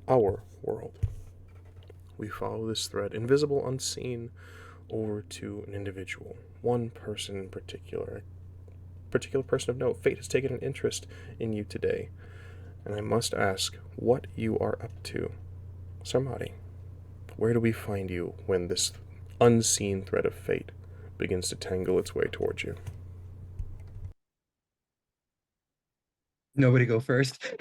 our world. We follow this thread, invisible, unseen, over to an individual, one person in particular, a particular person of note. Fate has taken an interest in you today, and I must ask what you are up to. Sarmati, where do we find you when this unseen thread of fate begins to tangle its way towards you? Nobody go first.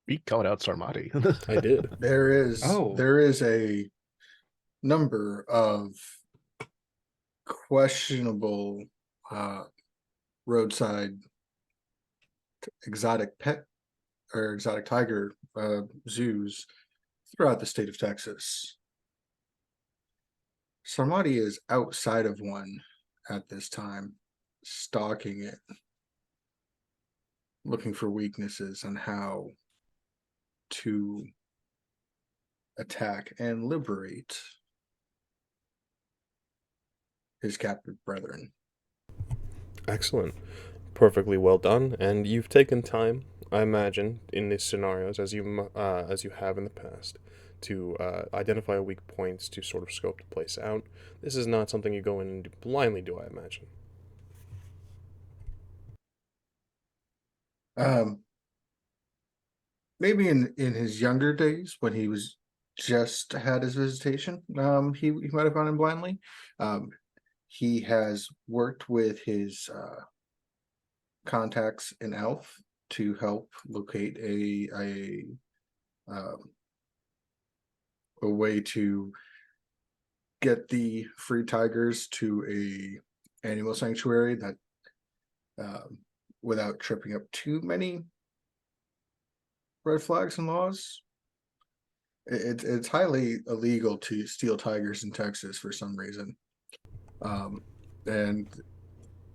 We called out Sarmati. I did. Oh, There is a number of questionable uh, roadside exotic pet or exotic tiger zoos throughout the state of Texas. Sarmati is outside of one at this time, stalking it, looking for weaknesses on how to attack and liberate his captive brethren. Excellent. Perfectly well done. And you've taken time, I imagine, in these scenarios, as you have in the past, to identify weak points to sort of scope the place out. This is not something you go in and blindly do, I imagine. Um, Maybe in his younger days when he was just had his visitation, he might have gone in blindly. Um, he has worked with his contacts in Elf to help locate um, a way to get the free tigers to a animal sanctuary that um, without tripping up too many red flags and laws. It's highly illegal to steal tigers in Texas for some reason, um, and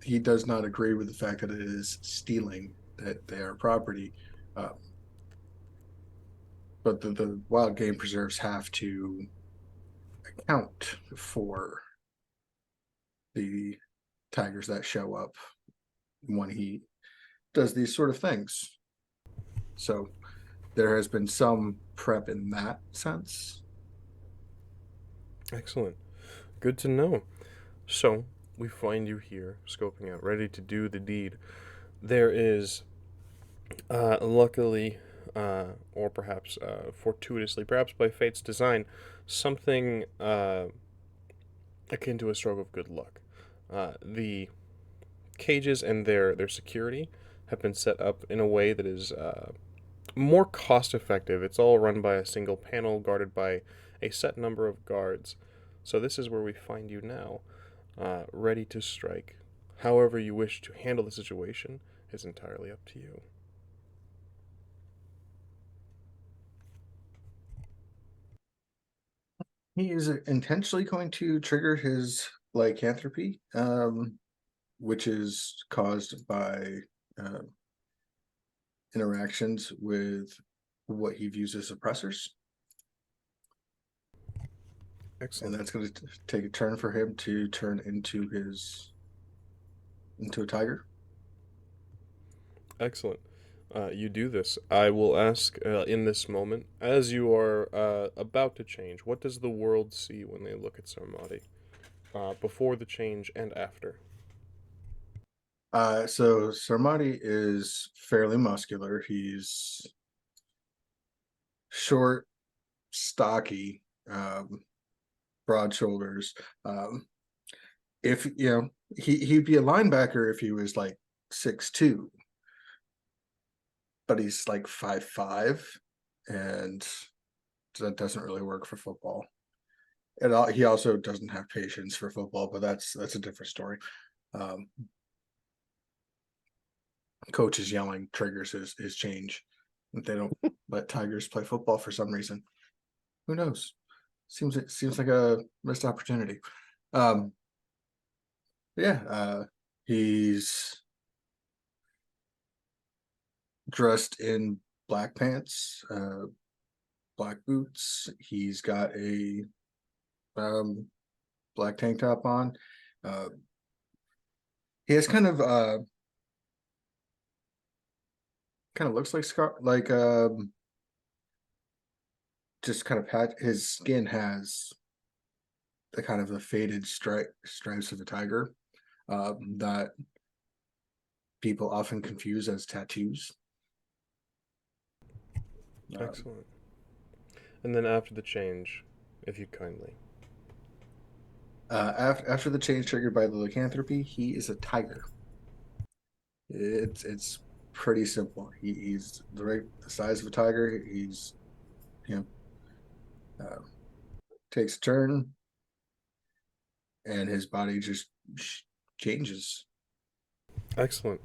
he does not agree with the fact that it is stealing, that they are property. Uh, but the wild game preserves have to account for the tigers that show up when he does these sort of things. So there has been some prep in that sense. Excellent. Good to know. So, we find you here, scoping out, ready to do the deed. There is, luckily, or perhaps fortuitously, perhaps by fate's design, something akin to a stroke of good luck. The cages and their security have been set up in a way that is more cost effective. It's all run by a single panel guarded by a set number of guards. So this is where we find you now, ready to strike. However you wish to handle the situation is entirely up to you. He is intentionally going to trigger his lycanthropy, which is caused by uh, interactions with what he views as oppressors. And Excellent. that's going to take a turn for him to turn into a tiger. Excellent. You do this. I will ask in this moment, as you are about to change, what does the world see when they look at Sarmati? Before the change and after. So Sarmati is fairly muscular. He's short, stocky, broad shoulders. Um, if you know, he'd be a linebacker if he was like 6'2", but he's like 5'5", and that doesn't really work for football. And he also doesn't have patience for football, but that's a different story. Um, Coaches yelling triggers his change. They don't let Tigers play football for some reason. Who knows? Seems like a missed opportunity. Um, yeah, he's dressed in black pants, black boots. He's got a black tank top on. Uh, he has kind of kind of looks like just kind of his skin has the kind of the faded stripes of the tiger that people often confuse as tattoos. Excellent. And then after the change, if you kindly. After the change triggered by the lycanthropy, he is a tiger. It's pretty simple. He's the size of a tiger. He's takes a turn, and his body just changes. Excellent.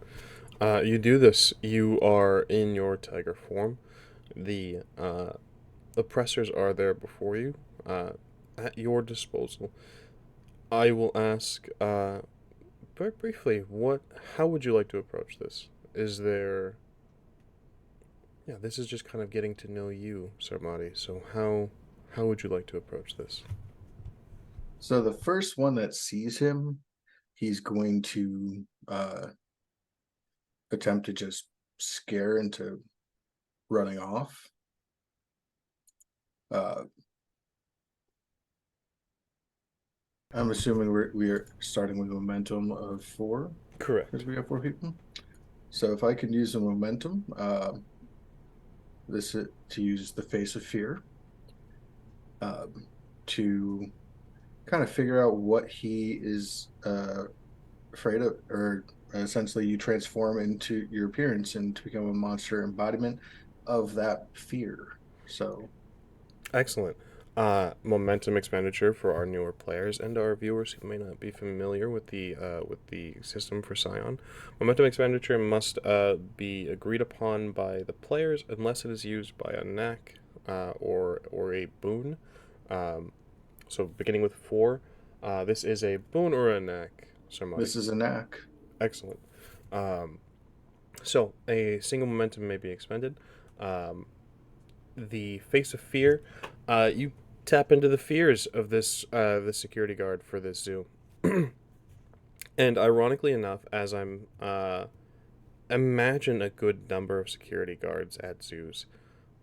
You do this. You are in your tiger form. The oppressors are there before you, at your disposal. I will ask, very briefly, how would you like to approach this? Is there... Yeah, this is just kind of getting to know you, Sarmati. So how would you like to approach this? So the first one that sees him, he's going to attempt to just scare into running off. I'm assuming we are starting with a momentum of 4. Correct. Because we have 4 people. So if I can use a momentum, this is to use the face of fear to kind of figure out what he is afraid of, or essentially you transform into your appearance and to become a monster embodiment of that fear. So Excellent. Momentum expenditure for our newer players and our viewers who may not be familiar with the system for Scion. Momentum expenditure must be agreed upon by the players unless it is used by a knack or a boon. So beginning with 4, this is a boon or a knack, Sarmati? This is a knack. Excellent. So a single momentum may be expended. The face of fear, you tap into the fears of this security guard for this zoo. And ironically enough, as I'm imagine a good number of security guards at zoos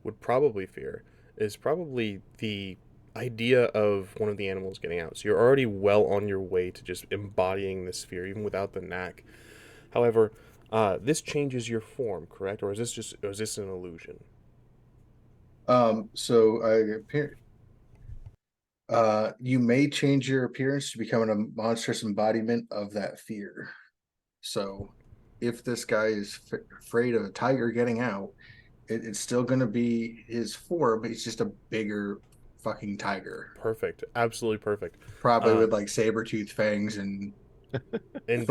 would probably fear is probably the idea of one of the animals getting out. So you're already well on your way to just embodying this fear, even without the knack. However, this changes your form, correct? Or is this an illusion? So I appear. You may change your appearance to become a monstrous embodiment of that fear. So, if this guy is afraid of a tiger getting out, it's still going to be his form. It's just a bigger fucking tiger. Perfect. Absolutely perfect. Probably with like saber-toothed fangs and Indeed,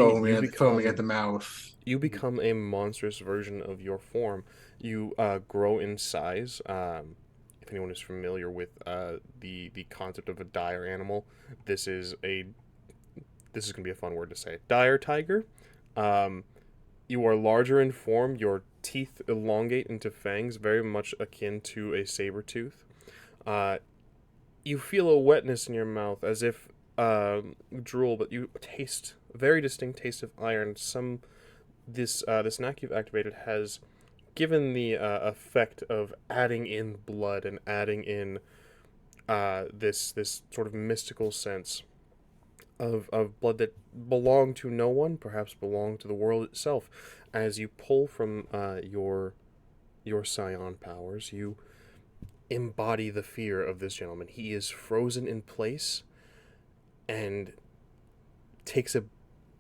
foaming at the mouth. You become a monstrous version of your form. You grow in size. If anyone is familiar with the concept of a dire animal, this is gonna be a fun word to say. Dire tiger. You are larger in form. Your teeth elongate into fangs, very much akin to a saber tooth. You feel a wetness in your mouth, as if drool, but you taste a very distinct taste of iron. This knack you've activated has given the effect of adding in blood and adding in this sort of mystical sense of blood that belonged to no one, perhaps belonged to the world itself. As you pull from your Scion powers, you embody the fear of this gentleman. He is frozen in place and takes a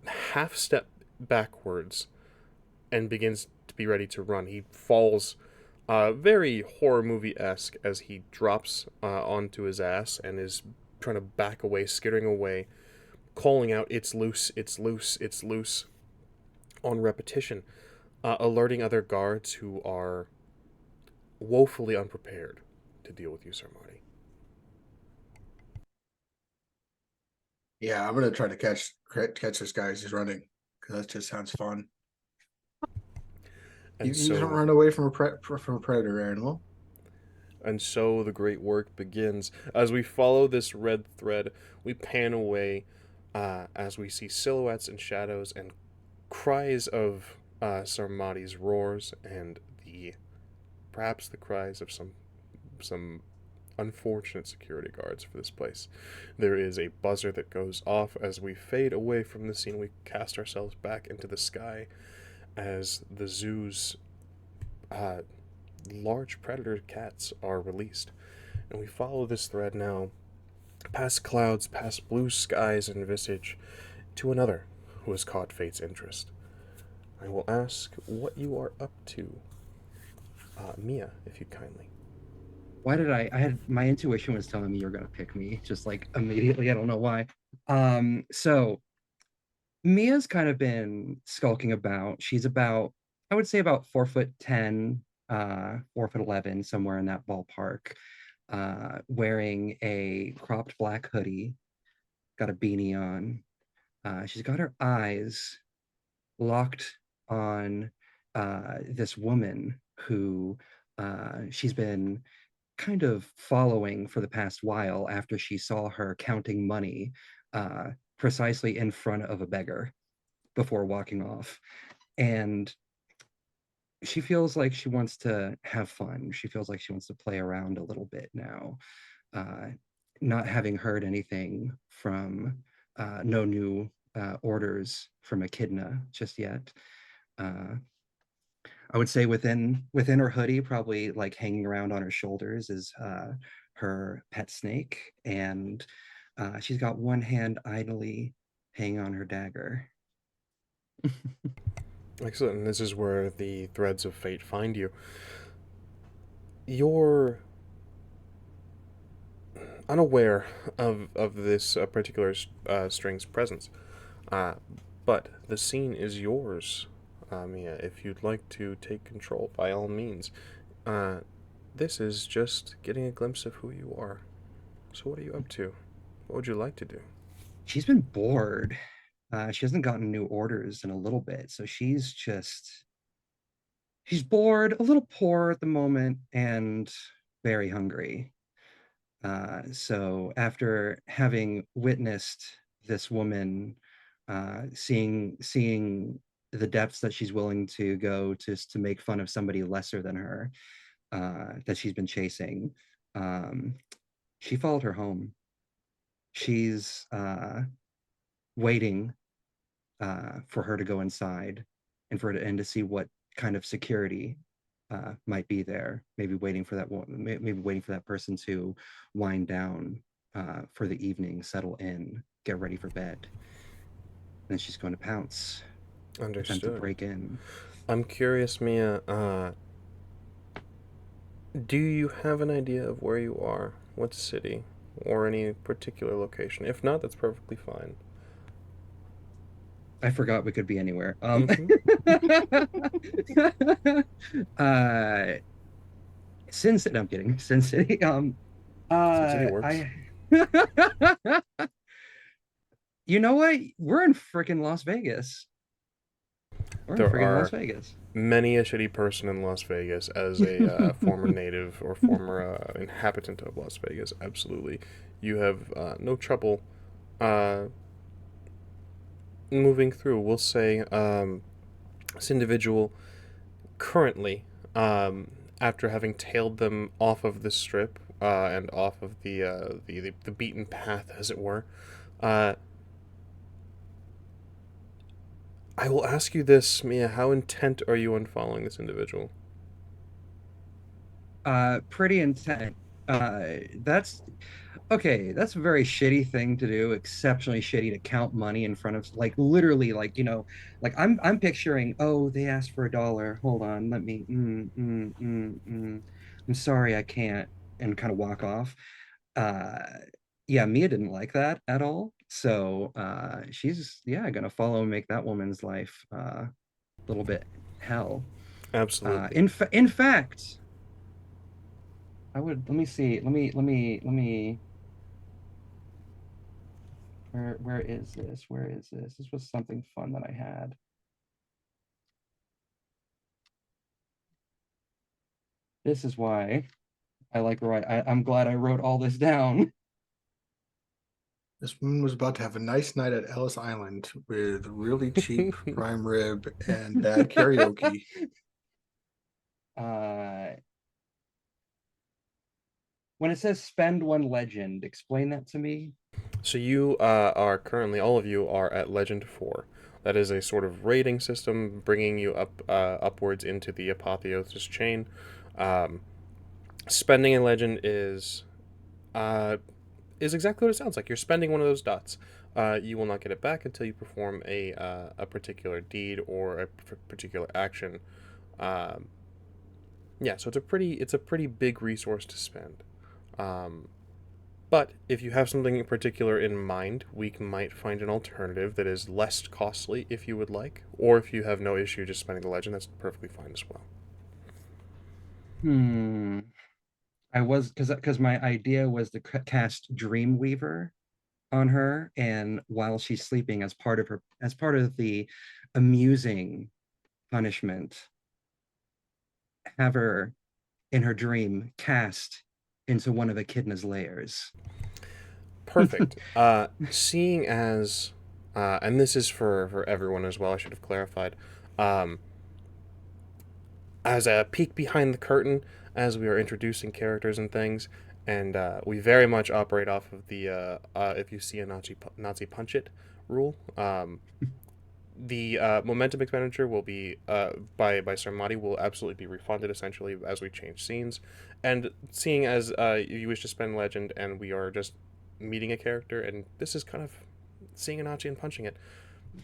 half step backwards and begins to be ready to run. He falls very horror movie-esque as he drops onto his ass and is trying to back away, skittering away, calling out, "It's loose, it's loose, it's loose," on repetition, alerting other guards who are woefully unprepared to deal with you, Sir Marty. Yeah, I'm gonna try to catch this guy as he's running because that just sounds fun. You don't run away from a predator animal. And so the great work begins. As we follow this red thread, we pan away as we see silhouettes and shadows and cries of Sarmati's roars and the perhaps the cries of some unfortunate security guards for this place. There is a buzzer that goes off as we fade away from the scene. We cast ourselves back into the sky as the zoo's large predator cats are released. And we follow this thread now past clouds, past blue skies and visage, to another who has caught fate's interest. I will ask what you are up to, Mia, if you'd kindly. Why did I had my intuition was telling me you're gonna pick me just like immediately. I don't know why. So Mia's kind of been skulking about. She's about, I would say about 4'10", 4'11", somewhere in that ballpark, wearing a cropped black hoodie, got a beanie on. She's got her eyes locked on this woman who she's been kind of following for the past while after she saw her counting money precisely in front of a beggar before walking off. And she feels like she wants to have fun. She feels like she wants to play around a little bit now, uh, not having heard anything from no new orders from Echidna just yet. Uh, I would say within her hoodie, probably like hanging around on her shoulders is her pet snake, and she's got one hand idly hanging on her dagger. Excellent, and this is where the threads of fate find you. You're unaware of this particular string's presence, uh, but the scene is yours, Mia. If you'd like to take control, by all means. This is just getting a glimpse of who you are. So what are you up to? What would you like to do? She's been bored. She hasn't gotten new orders in a little bit, so she's bored, a little poor at the moment, and very hungry. So after having witnessed this woman, seeing the depths that she's willing to go to make fun of somebody lesser than her, that she's been chasing, um, she followed her home. She's waiting for her to go inside and for her to and to see what kind of security might be there. Maybe waiting for that one. Maybe waiting for that person to wind down for the evening, settle in, get ready for bed. Then she's going to pounce, attempt to Understood. break in. I'm curious, Mia. Do you have an idea of where you are? What city? Or any particular location? If not, that's perfectly fine. I forgot we could be anywhere. Mhm. uh, Sin City. I'm kidding. Sin City. Sin City works. I. You know what? We're in freaking Las Vegas. We're in There freaking Las are Vegas. many a shitty person in Las Vegas as a former native or former inhabitant of Las Vegas. Absolutely. You have no trouble uh, moving through. We'll say this individual currently, after having tailed them off of the strip and off of the beaten path, as it were, uh, I will ask you this, Mia. How intent are you on following this individual? Pretty intense. That's okay. That's a very shitty thing to do. Exceptionally shitty to count money in front of, like, literally, like, like I'm picturing. Oh, they asked for $1. Hold on, let me. I'm sorry, I can't, and kind of walk off. Uh, yeah, Mia didn't like that at all. So she's, yeah, gonna follow and make that woman's life a little bit hell. Absolutely. In fact, I would, let me see. Let me where is this? Where is this? This was something fun that I had. This is why I like write. I'm glad I wrote all this down. This woman was about to have a nice night at Ellis Island with really cheap prime rib and bad karaoke. Uh, when it says spend one legend, explain that to me. So you are currently, all of you are at Legend 4. That is a sort of rating system bringing you upwards into the apotheosis chain. Um, Spending a legend uh, is exactly what it sounds like. You're spending one of those dots. You will not get it back until you perform a particular deed or a particular action. Um, yeah, so it's a pretty big resource to spend. Um, But if you have something in particular in mind, we might find an alternative that is less costly if you would like, or if you have no issue just spending the legend, that's perfectly fine as well. Hmm. I was because my idea was to cast Dreamweaver on her, and while she's sleeping, as part of the amusing punishment, have her in her dream cast into one of Echidna's lairs. Perfect. Seeing as, and this is for everyone as well, I should have clarified. Um, as a peek behind the curtain, as we are introducing characters and things, and we very much operate off of the if you see a Nazi punch it rule. The momentum expenditure will be by Sarmati will absolutely be refunded essentially as we change scenes, and seeing as you wish to spend legend and we are just meeting a character and this is kind of seeing a Nazi and punching it,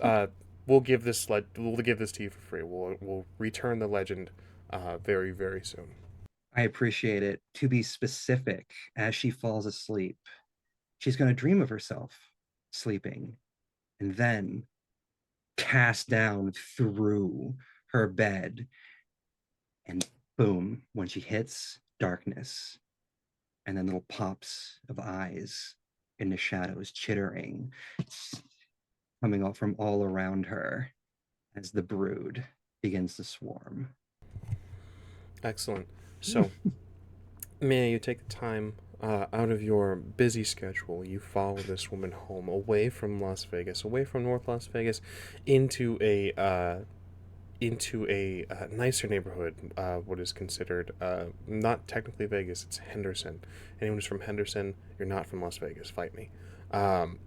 uh, we'll give this to you for free. We'll return the legend very very soon. I appreciate it. To be specific, as she falls asleep, she's going to dream of herself sleeping and then cast down through her bed. And boom, when she hits darkness, and then little pops of eyes in the shadows chittering, coming out from all around her as the brood begins to swarm. Excellent. So, may you take the time out of your busy schedule, you follow this woman home, away from Las Vegas, away from North Las Vegas, into a nicer neighborhood, what is considered not technically Vegas, it's Henderson. Anyone who's from Henderson, you're not from Las Vegas. Fight me. Um,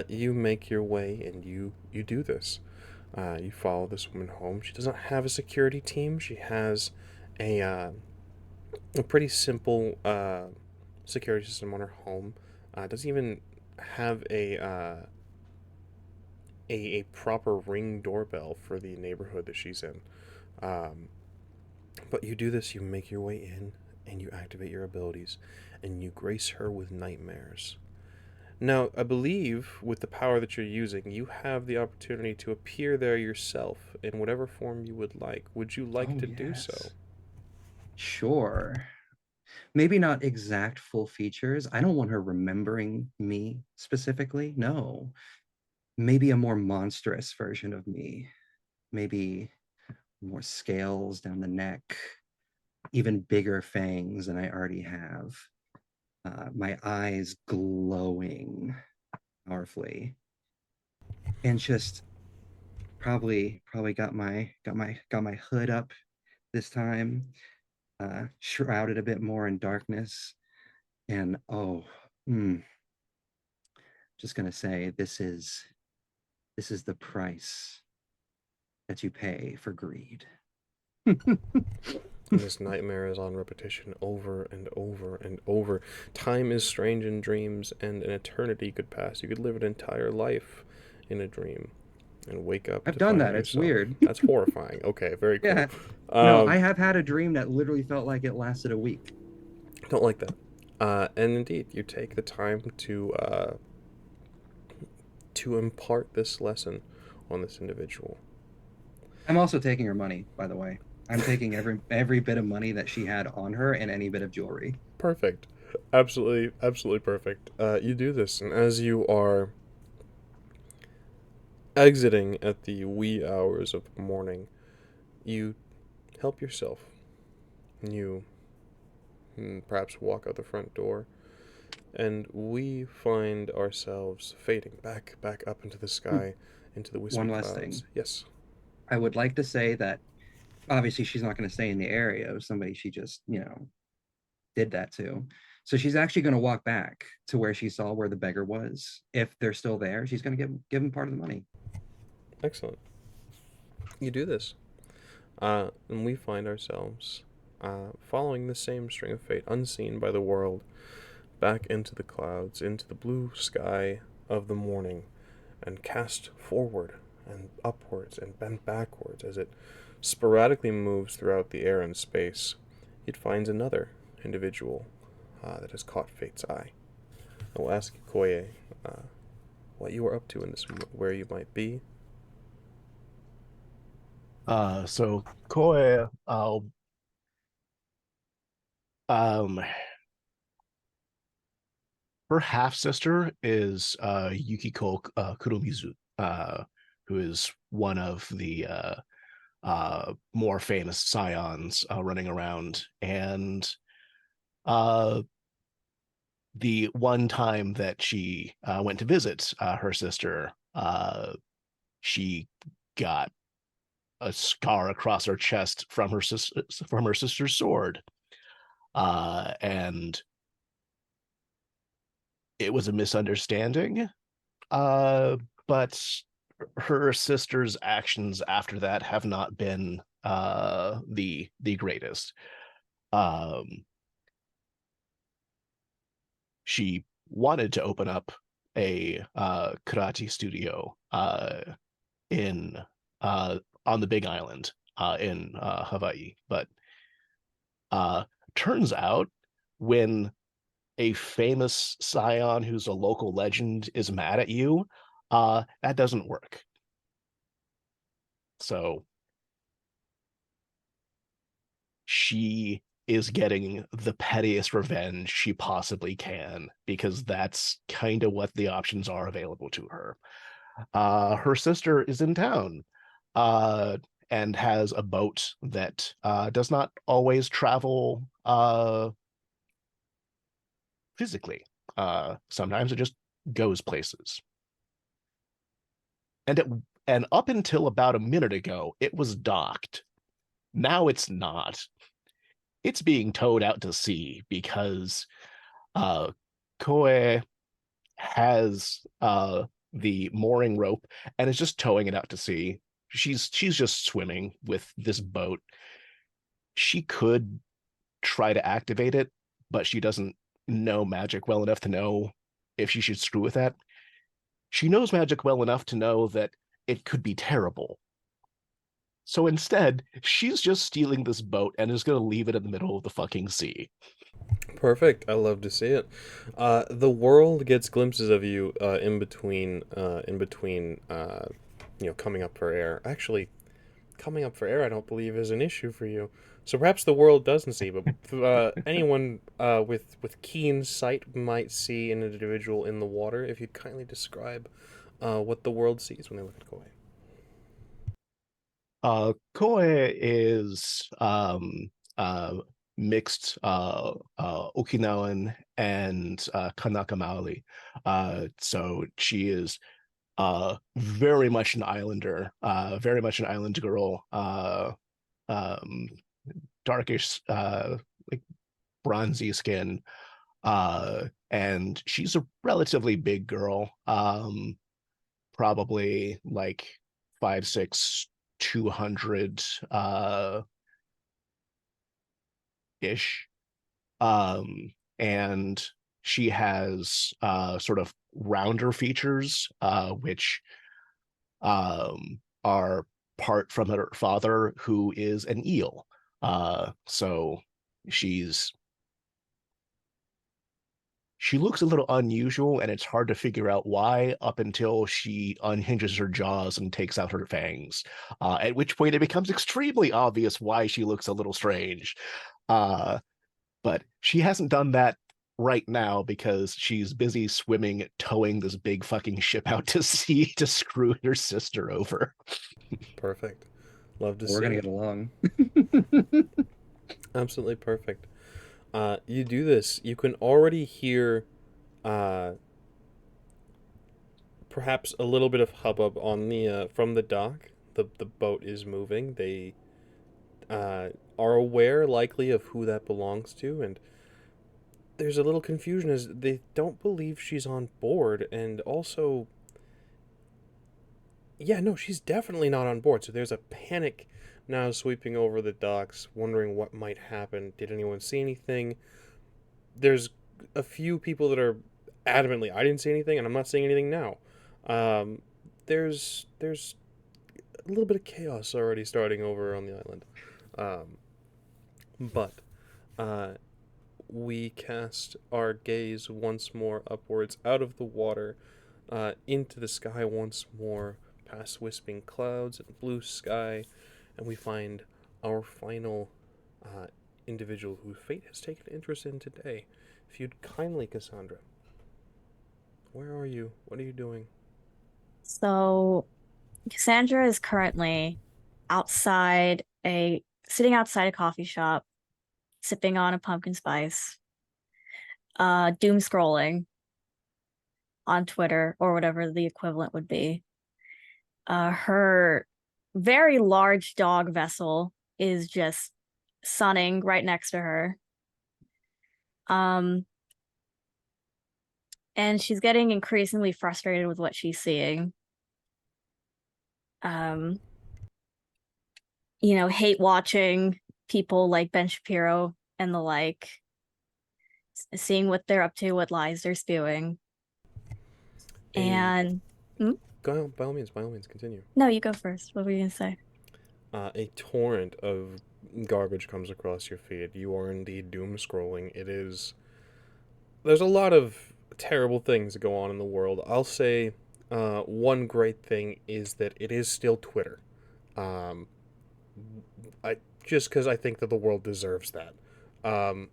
you make your way and you do this. You follow this woman home. She does not have a security team. She has a uh, a pretty simple security system on her home. Doesn't even have a proper ring doorbell for the neighborhood that she's in. Um, but you do this, you make your way in, and you activate your abilities, and you grace her with nightmares. Now, I believe with the power that you're using, you have the opportunity to appear there yourself in whatever form you would like. Would you like Oh, to do so? yes. Sure. Maybe not exact full features. I don't want her remembering me specifically. No. Maybe a more monstrous version of me. Maybe more scales down the neck, even bigger fangs than I already have. My eyes glowing powerfully, and just probably got my hood up this time, shrouded a bit more in darkness, and oh, mm, just gonna say this is the price that you pay for greed. And this nightmare is on repetition over and over and over. Time is strange in dreams, and an eternity could pass. You could live an entire life in a dream and wake up I've to done find that. It's yourself. weird. That's horrifying. Okay, very cool. Yeah. No, I Um, have had a dream that literally felt like it lasted a week. don't like that. And indeed, you take the time to impart this lesson on this individual. I'm also taking her money, by the way. I'm taking every bit of money that she had on her and any bit of jewelry. Perfect. Absolutely, absolutely perfect. You do this, and as you are exiting at the wee hours of morning, you help yourself. You perhaps walk out the front door, and we find ourselves fading back up into the Hmm. sky, into the wispy One last thing. clouds. Yes. I would like to say that obviously she's not going to stay in the area of somebody she just, did that to. So she's actually going to walk back to where she saw where the beggar was. If they're still there, she's going to give him part of the money. Excellent. You do this. And we find ourselves following the same string of fate, unseen by the world, back into the clouds, into the blue sky of the morning, and cast forward and upwards and bent backwards as it sporadically moves throughout the air and space. It finds another individual that has caught fate's eye. I will ask Koye what you are up to in this moment, where you might be. So Koe, um, her half sister is Yukiko Kuromizu, who is one of the more famous scions running around. And uh, the one time that she went to visit her sister, she got a scar across her chest from her sister's sword, and it was a misunderstanding. Uh, but her sister's actions after that have not been the greatest. Um, she wanted to open up a karate studio in on the Big Island in Hawaii, but turns out when a famous scion who's a local legend is mad at you, that doesn't work. So she is getting the pettiest revenge she possibly can because that's kind of what the options are available to her. Her sister is in town uh, and has a boat that does not always travel physically. Sometimes it just goes places. And it and up until about a minute ago, it was docked. Now it's not. It's being towed out to sea because uh, Koe has the mooring rope and is just towing it out to sea. She's just swimming with this boat. She could try to activate it, but she doesn't know magic well enough to know if she should screw with that. She knows magic well enough to know that it could be terrible. So instead, she's just stealing this boat and is going to leave it in the middle of the fucking sea. Perfect. I love to see it. The world gets glimpses of you coming up for air. Actually, coming up for air, I don't believe is an issue for you. So perhaps the world doesn't see, but anyone with keen sight might see an individual in the water. If you'd kindly describe what the world sees when they look at Koi. Koe is mixed Okinawan and Kanaka Maoli. So she is very much an islander, very much an island girl, um, darkish, like bronzy skin. And she's a relatively big girl, probably like 5'6", 200 ish. And she has sort of rounder features, which are part from her father, who is an eel. So she's she looks a little unusual, and it's hard to figure out why up until she unhinges her jaws and takes out her fangs. At which point it becomes extremely obvious why she looks a little strange. Uh, but she hasn't done that right now because she's busy swimming, towing this big fucking ship out to sea to screw her sister over. Perfect. Love to We're see gonna it. get along. Absolutely perfect. You do this. You can already hear uh, perhaps a little bit of hubbub on the from the dock. The boat is moving. are aware, likely, of who that belongs to, and there's a little confusion as they don't believe she's on board, and also, yeah, no, she's definitely not on board. So there's a panic now sweeping over the docks, wondering what might happen. Did anyone see anything? There's a few people that are adamantly, I didn't see anything, and I'm not seeing anything now. Um, there's a little bit of chaos already starting over on the island, but uh, we cast our gaze once more upwards out of the water, into the sky once more, past wisping clouds and blue sky, and we find our final uh, individual who fate has taken interest in today. If you'd kindly, Cassandra, where are you? What are you doing? So Cassandra is currently sitting outside a coffee shop, sipping on a pumpkin spice, doom scrolling on Twitter or whatever the equivalent would be. Her very large dog vessel is just sunning right next to her. Um, and she's getting increasingly frustrated with what she's seeing. Um, hate watching people like Ben Shapiro and the like, seeing what they're up to, what lies they're spewing. A And Go on, by all means, continue. no, you go first. What were you gonna say? A torrent of garbage comes across your feed. You are indeed doom scrolling. It is. There's a lot of terrible things that go on in the world. I'll say one great thing is that it is still Twitter. Um, I just because I think that the world deserves that. Um,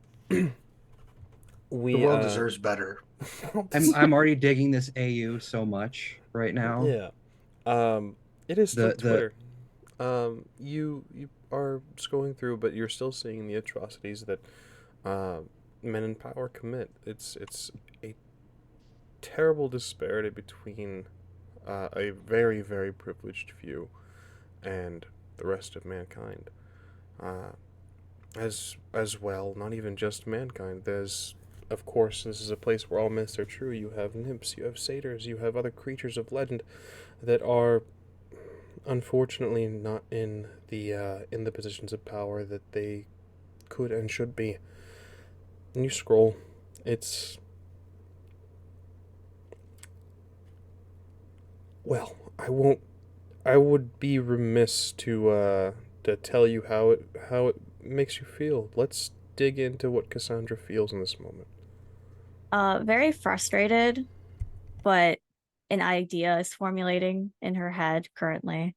we The world deserves better. I'm already digging this AU so much right now. Yeah. It is still The Twitter. You are scrolling through, but you're still seeing the atrocities that men in power commit. It's a terrible disparity between a very, very privileged few and the rest of mankind. Uh, as well, not even just mankind. There's, of course, this is a place where all myths are true. You have nymphs, you have satyrs, you have other creatures of legend that are unfortunately not in the positions of power that they could and should be. And you scroll, it's well, I would be remiss to tell you how it makes you feel. Let's dig into what Cassandra feels in this moment. Very frustrated, but an idea is formulating in her head currently.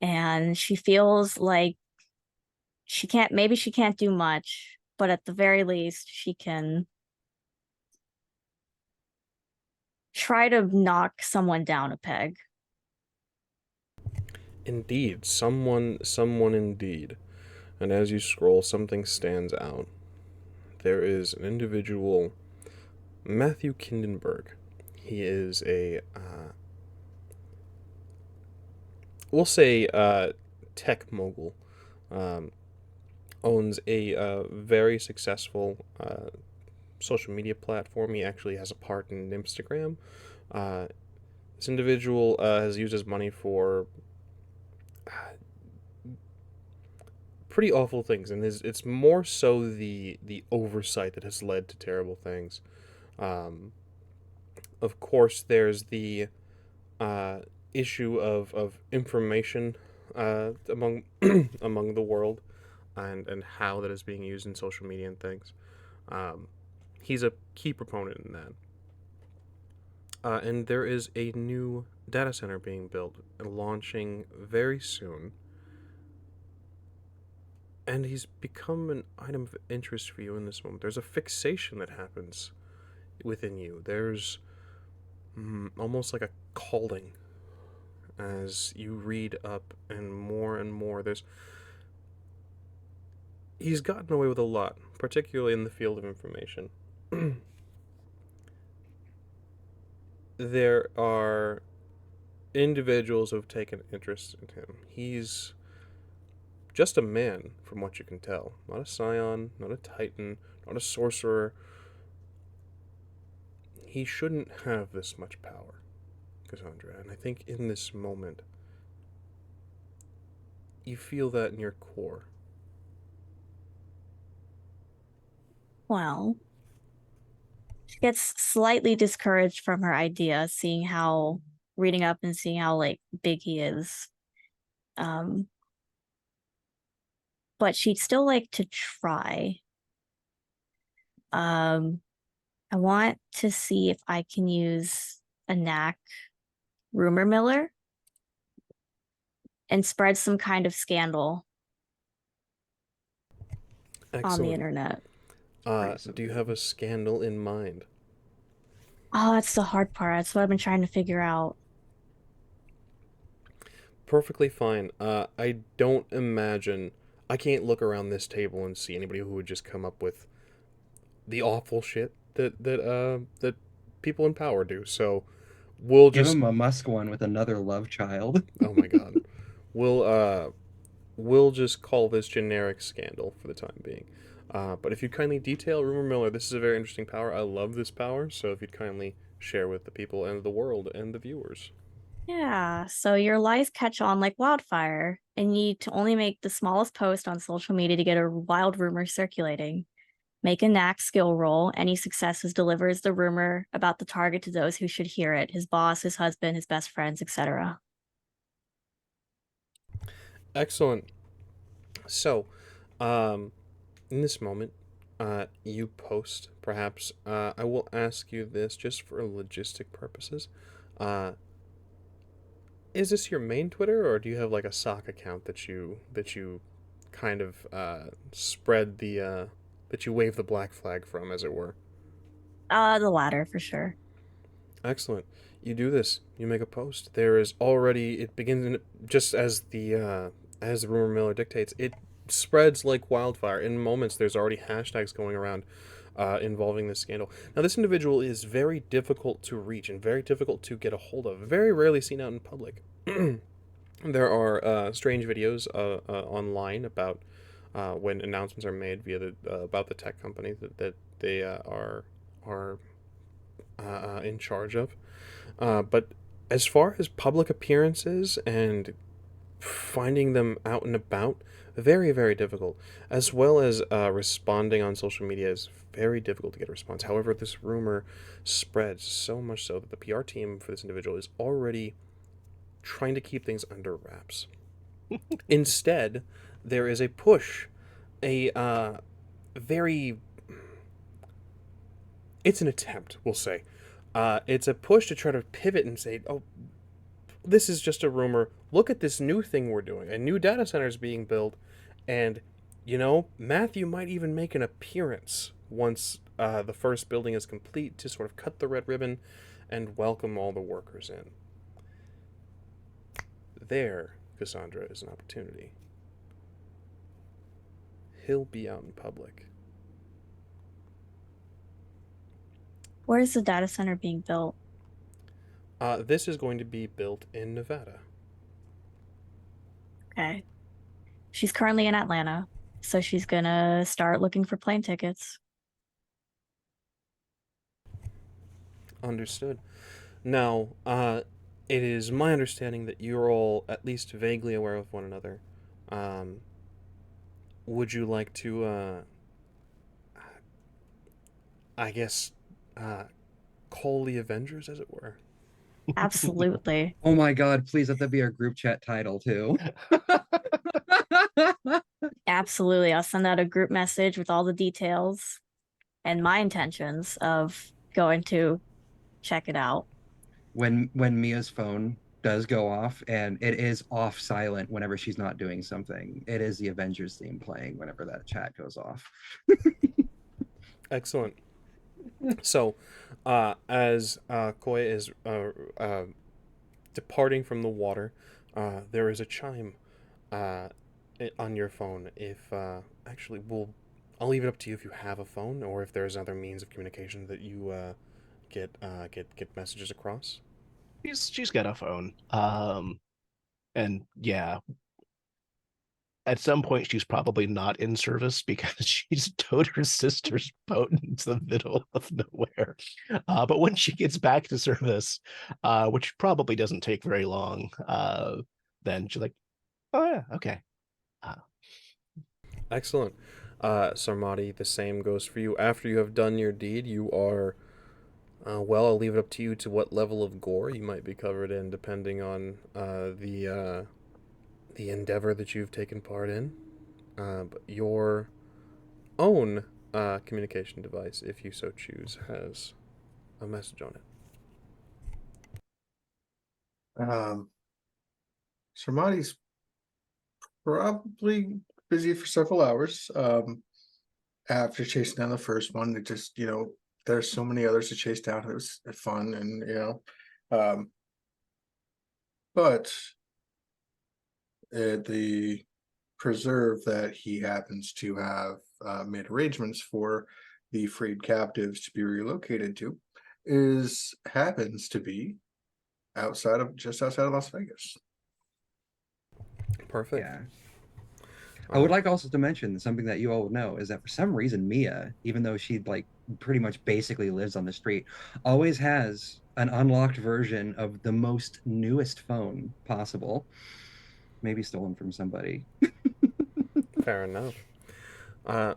And she feels like maybe she can't do much, but at the very least, she can try to knock someone down a peg. Indeed, someone indeed. And as you scroll, something stands out. There is an individual, Matthew Kindenberg. He is we'll say, tech mogul. Um, owns a very successful social media platform. He actually has a part in Instagram. Uh, this individual has used his money for pretty awful things, and it's more so the oversight that has led to terrible things. Um, of course, there's the uh, issue of information among among the world, and how that is being used in social media and things. Um, he's a key proponent in that. And there is a new data center being built and launching very soon. And he's become an item of interest for you in this moment. There's a fixation that happens within you. There's almost like a calling as you read up and more. He's gotten away with a lot, particularly in the field of information. There are individuals who have taken interest in him. He's just a man, from what you can tell. Not a Scion, not a Titan, not a sorcerer. He shouldn't have this much power, Cassandra. And I think in this moment, you feel that in your core. Well, she gets slightly discouraged from her idea, seeing how reading up and seeing how like big he is. But she'd still like to try. I want to see if I can use a knack rumor miller and spread some kind of scandal on the Excellent. internet. Do you have a scandal in mind? Oh, that's the hard part. That's what I've been trying to figure out. Perfectly fine. I don't imagine. I can't look around this table and see anybody who would just come up with the awful shit that people in power do. So we'll Give just. him a Musk one with another love child. Oh my god. We'll we'll just call this generic scandal for the time being. But if you'd kindly detail Rumor Miller, this is a very interesting power. I love this power, so if you'd kindly share with the people and the world and the viewers. Yeah, so your lies catch on like wildfire, and you need to only make the smallest post on social media to get a wild rumor circulating. Make a knack skill roll. Any successes delivers the rumor about the target to those who should hear it, his boss, his husband, his best friends, etc. Excellent. So, in this moment, you post, perhaps, I will ask you this just for logistic purposes. Uh, is this your main Twitter, or do you have like a sock account that you kind of spread that you wave the black flag from, as it were? The latter for sure. Excellent. You do this. You make a post. There is already. It begins in, just as the rumor miller dictates. It spreads like wildfire. In moments, there's already hashtags going around involving this scandal. Now, this individual is very difficult to reach and very difficult to get a hold of. Very rarely seen out in public. There are strange videos online about when announcements are made via the about the tech company that they are in charge of. But as far as public appearances and finding them out and about, very, very difficult. As well as responding on social media is very difficult to get a response. However, this rumor spreads so much so that the PR team for this individual is already trying to keep things under wraps. Instead, there is a push, a very. It's an attempt, we'll say. It's a push to try to pivot and say, oh, this is just a rumor. Look at this new thing we're doing. A new data center is being built, and Matthew might even make an appearance once the first building is complete to sort of cut the red ribbon and welcome all the workers in. There, Cassandra, is an opportunity. He'll be out in public. Where's the data center being built? This is going to be built in Nevada. Okay. She's currently in Atlanta, so she's gonna start looking for plane tickets. Understood. Now, it is my understanding that you're all at least vaguely aware of one another. Um, would you like to, I guess, uh, call the Avengers, as it were? Absolutely. Oh my god, please let that be our group chat title too. Absolutely. I'll send out a group message with all the details and my intentions of going to check it out. When Mia's phone does go off, and it is off silent whenever she's not doing something, it is the Avengers theme playing whenever that chat goes off. Excellent. So, as Koi is departing from the water, there is a chime on your phone. If actually, I'll leave it up to you if you have a phone or if there's other means of communication that you get messages across. She's got a phone. And yeah, at some point she's probably not in service because she's towed her sister's boat into the middle of nowhere. But when she gets back to service, which probably doesn't take very long, then she's like, oh yeah, okay. Excellent. Sarmati, the same goes for you. After you have done your deed, you are, well, I'll leave it up to you to what level of gore you might be covered in, depending on the endeavor that you've taken part in. But your own communication device, if you so choose, has a message on it. Sarmati's probably busy for several hours. After chasing down the first one, it just, there's so many others to chase down. It was fun, and but the preserve that he happens to have made arrangements for the freed captives to be relocated to happens to be just outside of Las Vegas. Perfect. Yeah. I would like also to mention something that you all would know is that for some reason Mia, even though she like pretty much basically lives on the street, always has an unlocked version of the most newest phone possible. Maybe stolen from somebody. Fair enough.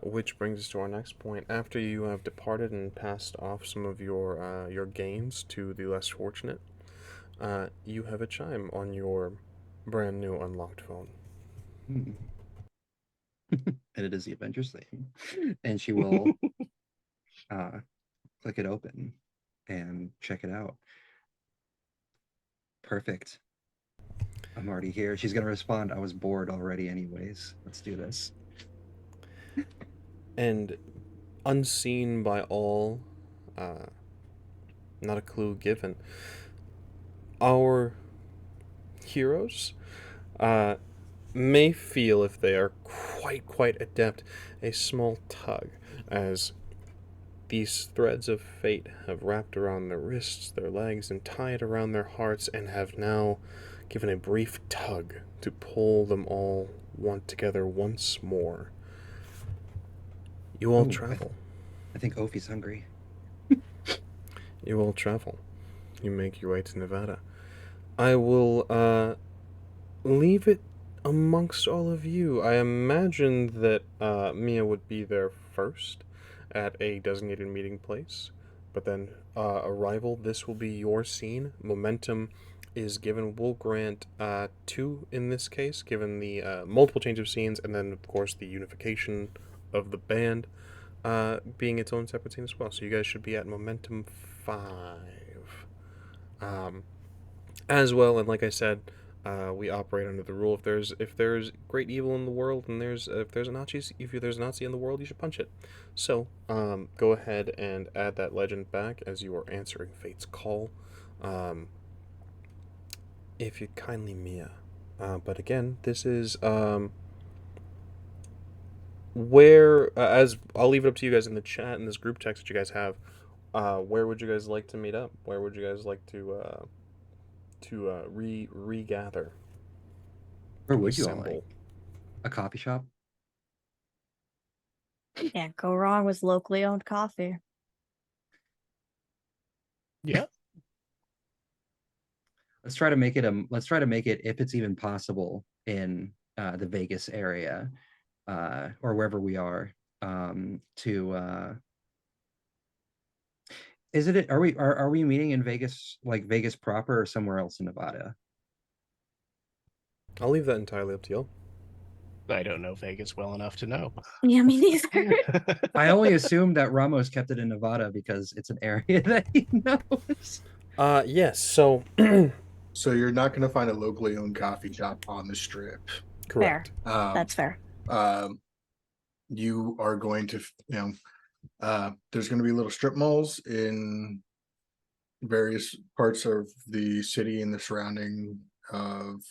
Which brings us to our next point. After you have departed and passed off some of your gains to the less fortunate, you have a chime on your brand new unlocked phone. Hmm. And it is the Avengers theme. And she will click it open and check it out. Perfect. I'm already here. She's gonna respond, I was bored already anyways. Let's do this. And unseen by all, not a clue given, our heroes may feel, if they are quite adept, a small tug as these threads of fate have wrapped around their wrists, their legs, and tied around their hearts, and have now given a brief tug to pull them all together once more. You all travel. I think Ophi's hungry. You all travel. You make your way to Nevada. I will leave it amongst all of you. I imagine that Mia would be there first at a designated meeting place, but then arrival, this will be your scene. Momentum is given. We'll grant 2 in this case, given the multiple change of scenes, and then, of course, the unification of the band being its own separate scene as well. So you guys should be at Momentum 5. As well, and like I said, we operate under the rule: if there's great evil in the world, and if there's a Nazi in the world, you should punch it. So go ahead and add that legend back as you are answering fate's call. If you kindly, Mia. But again, this is where as I'll leave it up to you guys in the chat in this group text that you guys have. Where would you guys like to meet up? Where would you guys like to regather? Where would you all like? A coffee shop? Can't go wrong with locally owned coffee. Yeah. Let's try to make it, if it's even possible, in the Vegas area, or wherever we are. Are we meeting in Vegas, like Vegas proper, or somewhere else in Nevada? I'll leave that entirely up to you. I don't know Vegas well enough to know. Yeah, me neither. I only assumed that Ramos kept it in Nevada because it's an area that he knows. Yes. So. So you're not going to find a locally owned coffee shop on the strip. Correct. Fair. That's fair. You are going to, there's going to be little strip malls in various parts of the city and the surrounding of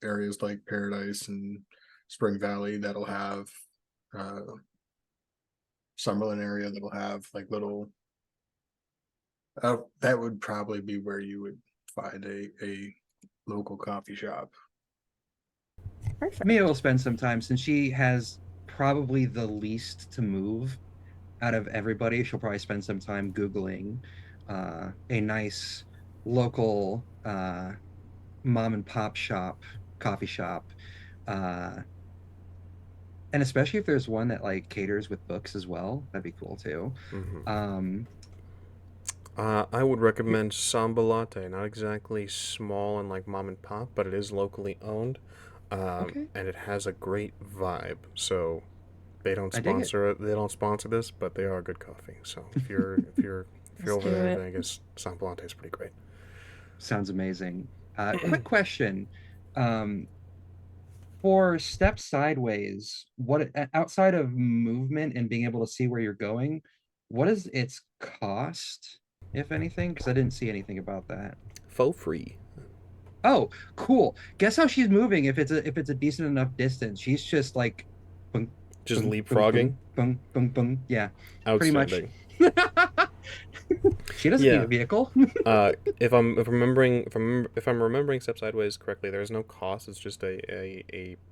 areas like Paradise and Spring Valley that'll have Summerlin area that'll have like little. That would probably be where you would find a local coffee shop. Perfect. Mia will spend some time since she has probably the least to move out of everybody. She'll probably spend some time Googling a nice local mom and pop shop, coffee shop. Uh, and especially if there's one that like caters with books as well, that'd be cool too. Mm-hmm. Um, I would recommend Samba Latte. Not exactly small and like mom and pop, but it is locally owned, okay, and it has a great vibe. So they don't I dig it. sponsor it. They don't sponsor this, but they are good coffee. So if you're Let's over do there in it. Vegas, Samba Latte is pretty great. Sounds amazing. Quick question. Um, for step sideways, what outside of movement and being able to see where you're going, what is its cost, if anything? Because I didn't see anything about that. Faux free. Oh, cool. Guess how she's moving if it's a decent enough distance. She's just like bung, Just bung, bung, leapfrogging. bung, bung, bung, bung. Yeah, pretty much. Outstanding. She doesn't need Yeah. a vehicle. If I'm remembering Step Sideways correctly, there is no cost. It's just a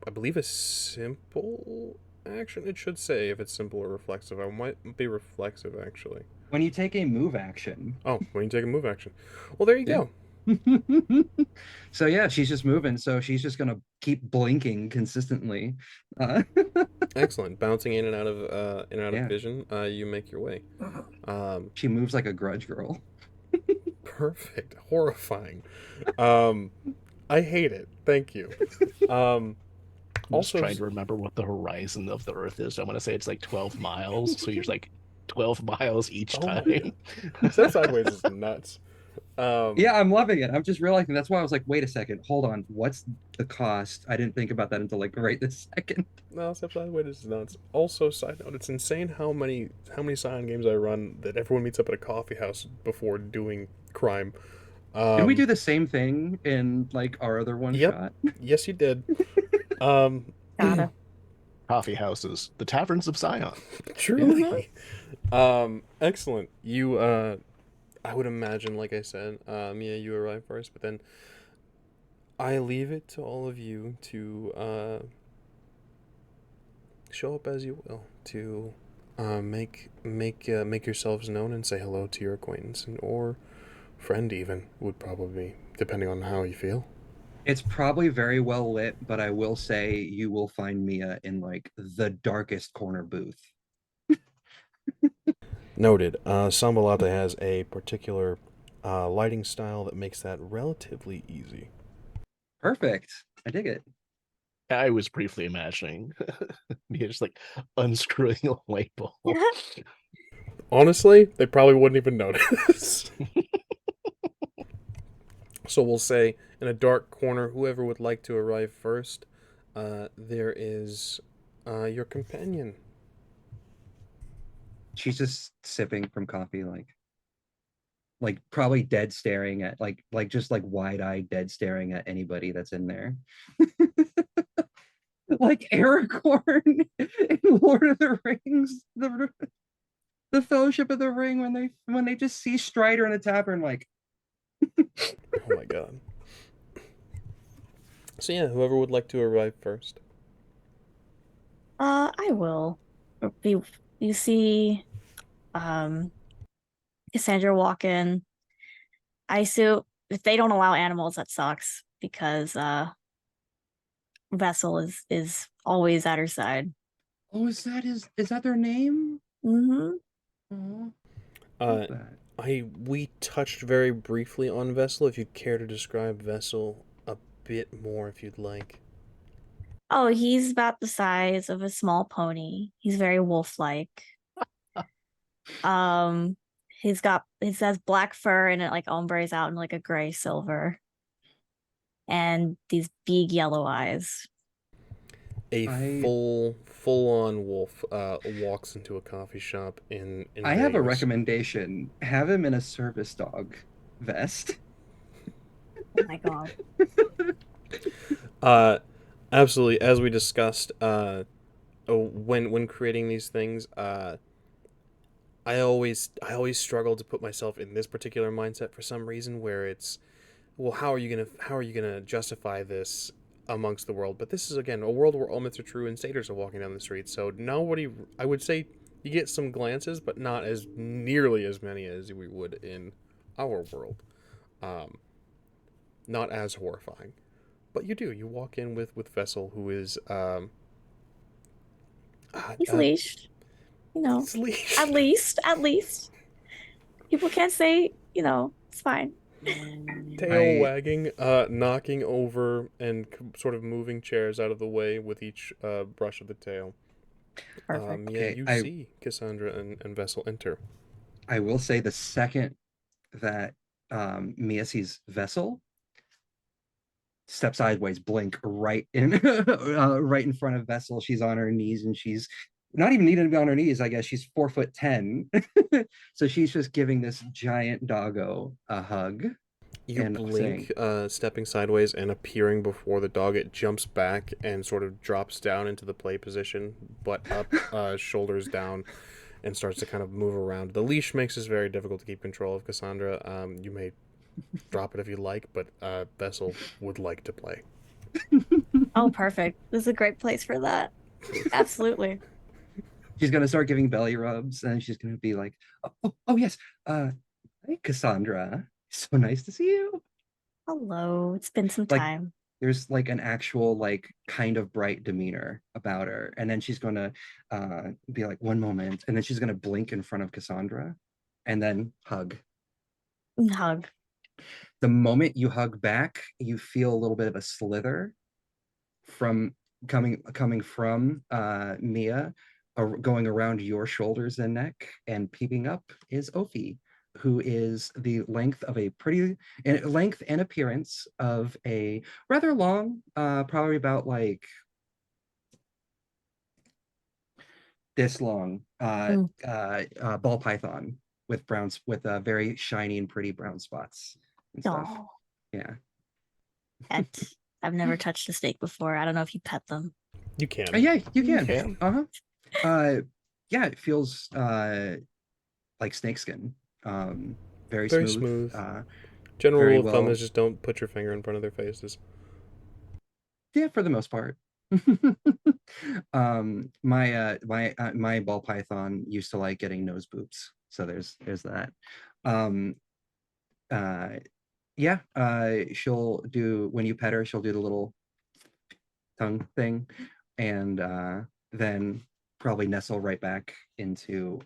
I believe a simple action. It should say if it's simple or reflexive. I might be reflexive actually. When you take a move action. Oh, when you take a move action. Well, there you Yeah. go. So yeah, she's just moving. So she's just gonna keep blinking consistently. Uh, Excellent. Bouncing in and out of yeah, vision. You make your way. Um, she moves like a grudge girl. Perfect. Horrifying. Um, I hate it. Thank you. Um, I'm just also, trying to remember what the horizon of the Earth is. I want to say it's like 12 miles. So you're like 12 miles each oh my time. God. Step Sideways is nuts. Yeah, I'm loving it. I'm just realizing that's why I was like, wait a second, hold on. What's the cost? I didn't think about that until like right this second. No, Step Sideways is nuts. Also, side note, it's insane how many Scion games I run that everyone meets up at a coffee house before doing crime. Did we Um, do the same thing in like our other one yep. shot? Yes, you did. Um, Gotta. Coffee houses, the taverns of Scion. truly. Excellent. I would imagine, like I said, yeah, you arrive first, but then I leave it to all of you to show up as you will, to make yourselves known and say hello to your acquaintance or friend even would probably be, depending on how you feel. It's probably very well lit, but I will say you will find Mia in like the darkest corner booth. Noted. Samba Latte has a particular lighting style that makes that relatively easy. Perfect. I dig it. I was briefly imagining me just like unscrewing a light bulb. Honestly, they probably wouldn't even notice. So we'll say in a dark corner, whoever would like to arrive first, there is your companion. She's just sipping from coffee, like probably dead staring at like just like wide-eyed dead staring at anybody that's in there. Like Aragorn in Lord of the Rings, the Fellowship of the Ring when they just see Strider in the tavern, like Oh my god. So yeah, whoever would like to arrive first. I will. You see, um, Cassandra walk in. I assume if they don't allow animals, that sucks because Vessel is always at her side. oh, is that their name? Mm-hmm. Oh, love Uh, that. we touched very briefly on Vessel. If you'd care to describe Vessel a bit more, if you'd like. Oh, he's about the size of a small pony. He's very wolf-like. Um, he has black fur and it like ombres out in like a gray silver, and these big yellow eyes. A I full on wolf walks into a coffee shop in I have a Vegas. recommendation. Have him in a service dog vest. Oh my god. Uh, Absolutely. As we discussed, when creating these things, I always struggle to put myself in this particular mindset for some reason, where it's, well, how are you gonna justify this amongst the world, but this is again a world where all myths are true and satyrs are walking down the street. So nobody, I would say, you get some glances, but not as nearly as many as we would in our world. Not as horrifying, but you do. You walk in with Vessel, who is He's leashed. You know, he's leashed. at least. People can't say, it's fine. Tail I- wagging, knocking over and sort of moving chairs out of the way with each brush of the tail. Perfect. Yeah, Okay, you I- see Cassandra and Vessel enter. I will say the second that Mia sees Vessel, step sideways, blink right in right in front of Vessel. She's on her knees and she's not even needing to be on her knees, I guess. She's 4'10". So she's just giving this giant doggo a hug. You and blink, stepping sideways and appearing before the dog. It jumps back and sort of drops down into the play position, butt up, shoulders down, and starts to kind of move around. The leash makes this very difficult to keep control of, Cassandra. You may drop it if you like, but Vessel would like to play. Oh, perfect. This is a great place for that. Absolutely. She's gonna start giving belly rubs and she's gonna be like, oh yes, hey Cassandra, so nice to see you. Hello. It's been some Like, time. there's like an actual like kind of bright demeanor about her, and then she's gonna be like, one moment, and then she's gonna blink in front of Cassandra and then hug. Hug. The moment you hug back, you feel a little bit of a slither from coming from Mia, going around your shoulders and neck, and peeping up is Ophi, who is the length and appearance of a rather long, probably about like this long, ball python with very shiny and pretty brown spots and stuff. Oh, Yeah. pet. I've never touched a snake before. I don't know if you pet them. You can. Yeah, you You can. can. Yeah, it feels like snakeskin. Very Very smooth. smooth. General very rule of thumb well. is just don't put your finger in front of their faces. Yeah, for the most part. My ball python used to like getting nose boops, so there's that. Yeah, she'll do, when you pet her, she'll do the little tongue thing, and then probably nestle right back into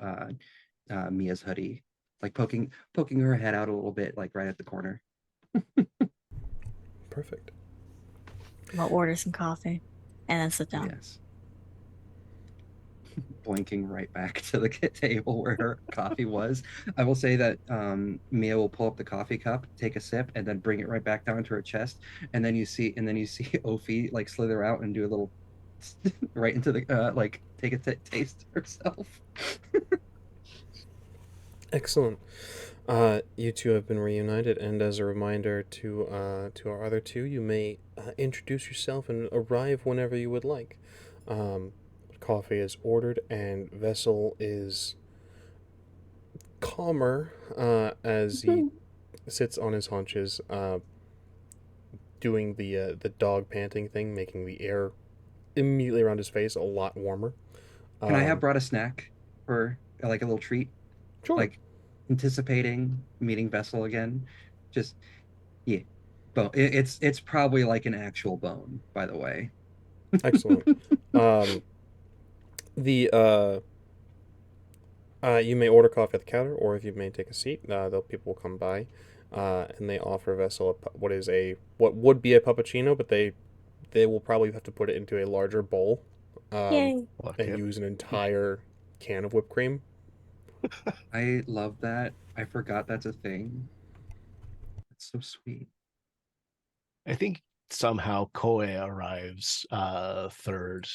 Mia's hoodie, like poking her head out a little bit, like right at the corner. Perfect. I'll order some coffee and then sit down. Yes. Blinking right back to the table where her coffee was. I will say that Mia will pull up the coffee cup, take a sip, and then bring it right back down to her chest. And then you see Ophi like slither out and do a little right into the like take a taste herself. Excellent. You two have been reunited, and as a reminder to our other two, you may introduce yourself and arrive whenever you would like. Coffee is ordered, and Vessel is calmer as he sits on his haunches, doing the dog panting thing, making the air immediately around his face a lot warmer. And I have brought a snack for like a little treat, Sure. like anticipating meeting Vessel again. Just yeah, bone. It's probably like an actual bone, by the way. Excellent. You may order coffee at the counter, or if you may take a seat, people will come by, and they offer Vessel what would be a puppuccino, but they will probably have to put it into a larger bowl, Yay. and use an entire can of whipped cream. I love that. I forgot that's a thing. That's so sweet. I think somehow Koe arrives third,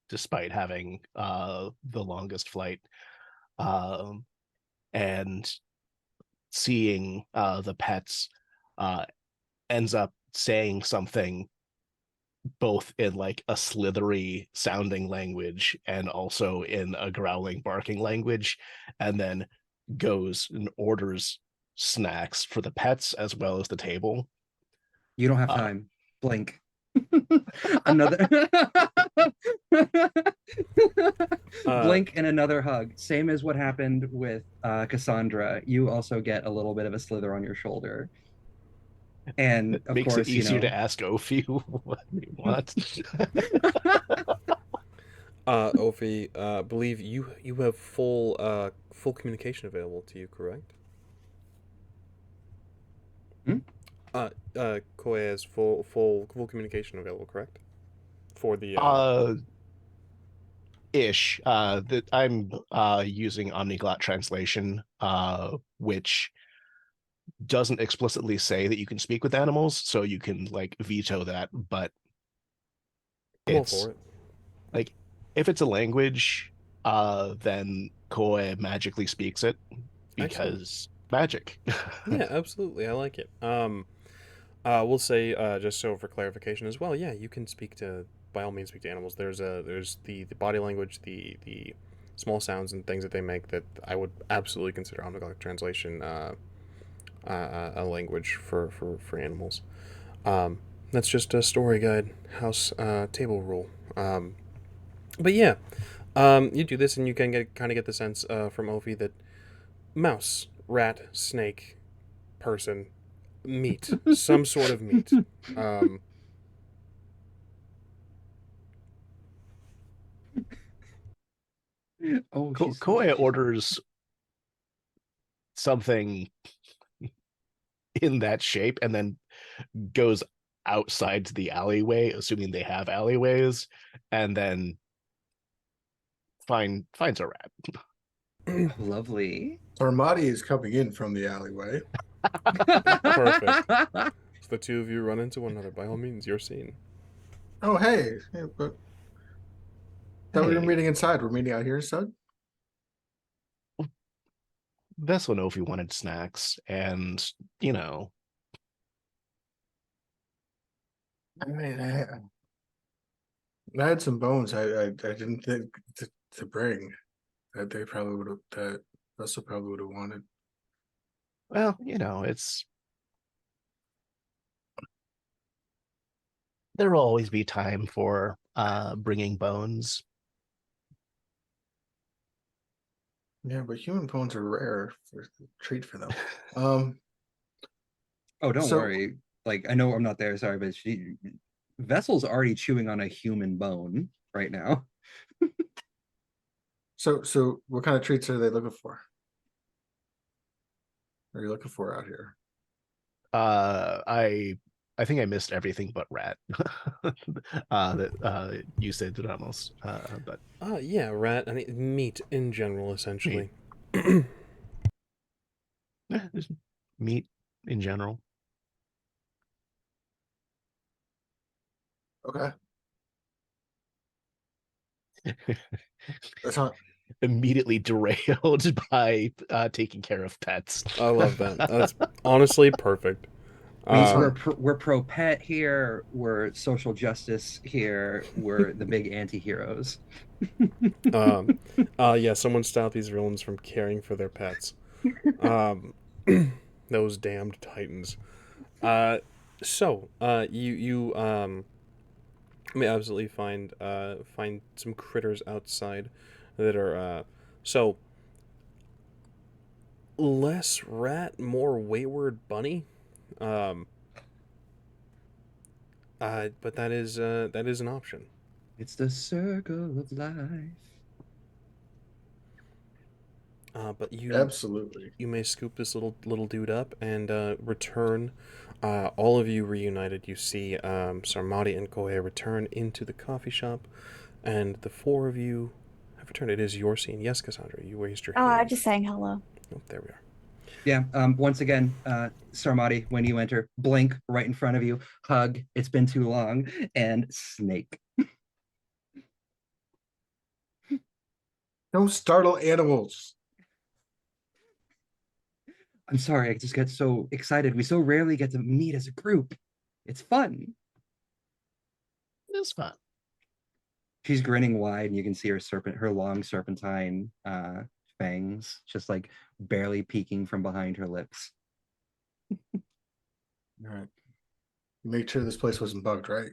despite having the longest flight, and seeing the pets, ends up saying something both in like a slithery sounding language and also in a growling barking language, and then goes and orders snacks for the pets as well as the table. You don't have time. Blink. Another blink and another hug. Same as what happened with Cassandra. You also get a little bit of a slither on your shoulder. And It of makes it course, you easier know, to ask Ophi what they want. Ophi, believe you have full communication available to you, correct? Hmm? Koei has full communication available, correct? For the Ish. That I'm using Omniglot translation, which doesn't explicitly say that you can speak with animals, so you can like veto that, but I'm all it's for it. like if it's a language, then Koe magically speaks it Excellent. because magic. Yeah, absolutely. I like it. We'll say just so for clarification as well. Yeah, you can speak to by all means speak to animals. There's the body language, the small sounds and things that they make that I would absolutely consider omniglot translation a language for animals. That's just a story guide, house table rule. But yeah, you do this and you can kind of get the sense from Ophi that mouse, rat, snake, person, meat, some sort of meat. Um, oh, Koe orders something in that shape and then goes outside to the alleyway, assuming they have alleyways, and then finds a rat. lovely. Armati is coming in from the alleyway. Perfect. So the two of you run into one another. By all means, you're seen. Oh, hey. But thought we were Hey, meeting inside. We're meeting out here instead? Vessel know if he wanted snacks, and you know, I mean, I had some bones I didn't think to bring that they probably would have, that Russell probably would have wanted. well, you know, it's there'll always be time for bringing bones. Yeah, but human bones are rare for treat for them. Um, Oh, don't so worry. Like, I know I'm not there, sorry, but Vessel's already chewing on a human bone right now. so what kind of treats are they looking for? Are you looking for out here? I think I missed everything but rat. That you said Ramos, but Yeah, rat. I mean, meat in general, essentially. just meat in general. Okay, that's not. Immediately derailed by taking care of pets. I love that. That's honestly perfect. That's We're fine. we're pro pet here. We're social justice here. We're the big anti-heroes. um, yeah, someone stop these villains from caring for their pets. Um, those damned titans. You may absolutely find some critters outside that are so less rat, more wayward bunny. Um, but that is an option. It's the circle of life. But Absolutely. you may scoop this little dude up and return. All of you reunited. You see Sarmati and Kohe return into the coffee shop, and the four of you have returned. It is your scene. Yes, Cassandra, you raised your Oh, I'm hand. just saying hello. Oh, there we are. Yeah. Once again, Sarmati, when you enter, blink right in front of you, hug. It's been too long, and snake. Don't startle animals. I'm sorry, I just get so excited. We so rarely get to meet as a group. It's fun. It's fun. She's grinning wide, and you can see her long serpentine fangs, just like barely peeking from behind her lips. All right. Make sure this place wasn't bugged, right?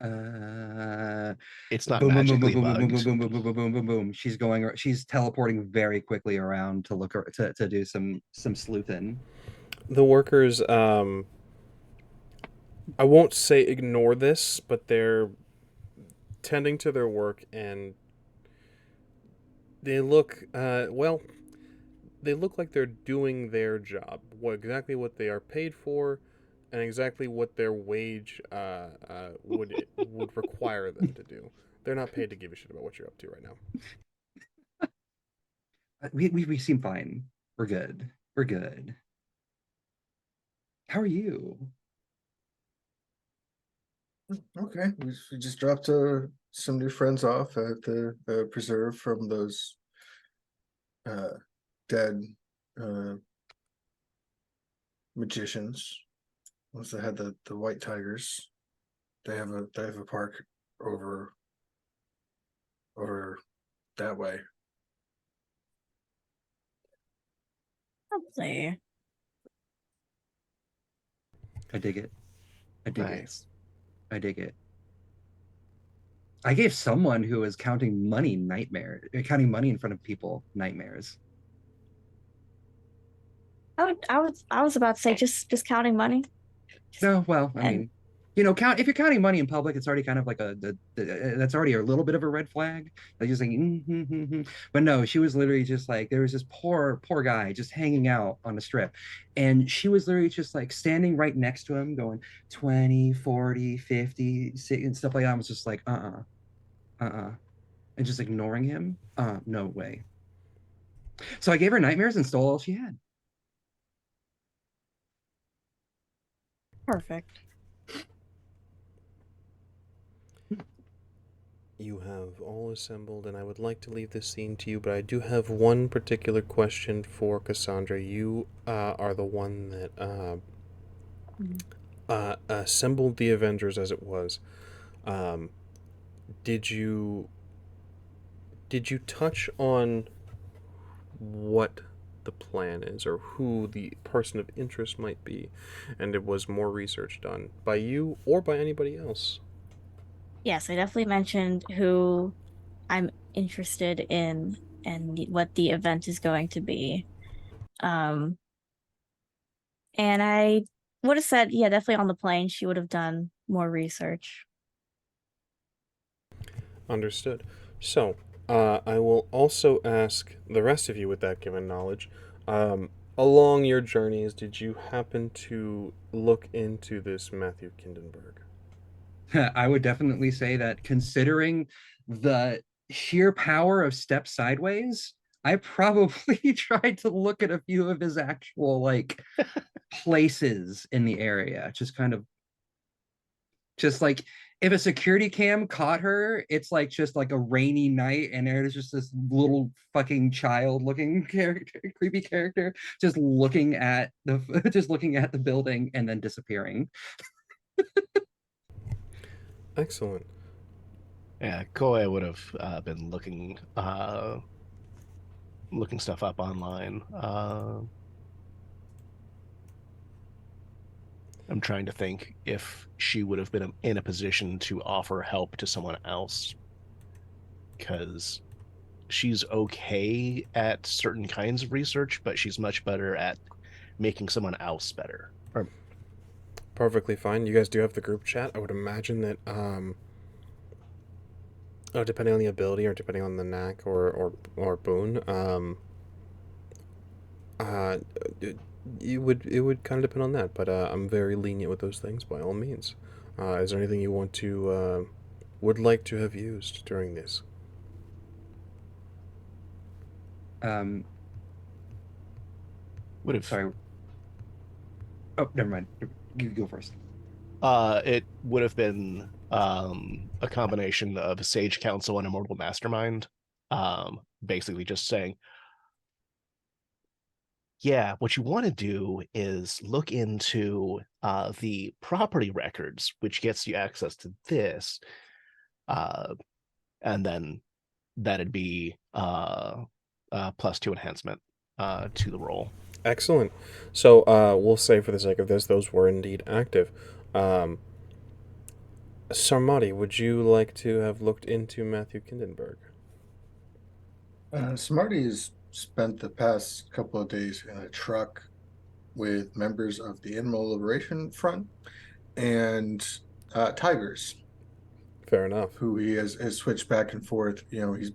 It's not Boom, boom, boom, boom, magically boom, boom, boom, bugged. boom, boom, boom, boom, boom, boom, boom. She's teleporting very quickly around to look to do some sleuthing. The workers, I won't say ignore this, but they're tending to their work, and they look, they look like they're doing their job, exactly what they are paid for, and exactly what their wage would require them to do. They're not paid to give a shit about what you're up to right now. We seem fine. We're good. We're good. How are you? Okay, we just dropped some new friends off at the preserve from those dead uh, magicians. Once they had the white tigers, they have a park over that way. Lovely. I dig it. I dig it. Nice. I dig it. I gave someone who was counting money counting money in front of people nightmares. I was about to say just counting money. No, well, I And mean, if you're counting money in public, it's already kind of like that's already a little bit of a red flag. Like just like, but no, she was literally just like there was this poor guy just hanging out on the strip, and she was literally just like standing right next to him, going 20, 40, 50, and stuff like that. I was just like, and just ignoring him. No way. So I gave her nightmares and stole all she had. perfect. You have all assembled, and I would like to leave this scene to you, but I do have one particular question for Cassandra. You are the one that assembled the Avengers as it was. Um, did you touch on what the plan is, or who the person of interest might be, and it was more research done by you or by anybody else? Yes, I definitely mentioned who I'm interested in and what the event is going to be. Um, and I would have said, yeah, definitely on the plane, she would have done more research. Understood. So, I will also ask the rest of you with that given knowledge. Along your journeys, did you happen to look into this Matthew Kindenberg? I would definitely say that considering the sheer power of Step Sideways, I probably tried to look at a few of his actual like places in the area. Just like if a security cam caught her, it's like just like a rainy night and there's just this little fucking child looking character, creepy character, just looking at the building and then disappearing. Excellent. Yeah, Koei would have been looking stuff up online. I'm trying to think if she would have been in a position to offer help to someone else, because she's okay at certain kinds of research, but she's much better at making someone else better. Or Perfectly fine. You guys do have the group chat. I would imagine that, depending on the ability or depending on the knack or boon, uh, it would kind of depend on that. But I'm very lenient with those things by all means. Is there anything you would like to have used during this? Um, would have sorry. Oh, never mind. You go first. it would have been a combination of a Sage Council and Immortal Mastermind. Basically just saying, yeah, what you want to do is look into the property records, which gets you access to this, and then that'd be +2 enhancement to the roll. Excellent. So we'll say for the sake of this, those were indeed active. Um, Sarmati, would you like to have looked into Matthew Kindenberg? Smarty's spent the past couple of days in a truck with members of the Animal Liberation Front and tigers, Fair enough. who he has switched back and forth. He's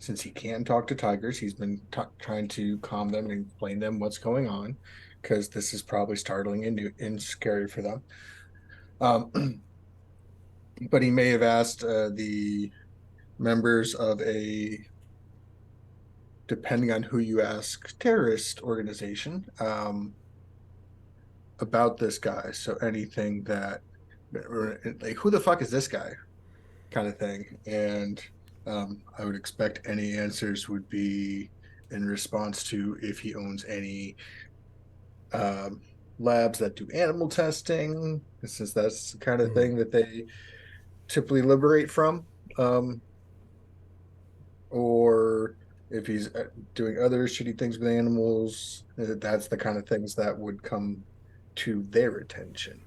since he can talk to tigers, he's been trying to calm them and explain them what's going on, because this is probably startling and new and scary for them. But he may have asked the members of a, depending on who you ask, terrorist organization about this guy. So anything that, like, who the fuck is this guy, kind of thing. And I would expect any answers would be in response to if he owns any labs that do animal testing, since that's the kind of thing that they typically liberate from, or if he's doing other shitty things with animals. That's the kind of things that would come to their attention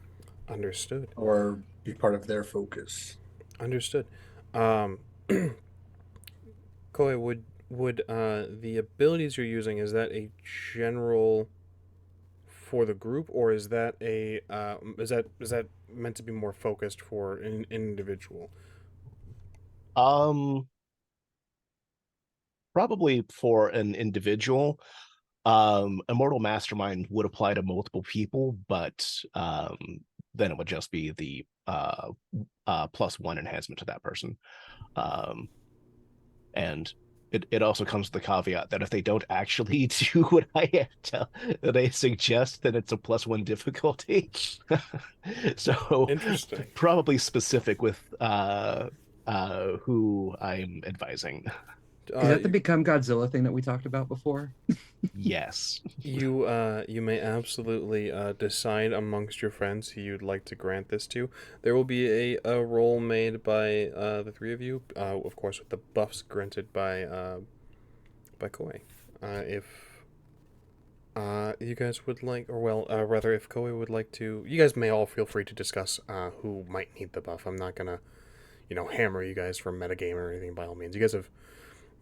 Understood. or be part of their focus. Understood. Um, Koi, would the abilities you're using, is that a general for the group, or is that is that meant to be more focused for an individual? Um, Probably for an individual. Immortal Mastermind would apply to multiple people, but then it would just be the +1 enhancement to that person. And it also comes with the caveat that if they don't actually do what I tell that I suggest, then it's a +1 difficulty. So Interesting. probably specific with who I'm advising. Is that the Become Godzilla thing that we talked about before? Yes. You may absolutely decide amongst your friends who you'd like to grant this to. There will be a roll made by the three of you, of course, with the buffs granted by Koi. If you guys would like, or well, rather, if Koi would like to, you guys may all feel free to discuss who might need the buff. I'm not gonna, hammer you guys for metagame or anything. By all means, you guys have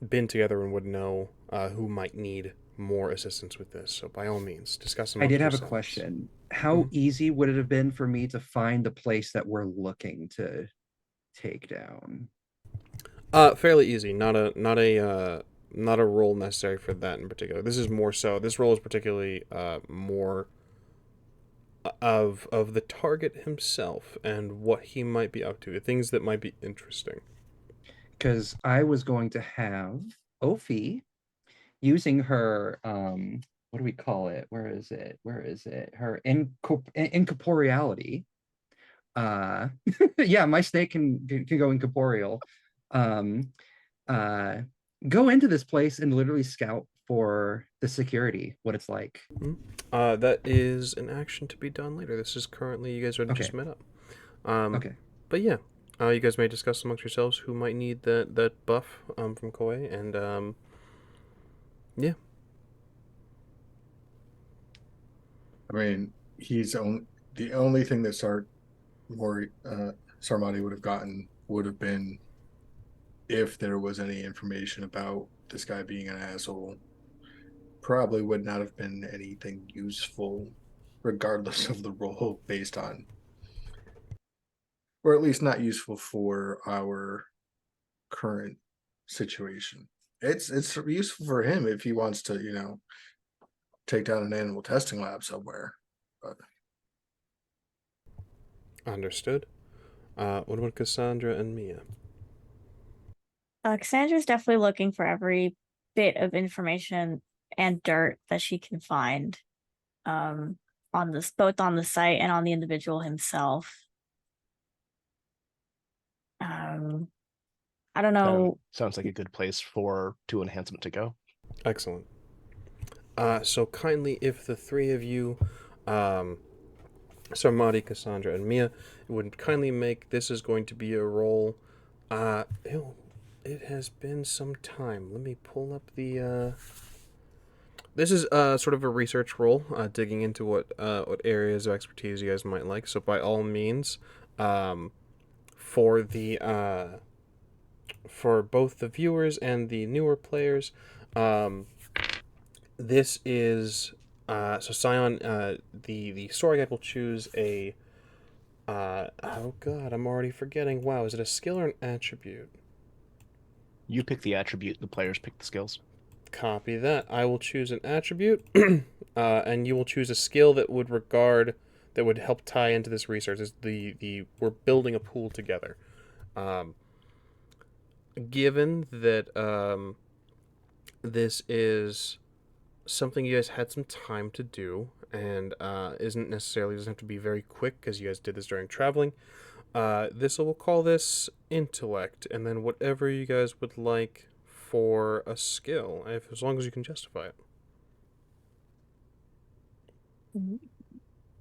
been together and would know who might need more assistance with this. So by all means, discuss I amongst did have a yourselves. question. How easy would it have been for me to find the place that we're looking to take down? Fairly easy. Not a role necessary for that in particular. This is more so. This role is particularly more of the target himself and what he might be up to, things that might be interesting. Because I was going to have Ophi using her what do we call it? Where is it? Her incorporeality. Yeah, my snake can go incorporeal. Um uh Go into this place and literally scout for the security, what it's like. That is an action to be done later. This is currently, you guys are just met up. Okay. But yeah, you guys may discuss amongst yourselves who might need that buff from Koi, and yeah. I mean, the only thing that Sarmati would have gotten would have been if there was any information about this guy being an asshole. Probably would not have been anything useful, regardless of the role, based on, or at least not useful for our current situation. It's useful for him if he wants to, take down an animal testing lab somewhere. But Understood. What about Cassandra and Mia? Cassandra's definitely looking for every bit of information and dirt that she can find on this, both on the site and on the individual himself. I don't know. Sounds like a good place for 2 enhancement to go. Excellent. So kindly, if the three of you, Sarmati, Cassandra, and Mia, would kindly make, this is going to be a roll. It has been some time. Let me pull up the. This is sort of a research role, digging into what areas of expertise you guys might like. So by all means, for the for both the viewers and the newer players, this is so Scion. The story guide will choose a. Oh God, I'm already forgetting. Wow, is it a skill or an attribute? You pick the attribute, the players pick the skills. Copy that. I will choose an attribute, and you will choose a skill that would help tie into this research. Is the we're building a pool together. Um, Given that this is something you guys had some time to do, and isn't necessarily doesn't have to be very quick because you guys did this during traveling. We'll call this intellect, and then whatever you guys would like for a skill, as long as you can justify it.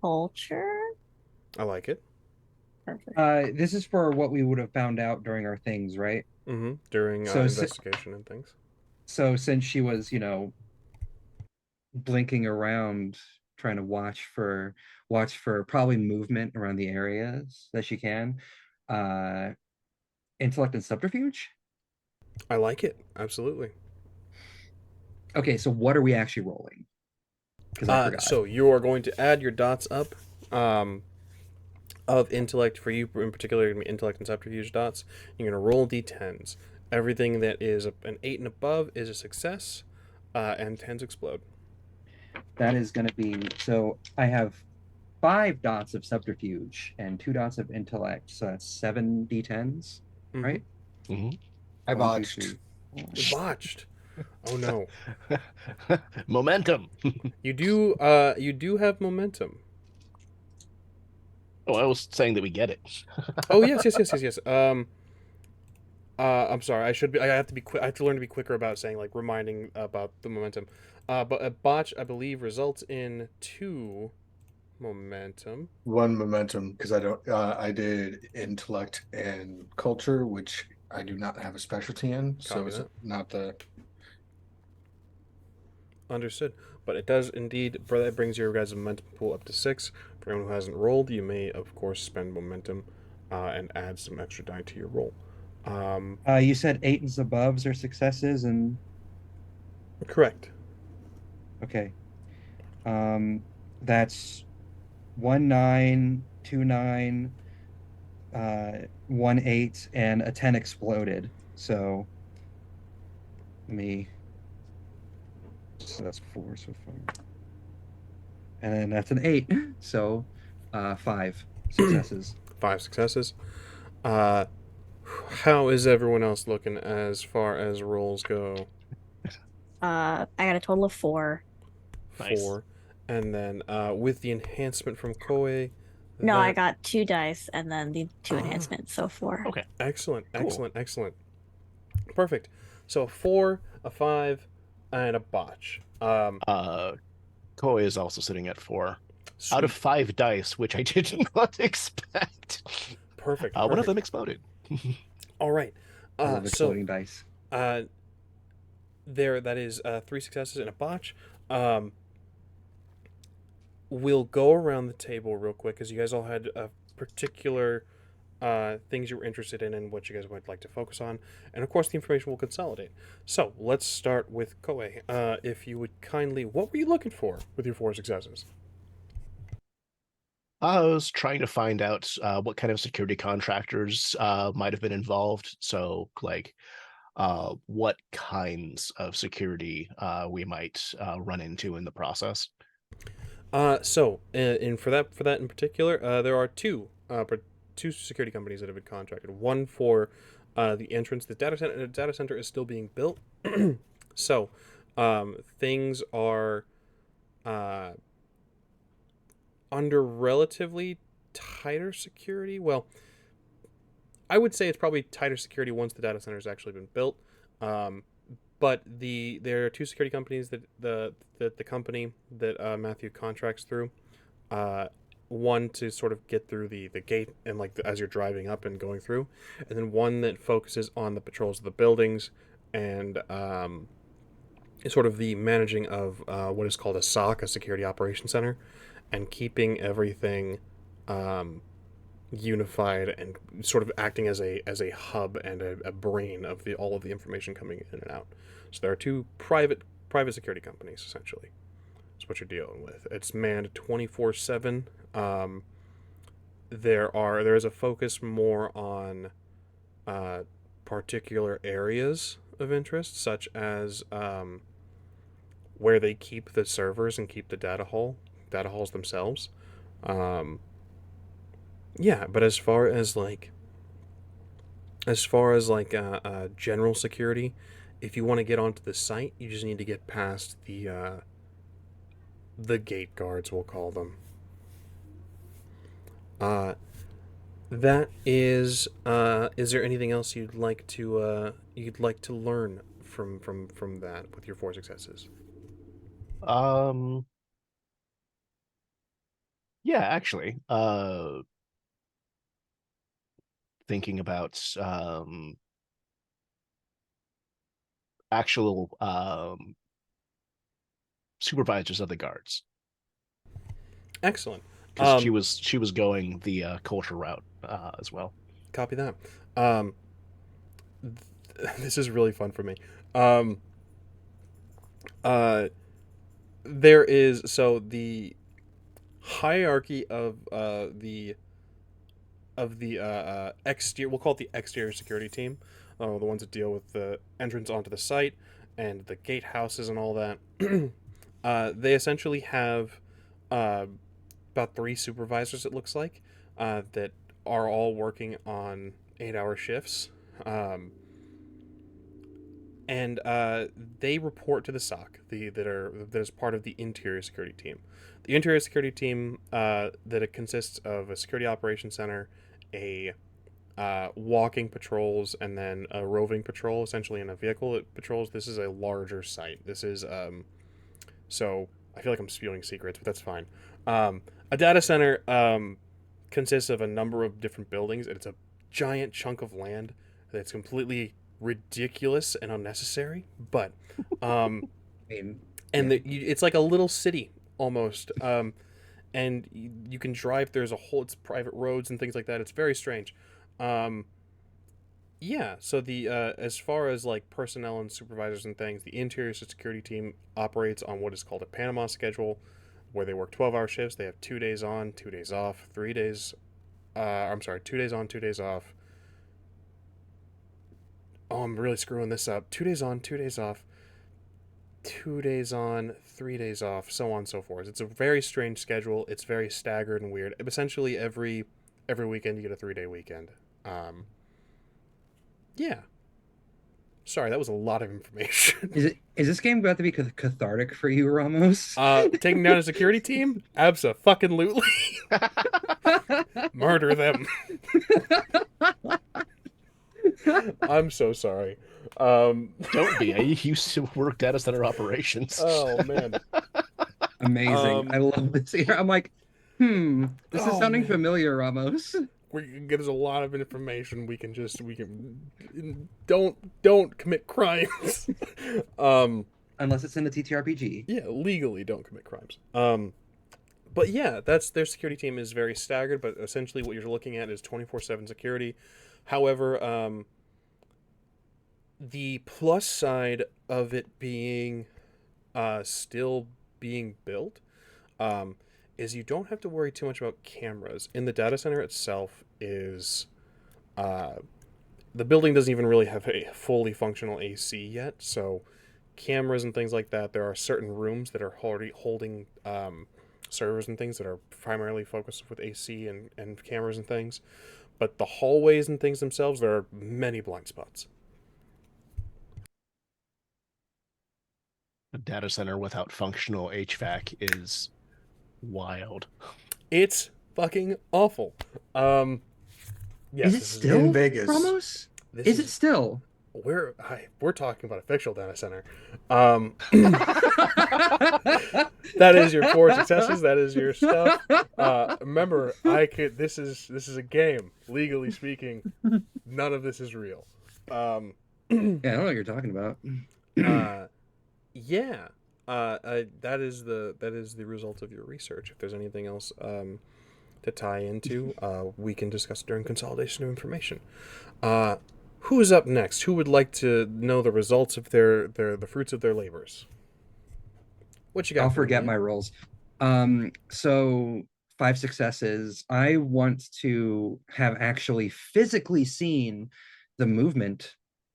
Culture. I like it. Perfect. This is for what we would have found out during our things, right? Mm-hmm. During So investigation and things. So since she was, blinking around trying to watch for probably movement around the areas that she can, uh intellect and subterfuge. I like it. Absolutely. Okay, so what are we actually rolling? Because I forgot. So you are going to add your dots up of intellect. For you in particular, going to be intellect and subterfuge dots. You're going to roll d10s. Everything that is an 8 and above is a success, and 10s explode. That is going to be, so I have 5 dots of subterfuge and 2 dots of intellect, so that's 7 d10s, Mhm. right? Mm-hmm. I 1, 2, botched. 3, 4. You botched. Oh no. Momentum. You do have momentum. Oh, I was saying that we get it. Oh yes. I'm sorry. I have to be quick. I have to learn to be quicker about saying, like, reminding about the momentum. But a botch, I believe, results in 2 momentum. 1 momentum because I did intellect and culture, which I do not have a specialty in, so Copy it's that. not the. Understood. But it does indeed. That brings your guys' momentum pool up to 6. For anyone who hasn't rolled, you may, of course, spend momentum and add some extra die to your roll. You said 8s aboves are successes, and Correct. okay. That's 1 9, 2 9, 1 8, and a 10 exploded. So that's 4 so far. And then that's an 8. So 5 successes. 5 successes. How is everyone else looking as far as rolls go? I got a total of 4. Nice. 4. And then with the enhancement from Koei. No, I got 2 dice and then the 2 Ah. enhancements, so 4. Okay. Excellent, Cool. excellent. Perfect. So a 4, a 5, and a botch. Koi is also sitting at 4 out of Sweet. 5 dice, which I did not expect. Perfect. One of them exploded. All right. I love exploding dice. That is 3 successes and a botch. We'll go around the table real quick because you guys all had particular things you were interested in and what you guys would like to focus on. And of course, the information will consolidate. So let's start with Koei. If you would kindly, what were you looking for with your 4 successes? I was trying to find out what kind of security contractors might have been involved. So, like, what kinds of security we might run into in the process. And for that in particular, there are two security companies that have been contracted. One for the entrance. The data center is still being built, so things are under relatively tighter security. Well, I would say it's probably tighter security once the data center has actually been built. But there are 2 security companies that the company that Matthew contracts through. One to sort of get through the gate and as you're driving up and going through, and then one that focuses on the patrols of the buildings and sort of the managing of what is called a SOC, a Security Operations Center, and keeping everything unified and sort of acting as a hub and a brain of all of the information coming in and out. So there are two private security companies essentially. That's what you're dealing with. It's manned 24/7. There is a focus more on uh, particular areas of interest, such as where they keep the servers and keep the data halls themselves. Um, yeah, but as far as general security, if you want to get onto the site, you just need to get past the gate guards, we'll call them. Uh, that is. Is there anything else you'd like to learn from that with your 4 successes? Um, yeah, actually, thinking about actual supervisors of the guards, Excellent. because she was going the culture route as well. Copy that. Um, this is really fun for me. Um, uh, there is the hierarchy of the exterior. We'll call it the exterior security team. The ones that deal with the entrance onto the site and the gatehouses and all that. They essentially have uh, about 3 supervisors. It looks like that are all working on 8-hour shifts. And they report to the SOC, that is part of the interior security team. The interior security team that it consists of a security operations center, a walking patrols, and then a roving patrol, essentially in a vehicle that patrols. This is a larger site. This is so I feel like I'm spewing secrets, but that's fine. A data center consists of a number of different buildings, and it's a giant chunk of land that's completely ridiculous and unnecessary. But I mean, and yeah. it's like a little city almost. And you can drive. There's a whole it's private roads and things like that. It's very strange. Um, yeah. So the as far as like personnel and supervisors and things, the interior security team operates on what is called a Panama schedule, where they work 12-hour shifts. They have 2 days on, 2 days off, 3 days. I'm sorry, 2 days on, 2 days off. Oh, I'm really screwing this up. 2 days on, 2 days off, 2 days on, 3 days off, so on and so forth. It's a very strange schedule. It's very staggered and weird. Essentially, every weekend you get a 3-day weekend. Um, yeah. Sorry, that was a lot of information. Is this game about to be cathartic for you, Ramos? Taking down a security team? Abso-fucking-lutely. Murder them. I'm so sorry. Don't be. I used to work data center operations. Oh man. Amazing. I love this here. I'm like, this is Oh, sounding man. familiar, Ramos. There's a lot of information we can don't commit crimes. Unless it's in a TTRPG. Yeah, legally don't commit crimes. But yeah, that's their security team is very staggered, but essentially what you're looking at is 24/7 security. However, the plus side of it being still being built is you don't have to worry too much about cameras. In the data center itself is uh, the building doesn't even really have a fully functional AC yet, so cameras and things like that. There are certain rooms that are already holding servers and things that are primarily focused with AC and cameras and things. But the hallways and things themselves, there are many blind spots. A data center without functional HVAC is wild. It's fucking awful. Yes, Is it still in Vegas. Ramos? This Is it still? we're talking about a fictional data center. That is your 4 successes. That is your stuff. Remember, This is a game. Legally speaking, none of this is real. Yeah, I don't know what you're talking about. Yeah. That is the result of your research. If there's anything else to tie into, we can discuss during consolidation of information. Who's up next? Who would like to know the results of the fruits of their labors? What you got? I'll For me, forget Mia? my roles. So 5 successes. I want to have actually physically seen the movement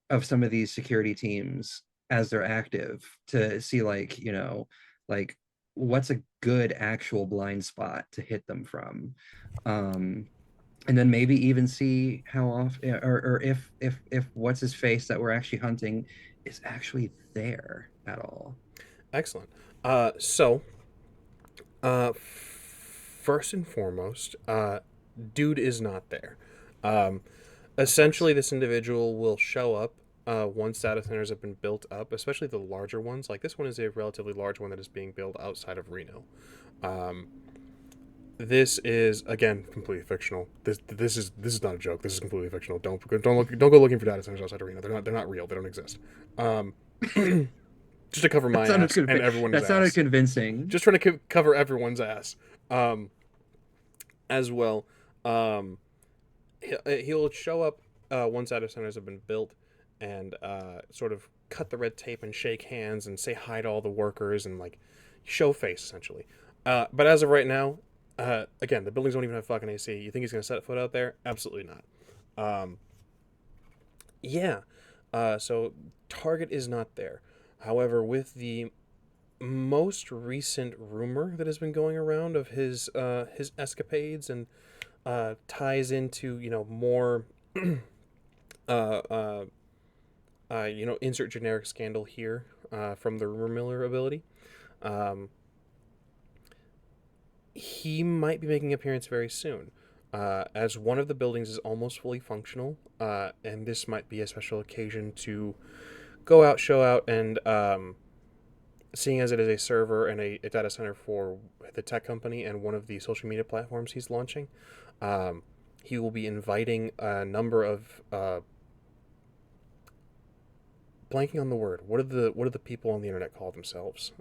of some of these security teams as they're active to see, like, like what's a good actual blind spot to hit them from. And then maybe even see how often, or if what's his face that we're actually hunting is actually there at all. Excellent. First and foremost, dude is not there. Um, Essentially, this individual will show up once data centers have been built up, especially the larger ones. Like this one is a relatively large one that is being built outside of Reno. Um, this is again completely fictional. This is not a joke. This is completely fictional. Don't go looking for data centers outside of Reno. They're not real. They don't exist. Um, just to cover That my sounded ass and convi- everyone's that sounded ass. convincing. Just trying to cover everyone's ass. As well. Um, he'll show up once data centers have been built and sort of cut the red tape and shake hands and say hi to all the workers and like show face essentially. But as of right now, again, the buildings don't even have fucking AC. You think he's gonna set foot out there? Absolutely not. Um, yeah. So target is not there. However, with the most recent rumor that has been going around of his escapades and ties into more uh, uh, insert generic scandal here from the rumor miller ability. Um, he might be making an appearance very soon. As one of the buildings is almost fully functional, and this might be a special occasion to go out, show out, and seeing as it is a server and a data center for the tech company and one of the social media platforms he's launching, he will be inviting a number of blanking on the word. What do the people on the internet call themselves?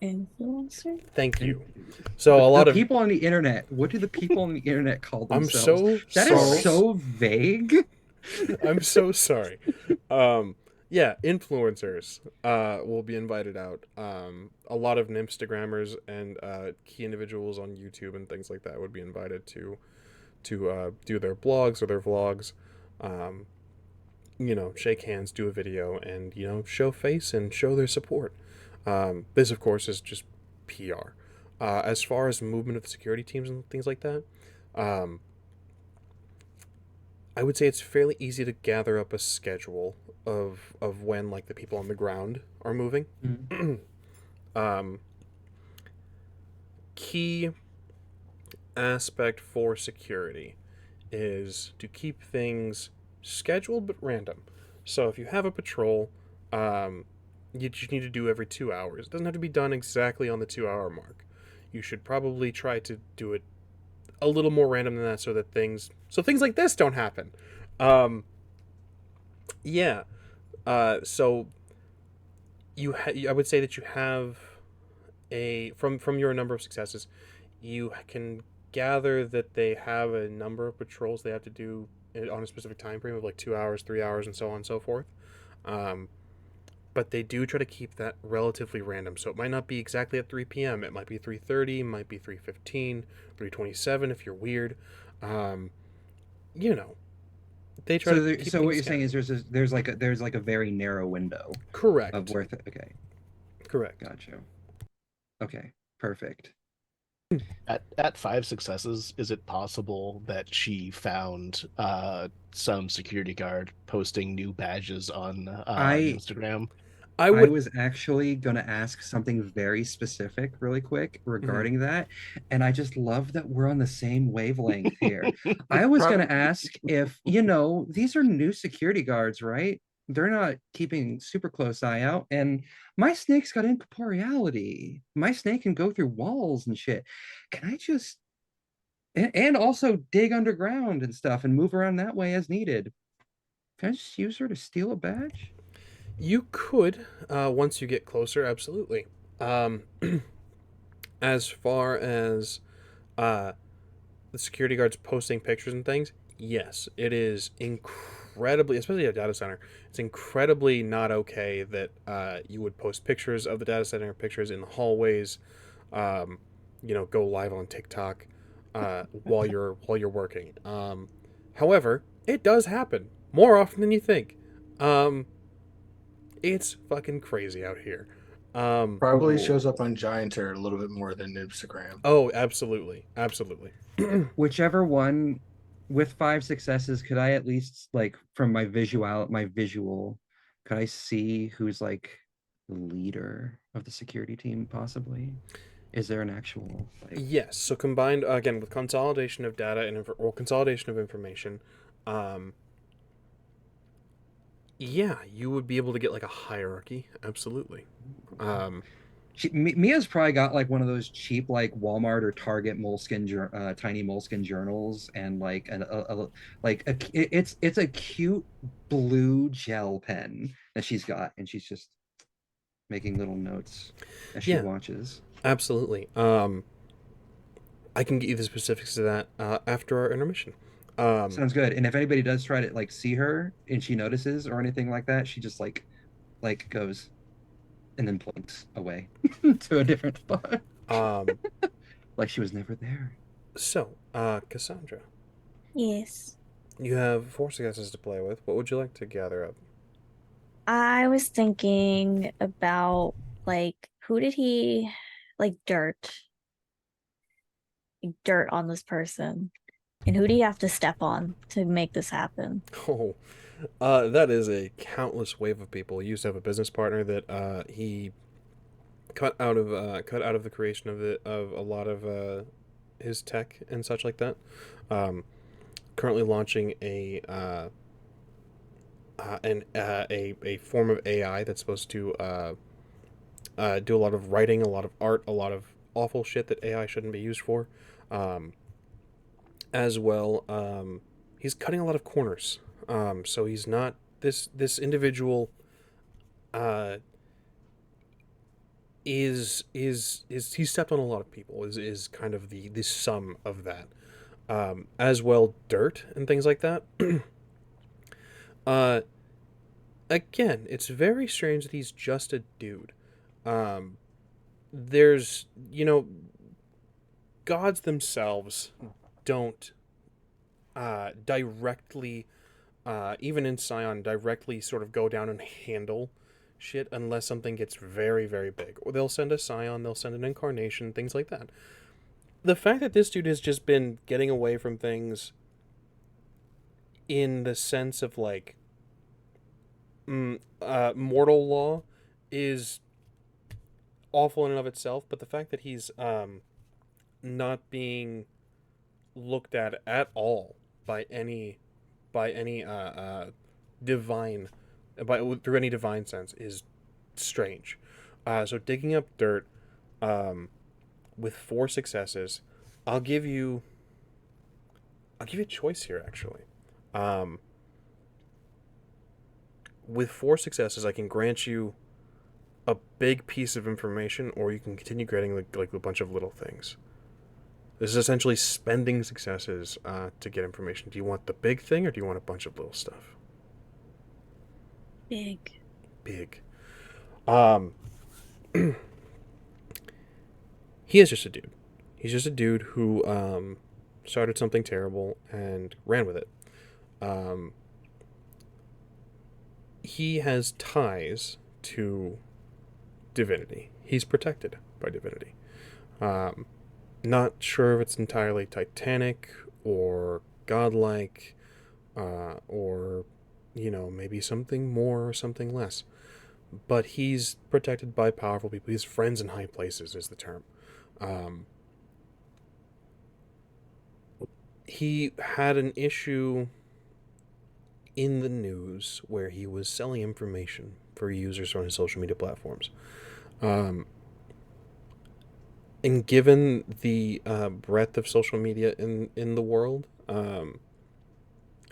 Influencer? Thank And you. So a the lot of people on the internet, what do the people on the internet call I'm themselves? so That is sorry. so vague. I'm so sorry. Yeah, influencers will be invited out. A lot of Instagrammers and key individuals on YouTube and things like that would be invited to do their blogs or their vlogs. Um, shake hands, do a video, and show face and show their support. This, of course, is just PR. As far as movement of the security teams and things like that, um, I would say it's fairly easy to gather up a schedule of when like the people on the ground are moving. Mm. um, Key aspect for security is to keep things scheduled but random. So if you have a patrol, you just need to do every 2 hours. It doesn't have to be done exactly on the 2 hour mark. You should probably try to do it a little more random than that so things like this don't happen. Um, yeah. So I would say that you have from your number of successes, you can gather that they have a number of patrols they have to do on a specific time frame of like 2 hours, 3 hours, and so on and so forth. Um, but they do try to keep that relatively random. So it might not be exactly at 3 p.m. It might be 3:30, might be 3:15, 3:27 if you're weird. Um, you know, they try to keep So what things you're saying is scattered. there's like a very narrow window of Correct. where. Okay, Correct. gotcha. Okay, perfect. At 5 successes, is it possible that she found some security guard posting new badges on I Instagram? I I would. was actually going to ask something very specific really quick Mhm. regarding that. And I just love that we're on the same wavelength here. I was going to ask if, these are new security guards, right? They're not keeping super close eye out. And my snake's got incorporeality. My snake can go through walls and shit. Can I just, and also dig underground and stuff and move around that way as needed? Can I just use her to steal a badge? You could, once you get closer, absolutely. As far as uh, the security guards posting pictures and things, yes, it is incredibly, especially at a data center, it's incredibly not okay that you would post pictures of the data center, pictures in the hallways, um, go live on TikTok while you're working. However, it does happen more often than you think. Um, it's fucking crazy out here. Probably Cool. shows up on Gianter a little bit more than Instagram. Oh, absolutely, absolutely. Whichever one with 5 successes, could I at least like from my visual, could I see who's like the leader of the security team possibly? Is there an actual like Yes. So combined again with consolidation of data and consolidation of information, um, yeah, you would be able to get like a hierarchy. Absolutely. Um, Mia's probably got like one of those cheap like Walmart or Target tiny moleskin journals and like it's a cute blue gel pen that she's got and she's just making little notes as she yeah, watches. absolutely. I can get you the specifics of that after our intermission. Um, Sounds good. And if anybody does try to like see her and she notices or anything like that, she just like goes and then points away to a different spot. um, Like she was never there. Cassandra, Yes. you have 4 successes to play with. What would you like to gather up? I was thinking about like who did he like dirt on this person. And who do you have to step on to make this happen? Oh, that is a countless wave of people. He used to have a business partner that he cut out of the creation of a lot of his tech and such like that. Um, Currently launching a form of AI that's supposed to do a lot of writing, a lot of art, a lot of awful shit that AI shouldn't be used for. Um, as well, he's cutting a lot of corners. So he's not this individual. Uh, is he stepped on a lot of people is kind of the sum of that, as well dirt and things like that. uh Again, it's very strange that he's just a dude. um there's gods themselves don't directly, even in Scion, directly sort of go down and handle shit unless something gets very, very big. Or they'll send a Scion, they'll send an incarnation, things like that. The fact that this dude has just been getting away from things in the sense of like mortal law is awful in and of itself, but the fact that he's not being looked at all by any divine through any divine sense is strange. So digging up dirt, um, with 4 successes, I'll give you I'll give you a choice here actually. Um, with 4 successes, I can grant you a big piece of information, or you can continue granting like a bunch of little things. This is essentially spending successes to get information. Do you want the big thing, or do you want a bunch of little stuff? Big. Big. Um, he is just a dude. He's just a dude who started something terrible and ran with it. Um, he has ties to divinity. He's protected by divinity. Um, Not sure if it's entirely titanic or godlike, or maybe something more or something less. But he's protected by powerful people. He's friends in high places is the term. Um, he had an issue in the news where he was selling information for users on his social media platforms. Um, and given the breadth of social media in the world,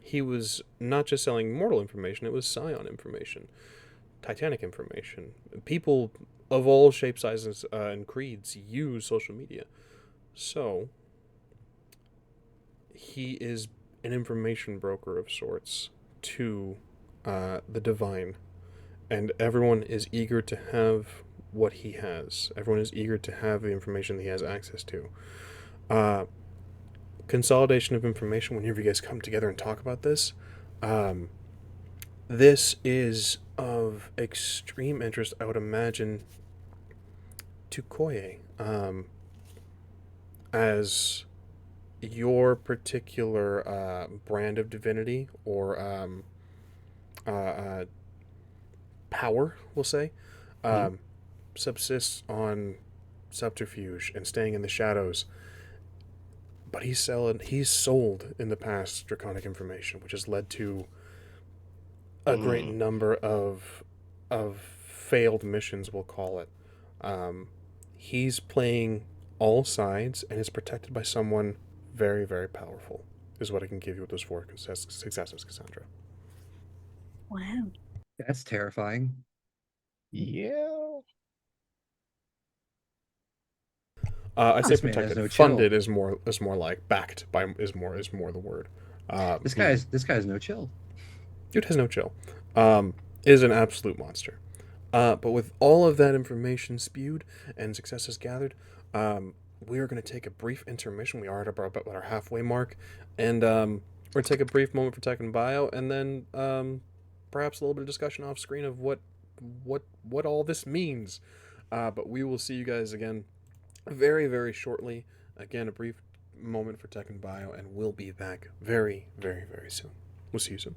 he was not just selling mortal information, it was Scion information, Titanic information. People of all shapes, sizes, and creeds use social media. So, he is an information broker of sorts to the divine, and everyone is eager to have what he has. Everyone is eager to have the information that he has access to. Consolidation of information, whenever you guys come together and talk about this, this is of extreme interest, I would imagine, to Koye, as your particular brand of divinity or power, we'll say, subsists on subterfuge and staying in the shadows. But he's sold in the past draconic information, which has led to a great number of failed missions, we'll call it. He's playing all sides and is protected by someone very, very powerful, is what I can give you with those 4 successes, Cassandra. Wow. That's terrifying. Yeah. I say This man has protected. no chill. Funded is more like backed by is more the word. This guy's no chill. Dude has no chill. Is an absolute monster. But with all of that information spewed and successes gathered, we are going to take a brief intermission. We are at about our halfway mark, and we're going to take a brief moment for tech and bio, and then perhaps a little bit of discussion off screen of what all this means. But we will see you guys again very, very shortly. Again, a brief moment for tech and bio, and we'll be back very, very, very soon. We'll see you soon.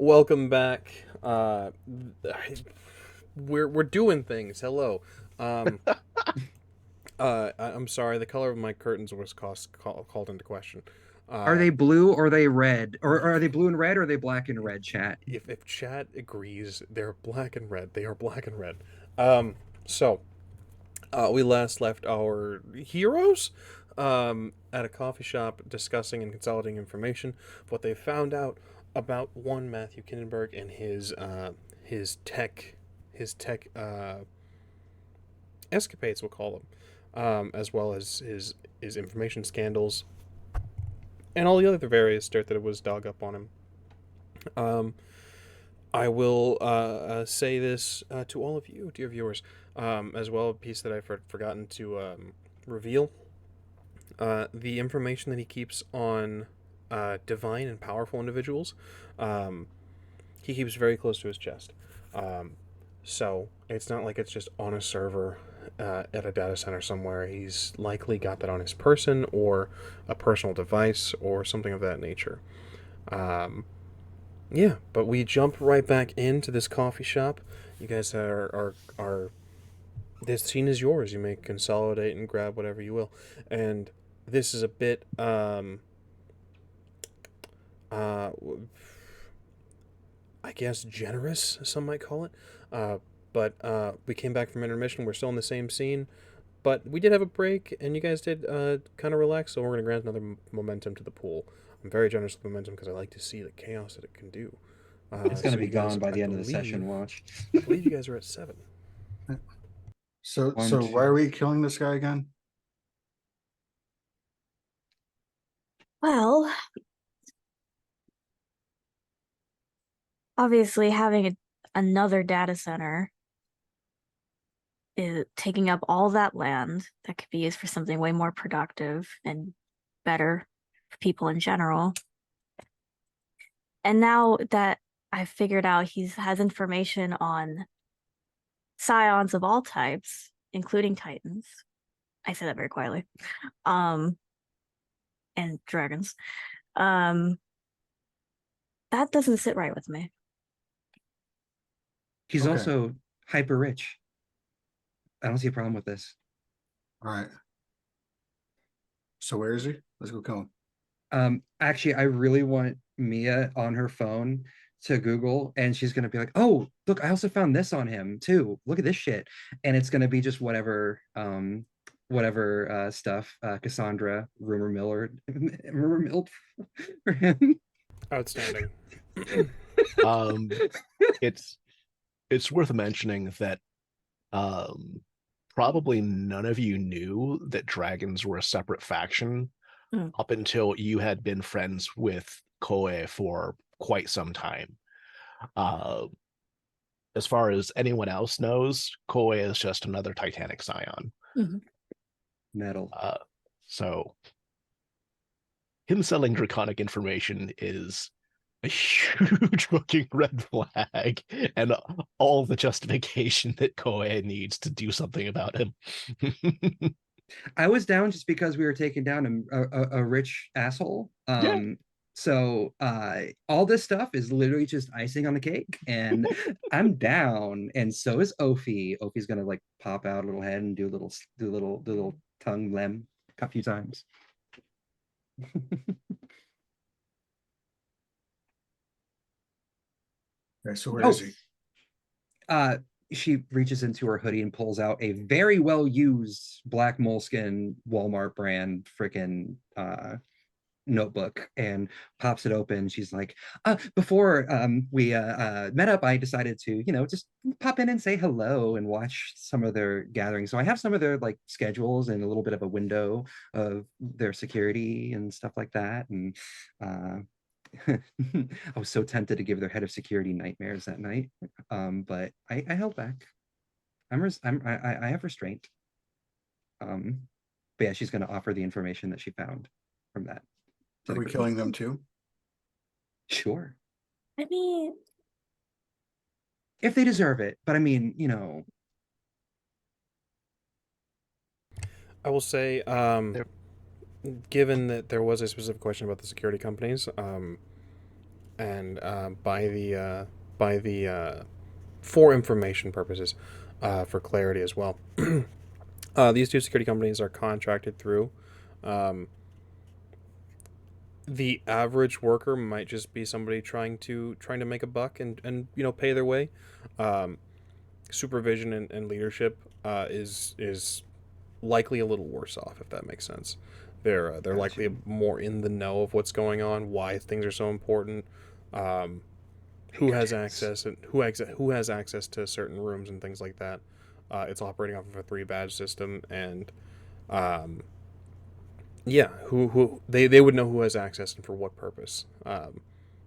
Welcome back. We're doing things. Hello. I'm sorry. The color of my curtains was called into question. Are they blue or are they red? Or are they blue and red or are they black and red, chat? If chat agrees, they're black and red. They are black and red. So we last left our heroes at a coffee shop discussing and consolidating information. What they found out about one Matthew Kindenberg and his tech escapades, we'll call them, as well as his information scandals and all the other various dirt that was dug up on him. I will say this to all of you, dear viewers, as well, a piece that I've forgotten to reveal. The information that he keeps on divine and powerful individuals, he keeps very close to his chest. So it's not like it's just on a server at a data center somewhere. He's likely got that on his person or a personal device or something of that nature. Yeah, but we jump right back into this coffee shop. You guys are this scene is yours. You may consolidate and grab whatever you will. And this is a bit uh I guess generous, some might call it. But we came back from intermission. We're still in the same scene, but we did have a break, and you guys did kind of relax. So we're gonna grant another momentum to the pool. I'm very generous with momentum because I like to see the chaos that it can do. It's gonna so be you guys, gone by I the end of the believe, session. Watch. I believe you guys are at 7. So One, so why two. are we killing this guy again? Well, obviously having another data center is taking up all that land that could be used for something way more productive and better for people in general. And now that I've figured out he has information on scions of all types, including titans. I say that very quietly. And dragons. That doesn't sit right with me. He's Okay. also hyper rich. I don't see a problem with this. All right. So where is he? Let's go kill him. Actually, I really want Mia on her phone to Google, and she's gonna be like, "Oh, look, I also found this on him too. Look at this shit," and it's gonna be just whatever stuff Cassandra rumor milled for him. Outstanding. Um, it's worth mentioning that probably none of you knew that dragons were a separate faction up until you had been friends with Koe for quite some time. As far as anyone else knows, Koe is just another Titanic Scion. Metal. So him selling draconic information is a huge fucking red flag and all the justification that Koei needs to do something about him. I was down just because we were taking down a rich asshole. Yeah. So all this stuff is literally just icing on the cake, and I'm down, and so is Ophi. Ophi's gonna like pop out a little head and do a little tongue lem a few times. Okay, so where is he? She reaches into her hoodie and pulls out a very well used black moleskin Walmart brand freaking notebook and pops it open. She's like, before we met up, I decided to, just pop in and say hello and watch some of their gatherings. So I have some of their like schedules and a little bit of a window of their security and stuff like that. And I was so tempted to give their head of security nightmares that night, but I held back. I have restraint. But yeah, she's going to offer the information that she found from that. Are we killing them too? Sure. I mean, If they deserve it, but I mean, I will say, given that there was a specific question about the security companies, and by the for information purposes, for clarity as well. These two security companies are contracted through. Um, the average worker might just be somebody trying to make a buck and pay their way. Um, Supervision and leadership is likely a little worse off, if that makes sense. They're likely Gotcha. more in the know of what's going on, why things are so important, um, who has Pinkertons. access and who has access to certain rooms and things like that. It's operating off of a 3 badge system, and um, yeah, who they would know who has access and for what purpose.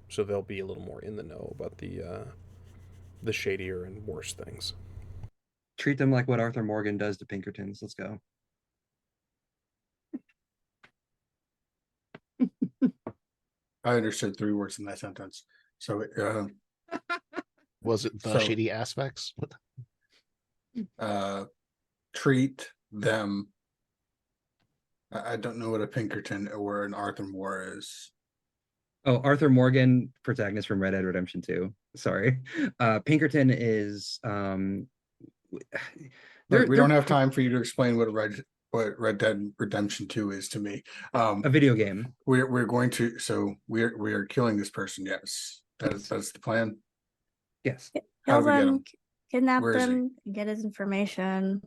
So they'll be a little more in the know about the shadier and worse things. Treat them like what Arthur Morgan does to Pinkertons. Let's go. I understood 3 words in that sentence. So, Was it the So- shady aspects? treat them. I don't know what a Pinkerton or an Arthur Moore is. Oh, Arthur Morgan, protagonist from Red Dead Redemption 2. Sorry. Pinkerton is Look, we don't have time for you to explain what Red Dead Redemption 2 is to me. a video game. We're going to, so we are killing this person. Yes, that's the plan. Yes. How Kill do we get them, him? kidnap Where is he? them, get his information.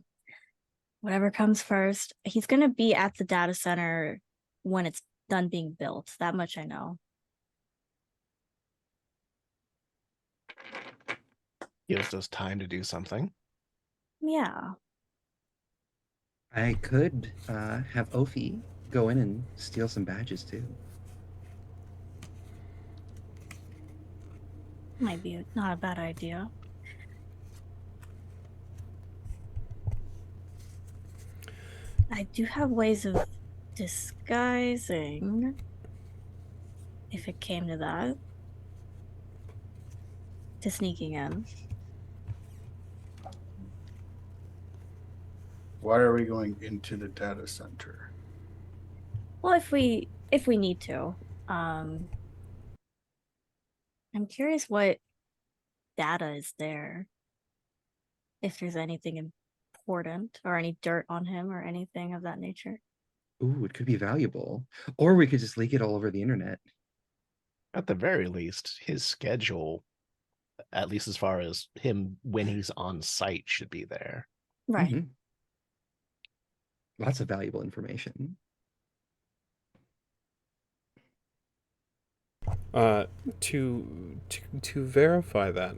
Whatever comes first. He's gonna be at the data center when it's done being built. That much I know. Gives us time to do something. Yeah. I could have Ophi go in and steal some badges too. Might be not a bad idea. I do have ways of disguising if it came to that. To sneaking in. Why are we going into the data center? Well, if we need to. I'm curious what data is there. If there's anything important or any dirt on him or anything of that nature. Ooh, it could be valuable. Or we could just leak it all over the internet. At the very least, his schedule, at least as far as him when he's on site, should be there. Right. Mhm. Lots of valuable information. To verify that,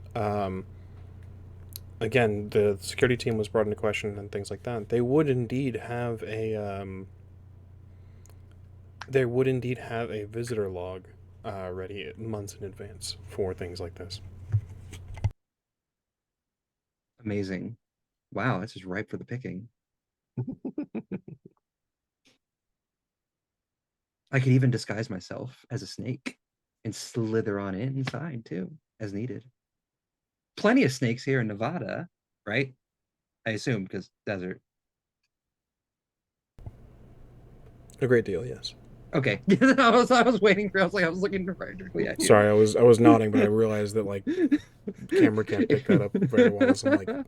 again, the security team was brought into question and things like that. They would indeed have a visitor log ready months in advance for things like this. Amazing. Wow, this is ripe for the picking. I could even disguise myself as a snake and slither on inside too, as needed. Plenty of snakes here in Nevada, right? I assume because desert. A great deal, yes. Okay. I was waiting for I was looking directly at you. Sorry, I was nodding, but I realized that like camera can't pick that up very well. So I'm like,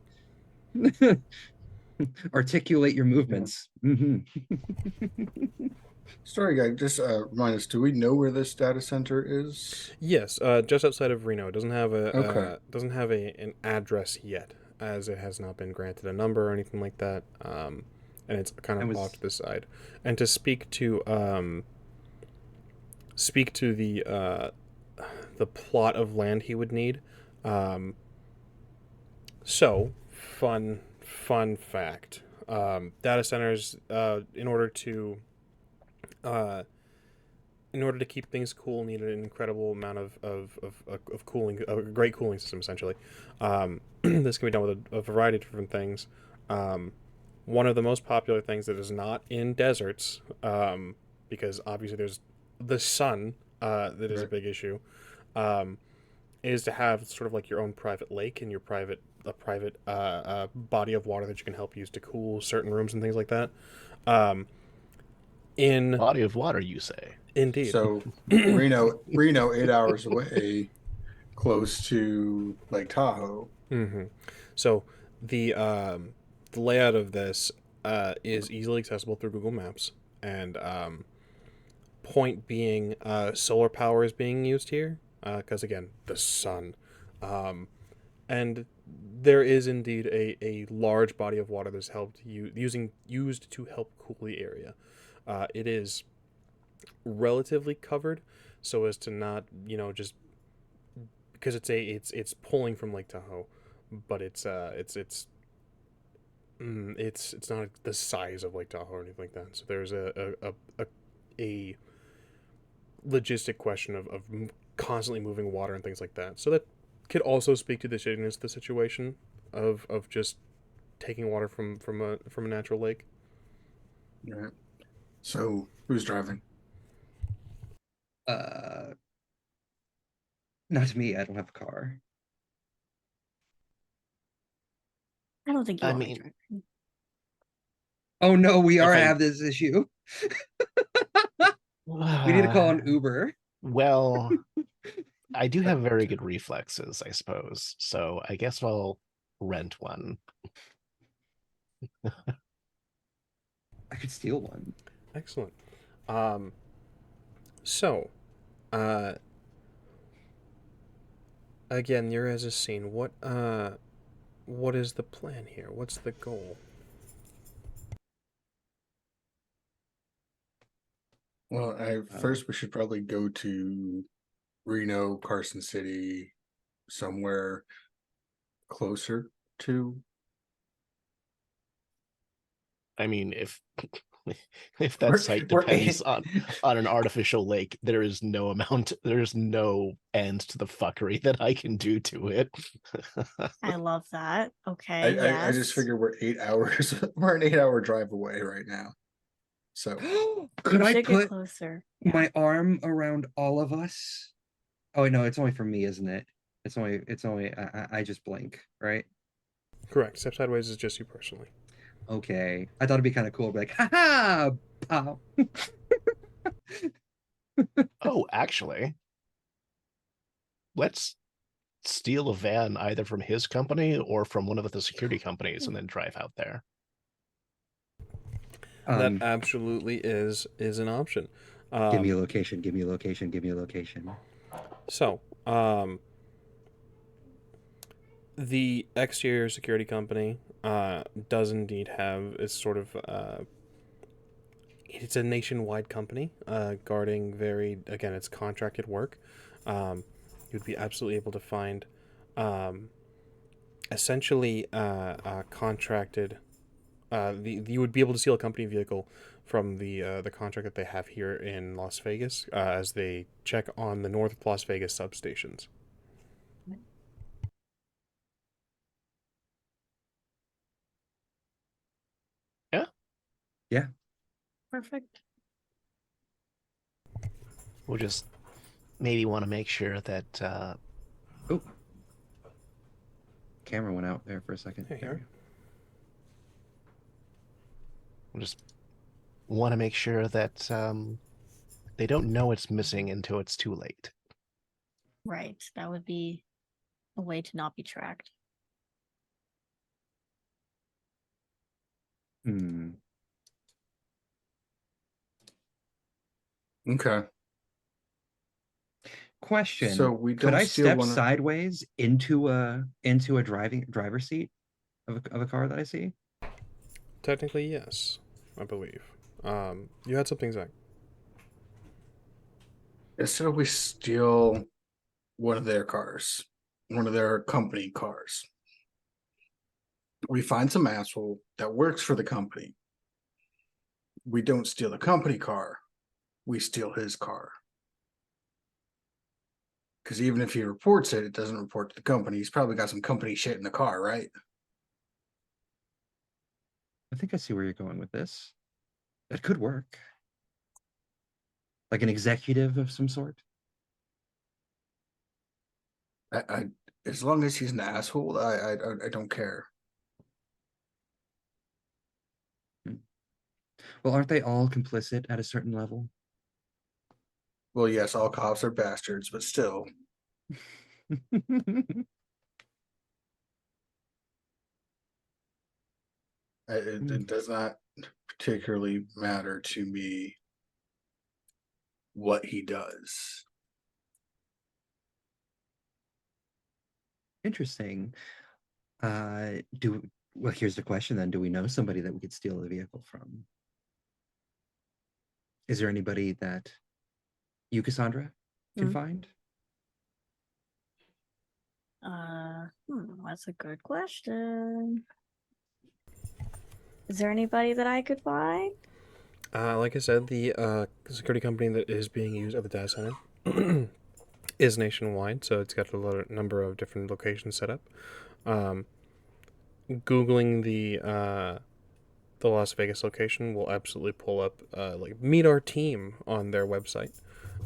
articulate your movements. Mhm. Story guy, just remind us, do we know where this data center is? yes, just outside of Reno. It doesn't have Okay. an address yet, as it has not been granted a number or anything like that. And it's kind of off to the side. And to speak to the plot of land he would need. So fun fact. Data centers, in order to keep things cool, need an incredible amount of cooling, a great cooling system, essentially. This can be done with a variety of different things. One of the most popular things that is not in deserts, because obviously there's the sun, that is a Right. big issue, is to have sort of like your own private lake and a private body of water that you can help use to cool certain rooms and things like that. In Body of water, you say? indeed. So Reno, 8 hours away, close to Lake Tahoe. So the layout of this is easily accessible through Google Maps, and point being, solar power is being used here because again, the sun, and there is indeed a large body of water that's used to help cool the area. It is relatively covered, so as to not just because it's pulling from Lake Tahoe, but it's not the size of Lake Tahoe or anything like that. So there's a logistic question of constantly moving water and things like that. So that could also speak to the shittiness of the situation of just taking water from a natural lake. Right. So who's driving? Not me. I don't have a car. I don't think you I want me mean, driving. Oh no, we If are I- have this issue. We need to call an Uber. Well, I do have very good reflexes, I suppose. So I guess I'll rent one. I could steal one. Excellent. So, uh, again, you're as a scene. What is the plan here? What's the goal? Well, first we should probably go to Reno, Carson City, somewhere closer to. I mean, if that site depends on an artificial lake, there's no end to the fuckery that I can do to it. I love that. Okay, I just yes. figure we're 8 hours. We're an 8 hour drive away right now. So Could We I should get put closer. my arm around all of us? Oh no, it's only for me, isn't it? It's only I just blink, right? Correct. Step sideways is just you personally. Okay. I thought it'd be kind of cool, be like, haha, pow. Oh, actually, let's steal a van either from his company or from one of the security companies and then drive out there. That absolutely is an option. Give me a location, give me a location, give me a location. So, the exterior security company does indeed have a sort of it's a nationwide company guarding it's contracted work. You'd be absolutely able to find essentially contracted. You would be able to steal a company vehicle from the contract that they have here in Las Vegas as they check on the North Las Vegas substations. Yeah. Yeah. Perfect. We'll just maybe want to make sure that Oh. Camera went out there for a second. There you are. we'll just want to make sure that they don't know it's missing until it's too late. Right. That would be a way to not be tracked. okay. Question. So we Could don't I steal step one. sideways into a driver's seat of a car that I see? Technically, yes, I believe. You had something, Zach. Instead of we steal one of their cars, one of their company cars, we find some asshole that works for the company. We don't steal the company car, we steal his car. Because even if he reports it, it doesn't report to the company. He's probably got some company shit in the car, right? I think I see where you're going with this. That could work. Like an executive of some sort. I as long as he's an asshole, I don't care. Well, aren't they all complicit at a certain level? Well, yes, all cops are bastards, but still, it does not particularly matter to me what he does. Interesting. Well, here's the question then. Do we know somebody that we could steal the vehicle from? Is there anybody that you, Cassandra, can Hmm. find? That's a good question. Is there anybody that I could find? Like I said, the security company that is being used at the data center is nationwide, so it's got a number of different locations set up. Googling the Las Vegas location will absolutely pull up like meet our team on their website,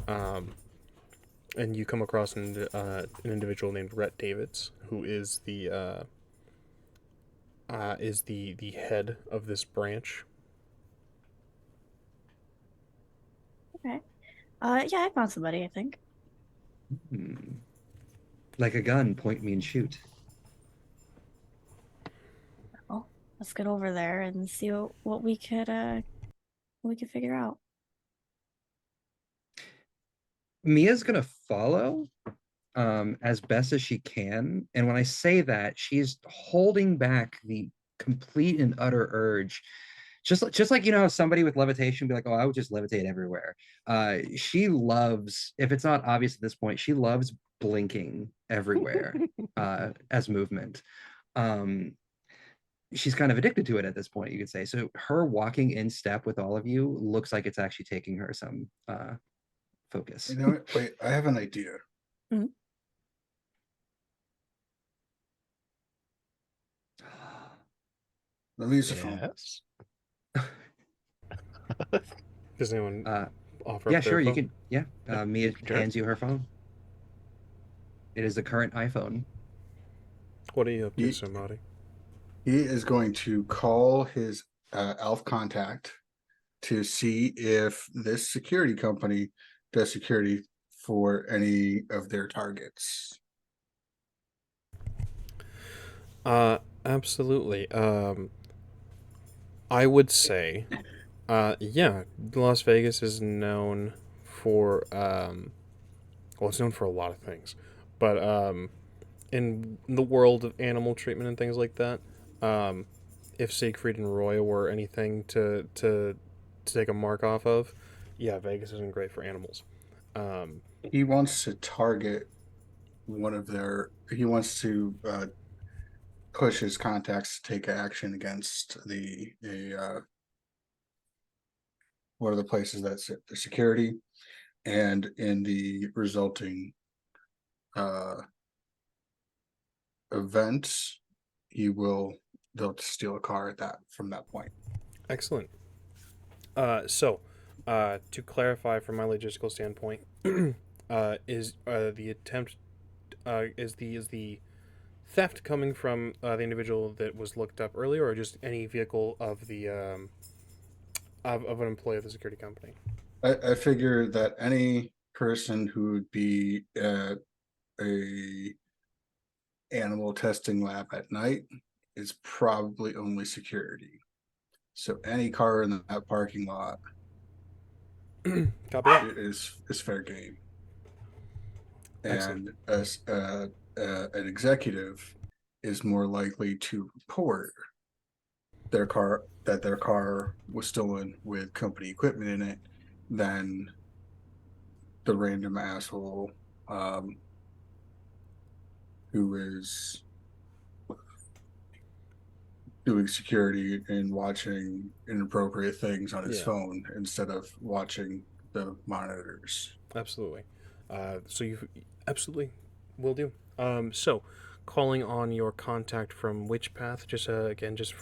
and you come across an individual named Rhett Davids, who is the head of this branch. Okay. Yeah, I found somebody, I think. Hmm. Like a gun, point me and shoot. Well, let's get over there and see what we could figure out. Mia's gonna follow as best as she can. And when I say that, she's holding back the complete and utter urge. Just like how somebody with levitation be like, oh, I would just levitate everywhere. She loves, if it's not obvious at this point, she loves blinking everywhere as movement. She's kind of addicted to it at this point, you could say. So her walking in step with all of you looks like it's actually taking her some focus. You know what? Wait, I have an idea. Mhm. Let me use the phone. Yes. Does anyone offer Yeah, up their sure, you phone? can. Yeah, Mia Sure. hands you her phone. It is the current iPhone. What are you up to, He, Somadi? he is going to call his elf contact to see if this security company does security for any of their targets. Absolutely. I would say, yeah, Las Vegas is known for, well, it's known for a lot of things, but in the world of animal treatment and things like that, um, if Siegfried and Roy were anything to take a mark off of, yeah, Vegas isn't great for animals. Um, He wants to target one of their. He wants to push his contacts to take action against one of the places that's the security, and in the resulting uh, events, they'll steal a car at that from that point. Excellent. So, to clarify from my logistical standpoint, is the attempt is the theft coming from the individual that was looked up earlier, or just any vehicle of the of an employee of the security company? I figure that any person who would be at a animal testing lab at night is probably only security. So any car in that parking lot Copy that. is fair game. Excellent. And as an executive is more likely to report their car was stolen with company equipment in it than the random asshole who is doing security and watching inappropriate things on his Yeah. phone instead of watching the monitors. Absolutely. So you absolutely will do. So calling on your contact from which path? Just again, just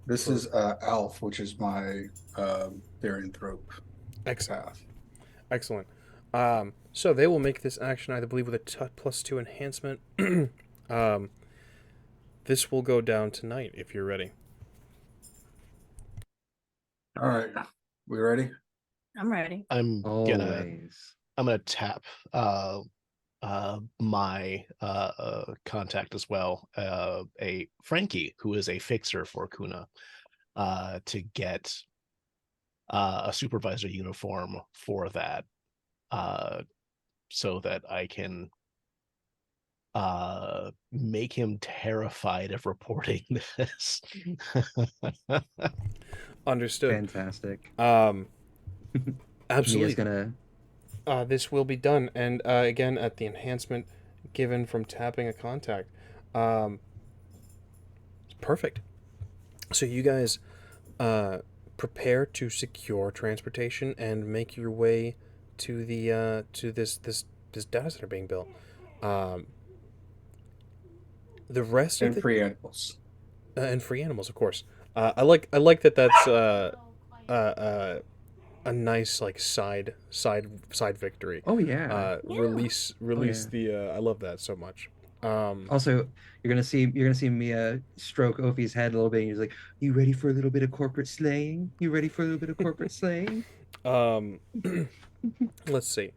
This for is Alf, which is my Therianthrope excellent, path. excellent. So they will make this action, I believe, with a +2 enhancement. um, this will go down tonight if you're ready. All right, we ready? I'm ready. I'm Always. gonna tap my contact as well, a Frankie, who is a fixer for Kuna, to get a supervisor uniform for that, so that I can make him terrified of reporting this. Understood. Fantastic. Um, Mia's absolutely. gonna. This will be done, and again at the enhancement given from tapping a contact. Um, perfect. So you guys prepare to secure transportation and make your way to the to this data center being built. Um, the rest of And the free animals. and free animals, of course. I like that. That's a nice like side victory. Oh yeah. Yeah. Release yeah. the. I love that so much. Also, you're gonna see Mia stroke Ophi's head a little bit. And he's like, "You ready for a little bit of corporate slaying? You ready for a little bit of corporate slaying?" Um, let's see.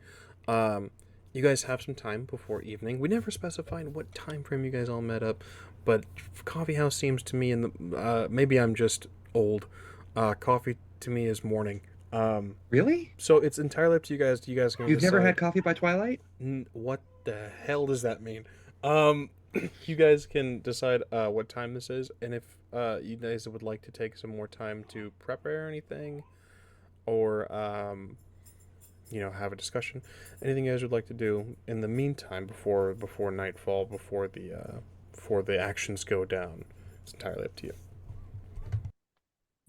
Um, you guys have some time before evening. We never specified what time frame you guys all met up, but coffee house seems to me in the maybe I'm just old. Coffee to me is morning. Really? So it's entirely up to you guys. You guys can You've never had decide. coffee by twilight? What the hell does that mean? Um, you guys can decide what time this is, and if you guys would like to take some more time to prepare anything, or have a discussion, anything you guys would like to do in the meantime before nightfall, before the actions go down. It's entirely up to you.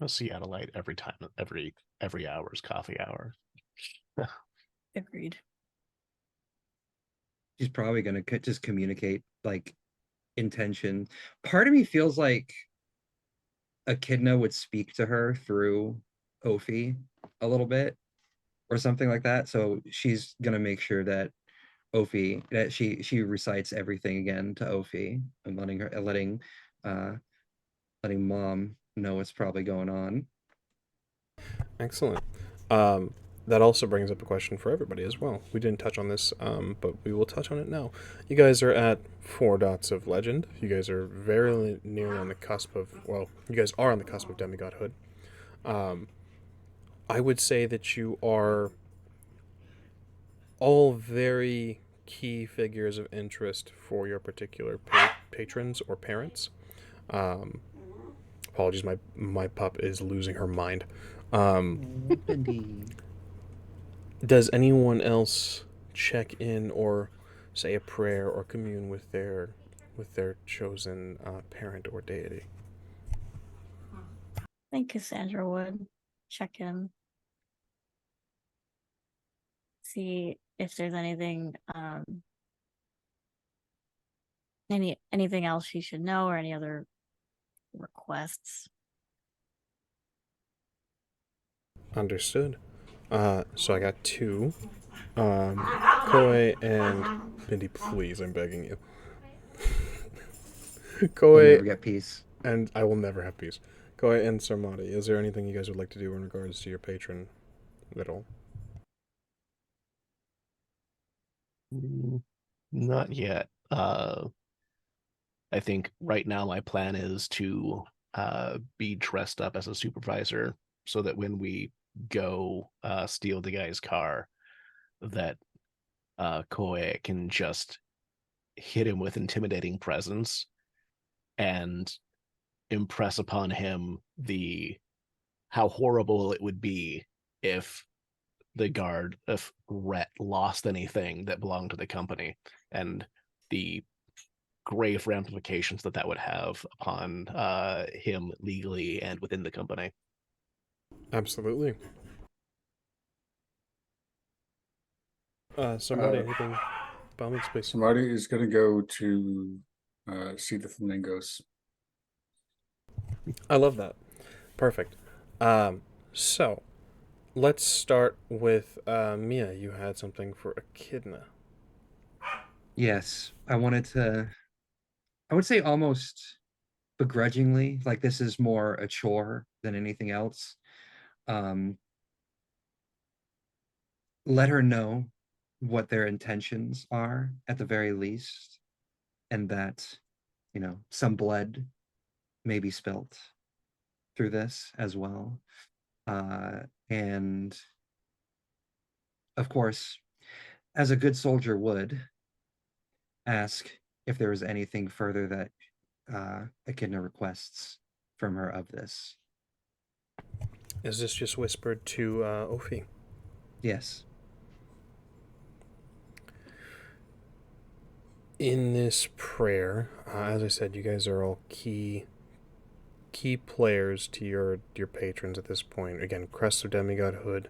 A Seattleite every time, every hour is coffee hour. Agreed. She's probably gonna just communicate like intention. Part of me feels like Echidna would speak to her through Ophi a little bit or something like that. So she's gonna make sure that she recites everything again to Ophi and uh letting mom know what's probably going on. Excellent. Um, that also brings up a question for everybody as well. We didn't touch on this, but we will touch on it now. You guys are at 4 dots of legend. You guys are very nearly on the cusp of, well, you guys are on the cusp of demigodhood. I would say that you are all very key figures of interest for your particular patrons or parents. Um, apologies, my pup is losing her mind. Bendy. Does anyone else check in or say a prayer or commune with their chosen parent or deity? I think Cassandra would check in, see if there's anything anything else she should know or any other requests. Understood. So I got two. Koei and Bindi, please, I'm begging you. You'll Koei, never get peace. and I will never have peace. Koei and Sarmati, is there anything you guys would like to do in regards to your patron at all? Not yet. I think right now my plan is to be dressed up as a supervisor so that when we go steal the guy's car, that Koe can just hit him with intimidating presence and impress upon him how horrible it would be if if Rhett lost anything that belonged to the company, and the grave ramifications that would have upon him legally and within the company. Absolutely. Somebody, anything? By all means, please. Somebody is going to go to see the flamingos. I love that. Perfect. So, let's start with Mia. You had something for Echidna. Yes, I would say almost begrudgingly, like this is more a chore than anything else. um, let her know what their intentions are at the very least, and that, you know, some blood may be spilt through this as well. And of course, as a good soldier would, ask if there was anything further that Echidna requests from her of this. Is this just whispered to Ophi? Yes. In this prayer, as I said, you guys are all key players to your patrons at this point. Again, Crest of Demigodhood,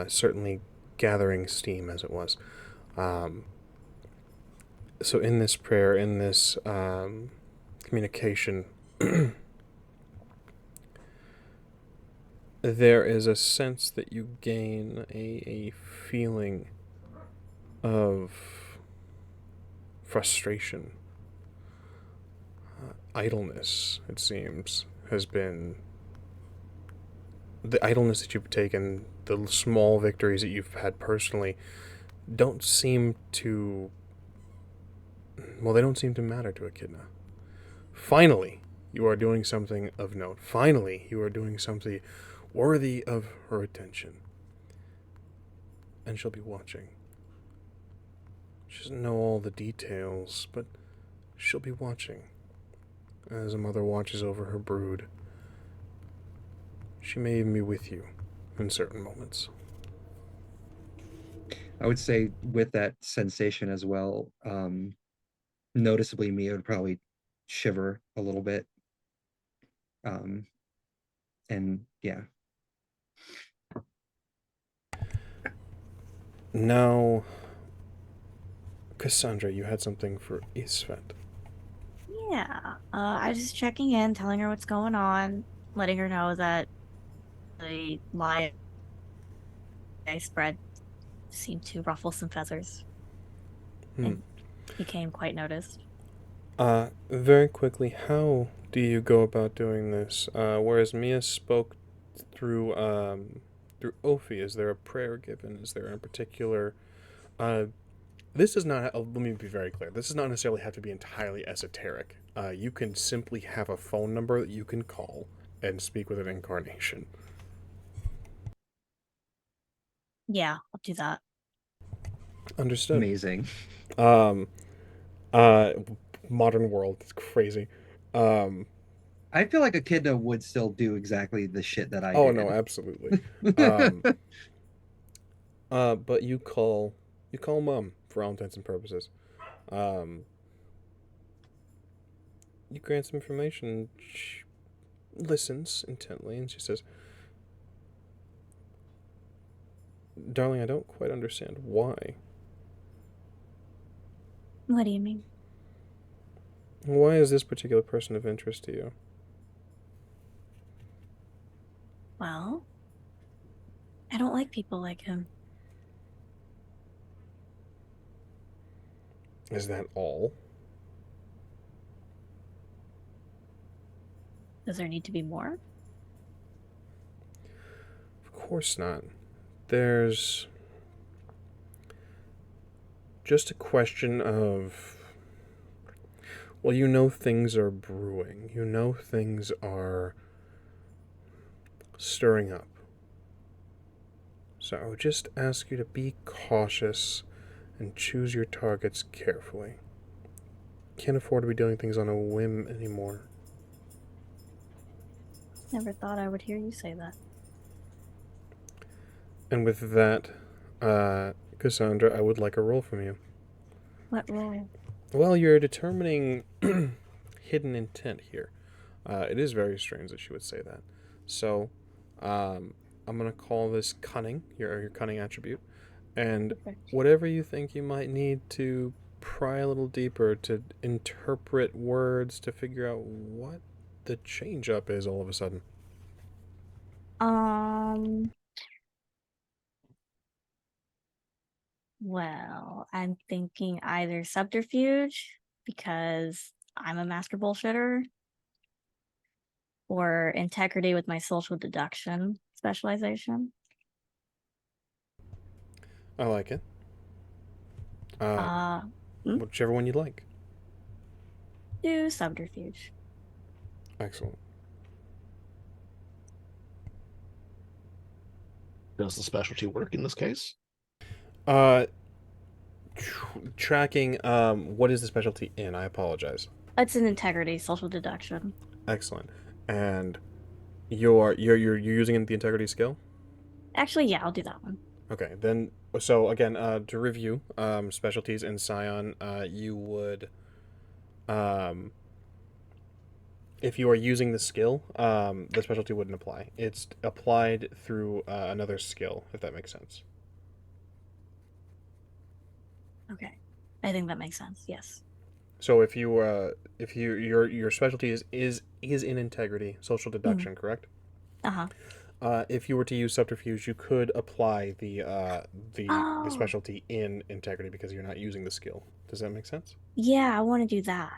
certainly gathering steam as it was. So in this prayer, in this communication, there is a sense that you gain a feeling of frustration. Idleness, it seems, has been the idleness that you've taken, the small victories that you've had personally, don't seem to, well, they don't seem to matter to Echidna. Finally, you are doing something of note. Finally, you are doing something worthy of her attention. And she'll be watching. She doesn't know all the details, but she'll be watching. As a mother watches over her brood, she may even be with you in certain moments. I would say with that sensation as well, noticeably Mia would probably shiver a little bit. And yeah. Now, Cassandra, you had something for Isfet. Yeah. I was just checking in, telling her what's going on, letting her know that the lie I spread seemed to ruffle some feathers and became quite noticed. Very quickly, how do you go about doing this? Whereas Mia spoke through Ophi, is there a prayer given? Is there a particular this does not, let me be very clear, this does not necessarily have to be entirely esoteric. You can simply have a phone number that you can call and speak with an incarnation. Yeah, I'll do that. Understood. Amazing. Modern world, it's crazy. I feel like Echidna would still do exactly the shit that I Oh did. no, absolutely. But you call mom for all intents and purposes. You grant some information. She listens intently, and she says, "Darling, I don't quite understand why. What do you mean? Why is this particular person of interest to you?" Well, I don't like people like him. Is that all? Does there need to be more? Of course not. There's just a question of, well, you know things are brewing. You know things are stirring up. So I would just ask you to be cautious and choose your targets carefully. Can't afford to be doing things on a whim anymore. Never thought I would hear you say that. And with that, Cassandra, I would like a roll from you. What role? Well, you're determining hidden intent here. It is very strange that she would say that. So, I'm going to call this cunning, your cunning attribute. And whatever you think you might need to pry a little deeper, to interpret words, to figure out what the change up is all of a sudden. Well, I'm thinking either subterfuge, because I'm a master bullshitter, or integrity with my social deduction, specialization. I like it. Uh, Whichever one you like. do subterfuge. Excellent. Does the specialty work in this case? Uh, tracking. What is the specialty in? I apologize. It's an integrity, social deduction. Excellent. And you're using the integrity skill. Actually, yeah, I'll do that one. Okay, then. So again, to review, specialties in Scion, you would, if you are using the skill, the specialty wouldn't apply. It's applied through another skill, if that makes sense. Okay, I think that makes sense. Yes. So if your specialty is in integrity, social deduction, correct? Uh-huh. If you were to use subterfuge, you could apply the Oh, specialty in integrity because you're not using the skill. Does that make sense? yeah, I want to do that.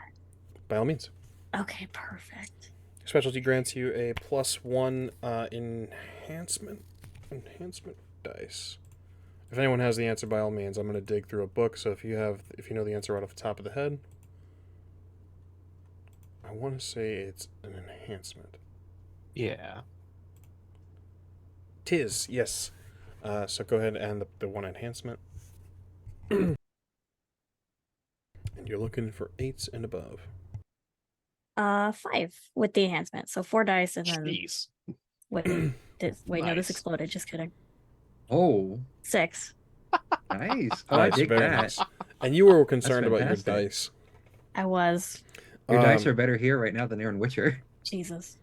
By all means. Okay, perfect. Specialty grants you a +1 enhancement dice. If anyone has the answer, by all means, I'm going to dig through a book. So if you know the answer right off the top of the head, I want to say it's an enhancement. Yeah. Tis, yes. So go ahead and the one enhancement. And you're looking for 8s and above. 5 with the enhancement. So 4 dice and then Jeez. wait, no, this Nice. exploded. Just kidding. Oh, 6. nice. Oh, I Nice, dig very that. nice. And you were concerned about your fantastic. dice. I was. Your dice are better here right now than they're in Witcher. Jesus.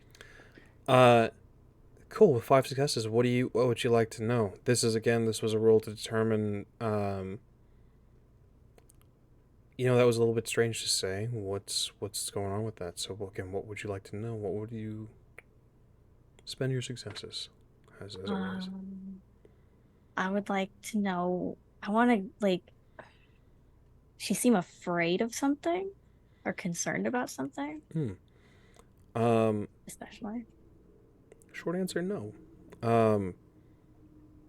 Cool. With 5 successes, what would you like to know? This was a roll to determine. That was a little bit strange to say. What's going on with that? So again, what would you like to know? What would you spend your successes as always? I would like to know. I want to she seem afraid of something or concerned about something. Especially. Short answer, no. I'm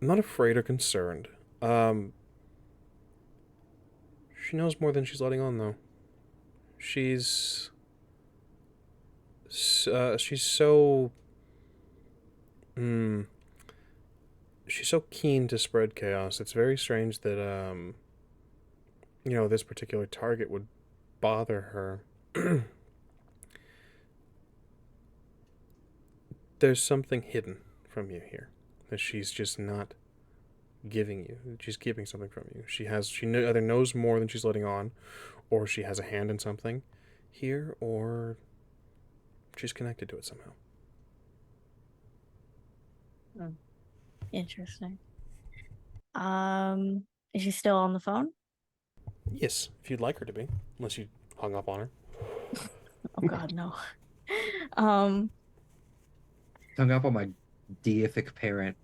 not afraid or concerned. She knows more than she's letting on, though. She's so she's so keen to spread chaos. It's very strange that this particular target would bother her. There's something hidden from you here that she's just not giving you. She's keeping something from you. She either knows more than she's letting on, or she has a hand in something here, or she's connected to it somehow. Interesting. Is she still on the phone? Yes, if you'd like her to be, unless you hung up on her. Oh God, no. Hung up on my deific parent.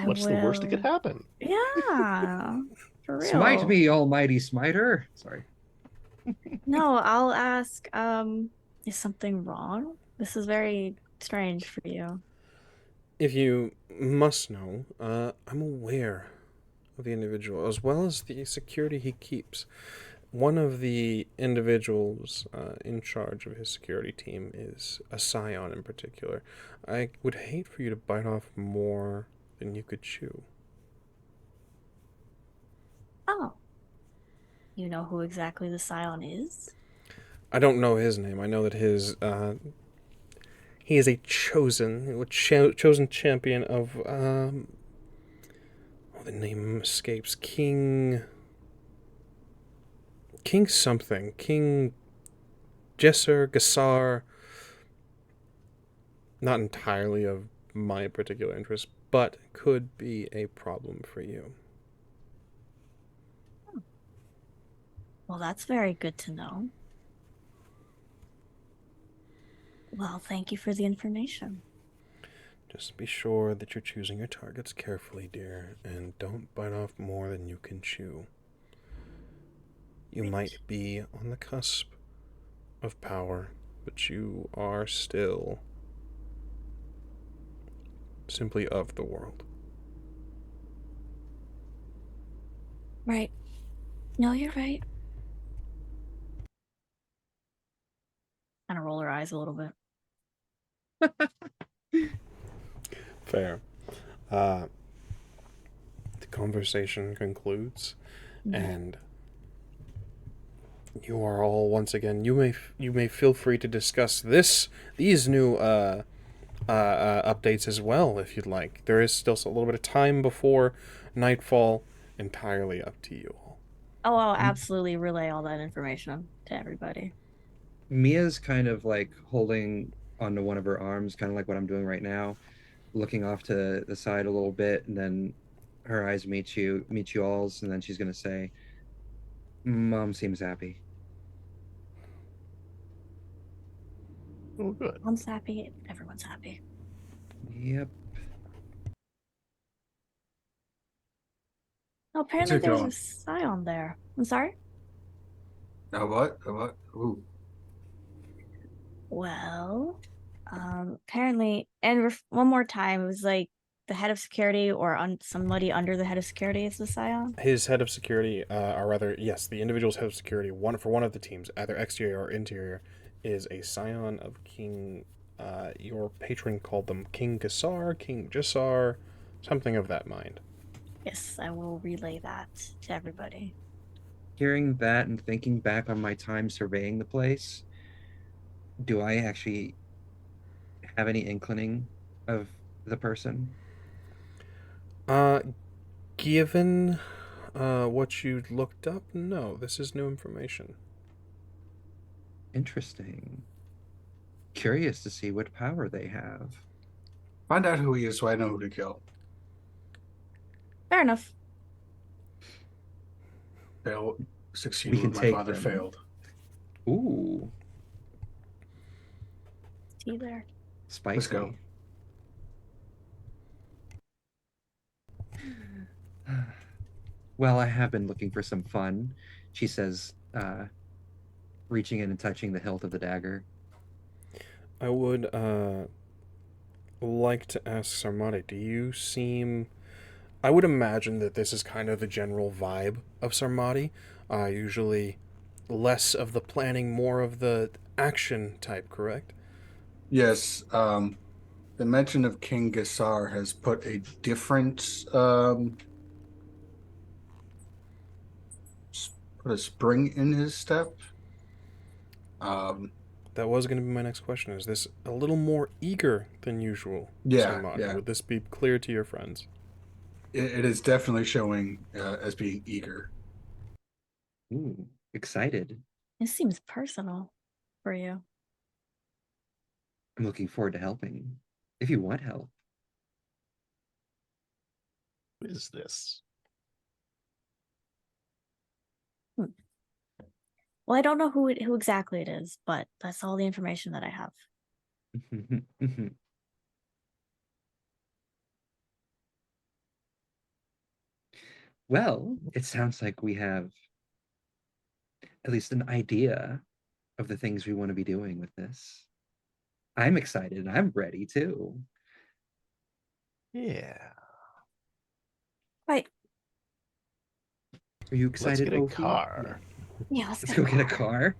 What's the worst that could happen? Yeah, for real. Smite me, almighty smiter. Sorry. No, I'll ask. Is something wrong? This is very strange for you. If you must know, I'm aware of the individual as well as the security he keeps. One of the individuals in charge of his security team is a Scion in particular. I would hate for you to bite off more than you could chew. Oh. You know who exactly the Scion is? I don't know his name. I know that he is a chosen champion of the name escapes. King something. King Jesser Gassar. Not entirely of my particular interest, but could be a problem for you. Well, that's very good to know. Well, thank you for the information. Just be sure that you're choosing your targets carefully, dear, and don't bite off more than you can chew. You might be on the cusp of power, but you are still simply of the world. Right. No, you're right. Kind of roll her eyes a little bit. Fair. The conversation concludes, and you are all once again. You may feel free to discuss these new updates as well if you'd like. There is still a little bit of time before nightfall. Entirely up to you all. Oh, I'll absolutely relay all that information to everybody. Mia's kind of like holding onto one of her arms, kind of like what I'm doing right now, looking off to the side a little bit, and then her eyes meet you all's, and then she's gonna say, "Mom seems happy." Oh, good. Mom's happy. Everyone's happy. Yep. Oh, What's apparently it there's a going? Scion there. I'm sorry? A what? A what? Ooh. Well, apparently, and one more time, it was like the head of security or somebody under the head of security is the Scion. His head of security, or rather, yes, the individual's head of security, one of the teams, either exterior or interior, is a scion of King. Your patron called them King Gassar, King Jassar, something of that mind. Yes, I will relay that to everybody. Hearing that and thinking back on my time surveying the place, do I actually have any inkling of the person? Uh, given what you looked up, no, this is new information. Interesting. Curious to see what power they have. Find out who he is so I know who to kill. Fair enough. Fail, succeed We what can my take father them. failed. Ooh, Tea there. Let's go. spicy. Well, I have been looking for some fun, she says, reaching in and touching the hilt of the dagger. I would like to ask Sarmati, do you seem... I would imagine that this is kind of the general vibe of Sarmati. Usually less of the planning, more of the action type, correct? Yes, the mention of King Gassar has put a different put a spring in his step. Um, That was going to be my next question. Is this a little more eager than usual, yeah, Sarmati? yeah. Would this be clear to your friends? It is definitely showing as being eager. Ooh, excited. It seems personal for you. I'm looking forward to helping. If you want help. Who is this? Well, I don't know who exactly it is, but that's all the information that I have. Well, it sounds like we have at least an idea of the things we want to be doing with this. I'm excited and I'm ready too. Yeah. Right. Are you Let's excited, get a Ofi? car. Yeah, let's Let's get go get a car.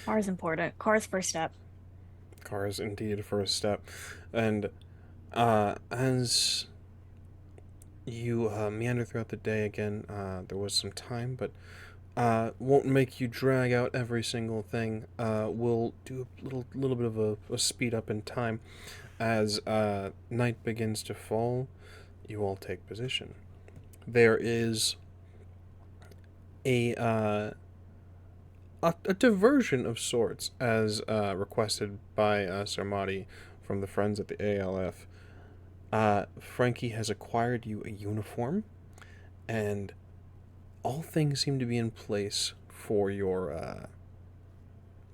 Car is important. Car's first step. Car is indeed a first step. And as you meander throughout the day again, there was some time, but won't make you drag out every single thing. We'll do a little bit of a speed up in time. As night begins to fall, you all take position. There is a a diversion of sorts, as requested by Sarmati from the friends at the ALF. Frankie has acquired you a uniform, and all things seem to be in place for your,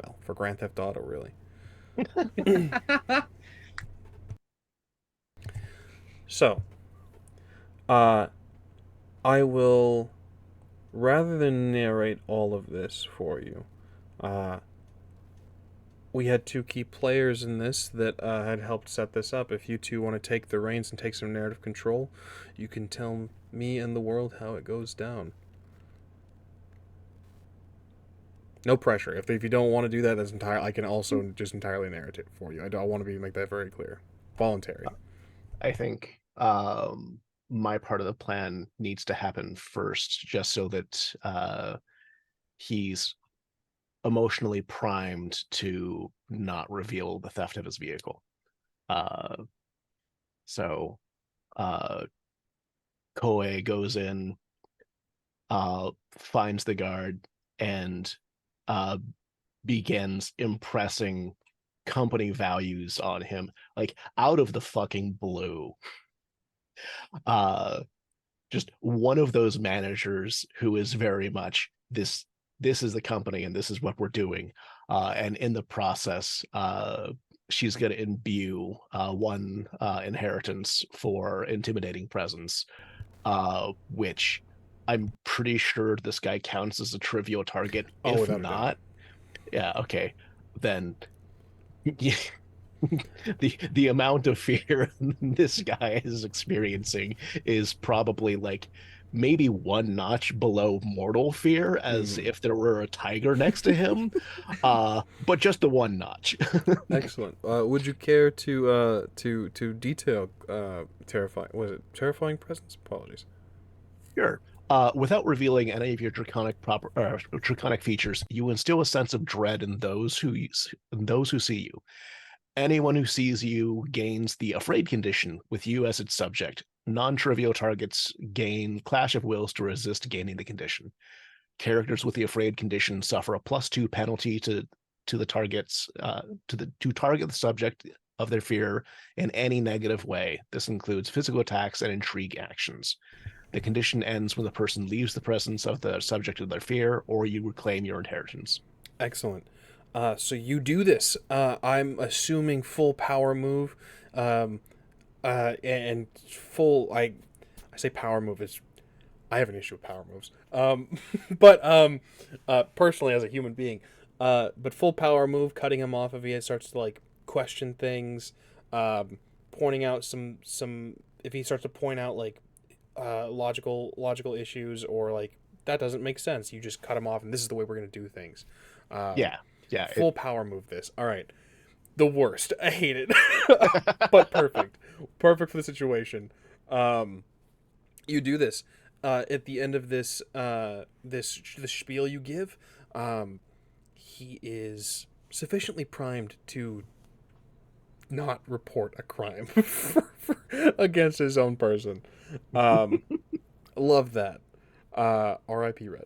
well, for Grand Theft Auto, really. So, uh, I will, rather than narrate all of this for you, uh, we had two key players in this that had helped set this up. If you two want to take the reins and take some narrative control, you can tell me and the world how it goes down. No pressure. If you don't want to do that, that's entire. I can also just entirely narrate it for you. I don't want to make that very clear. Voluntary. I think my part of the plan needs to happen first, just so that he's emotionally primed to not reveal the theft of his vehicle. So Koei goes in, finds the guard, and begins impressing company values on him, like out of the fucking blue. Just one of those managers who is very much this is the company and this is what we're doing, and in the process she's going to imbue one inheritance for intimidating presence, which I'm pretty sure this guy counts as a trivial target. Oh, If without a doubt. not, yeah, okay, then the amount of fear this guy is experiencing is probably like maybe one notch below mortal fear, as if there were a tiger next to him, but just the one notch. Excellent. Would you care to detail terrifying? Was it terrifying presence? Apologies. Sure. Without revealing any of your draconic features, you instill a sense of dread in those who see you. Anyone who sees you gains the afraid condition with you as its subject. Non-trivial targets gain clash of wills to resist gaining the condition. Characters with the afraid condition suffer a +2 penalty to the targets to target the subject of their fear in any negative way. This includes physical attacks and intrigue actions. The condition ends when the person leaves the presence of the subject of their fear, or you reclaim your inheritance. Excellent. So you do this. I'm assuming full power move, and full. I say power move is. I have an issue with power moves. But personally, as a human being, but full power move, cutting him off if he starts to like question things, pointing out some. If he starts to point out like logical issues, or like that doesn't make sense, you just cut him off, and this is the way we're gonna do things. Yeah. Full power move this. All right. The worst. I hate it. But perfect. Perfect for the situation. You do this. At the end of this the spiel you give, he is sufficiently primed to not report a crime against his own person. Love that. R.I.P. Red.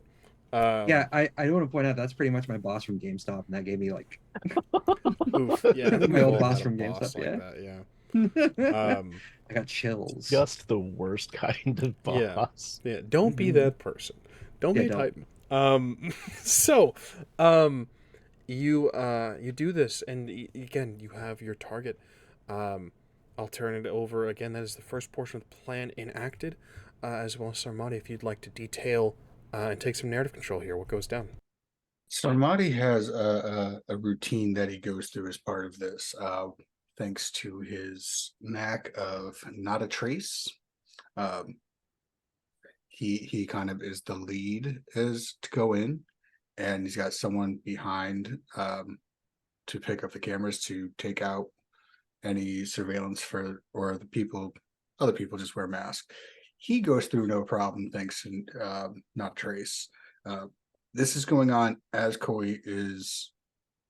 Yeah, I want to point out that's pretty much my boss from GameStop, and that gave me like Oof. Yeah, I think my we've old all boss had a from boss GameStop. like Yeah, that. Yeah. I got chills. Just the worst kind of Yeah. boss. Yeah. Don't be that person. Don't Yeah, be a don't. Titan. So, you do this, and again, you have your target. I'll turn it over again. That is the first portion of the plan enacted, as well as Sarmati. If you'd like to detail and take some narrative control here, what goes down? Sarmati has a routine that he goes through as part of this, thanks to his knack of not a trace. Um, he kind of is the lead as to go in, and he's got someone behind to pick up the cameras to take out any surveillance for, or other people just wear masks. He goes through no problem thanks to not trace. This is going on as Koi is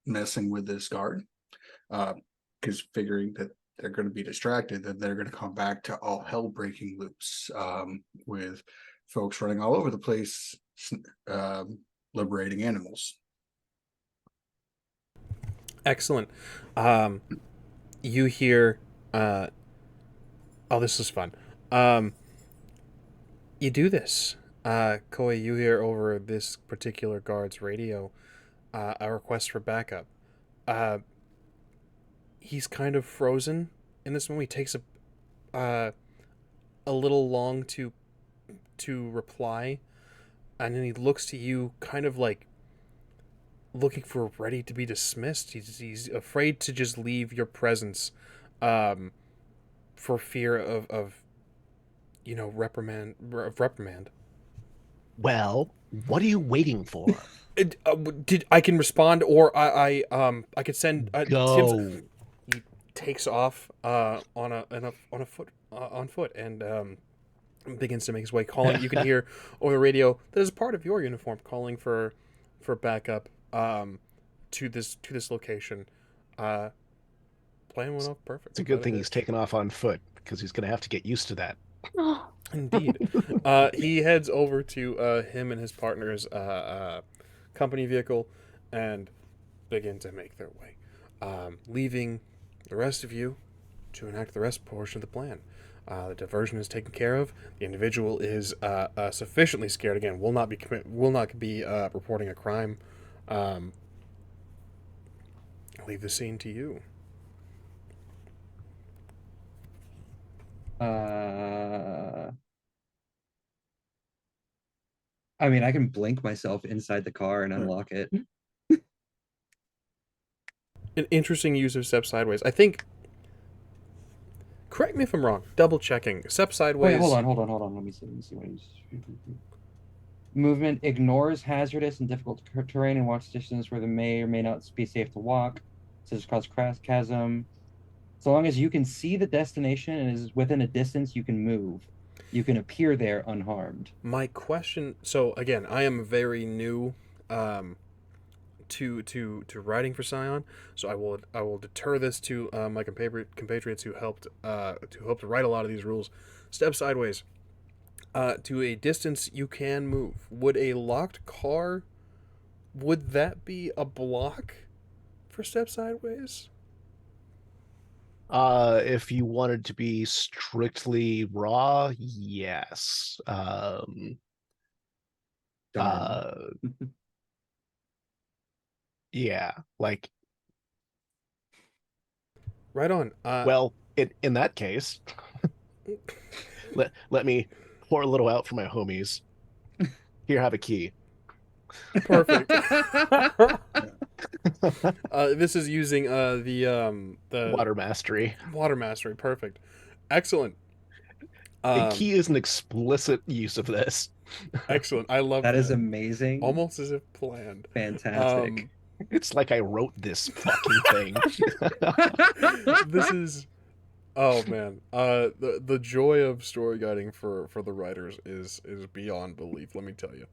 messing with this guard, because figuring that they're going to be distracted, then they're going to come back to all hell breaking loose, with folks running all over the place, liberating animals. Excellent. You hear. Oh, this is fun. You do this. Koi, you hear over this particular guard's radio a request for backup. He's kind of frozen in this moment. He takes a little long to reply, and then he looks to you, kind of like looking for ready to be dismissed. He's afraid to just leave your presence, um, for fear of reprimand. Well, what are you waiting for? Did I can respond, or I could send Tim's. Go. He takes off on foot on foot and begins to make his way, calling. You can hear over the radio that is part of your uniform calling for backup to this location. Plan went off perfect. It's a good without thing he's hitch. taken off on foot because he's going to have to get used to that. Oh, Indeed. He heads over to him and his partner's company vehicle and begin to make their way, leaving the rest of you to enact the rest portion of the plan. The diversion is taken care of. The individual is sufficiently scared. Again, will not be reporting a crime. I'll leave the scene to you. I mean, I can blink myself inside the car and unlock it. An interesting use of step sideways. I think. Correct me if I'm wrong. Double checking. Step sideways. Wait, hold on. Let me see what he's. Movement ignores hazardous and difficult terrain and walks distance where they may or may not be safe to walk, such as cause chasm. So long as you can see the destination and is within a distance you can move, you can appear there unharmed. My question. So again, I am very new to writing for Scion, so I will deter this to my compatriots who helped to write a lot of these rules. Step sideways. To a distance you can move. Would a locked car, would that be a block for step sideways? If you wanted to be strictly raw, yes. Darn. Yeah, like, Right on. well, in that case, let me pour a little out for my homies. Here, have a key. Perfect. This is using the Water mastery. water mastery. Perfect. Excellent. A key is an explicit use of this. Excellent. I love that. That is amazing. Almost as if planned. Fantastic. It's like I wrote this fucking thing. This is, oh man, the joy of story guiding for the writers is beyond belief. Let me tell you.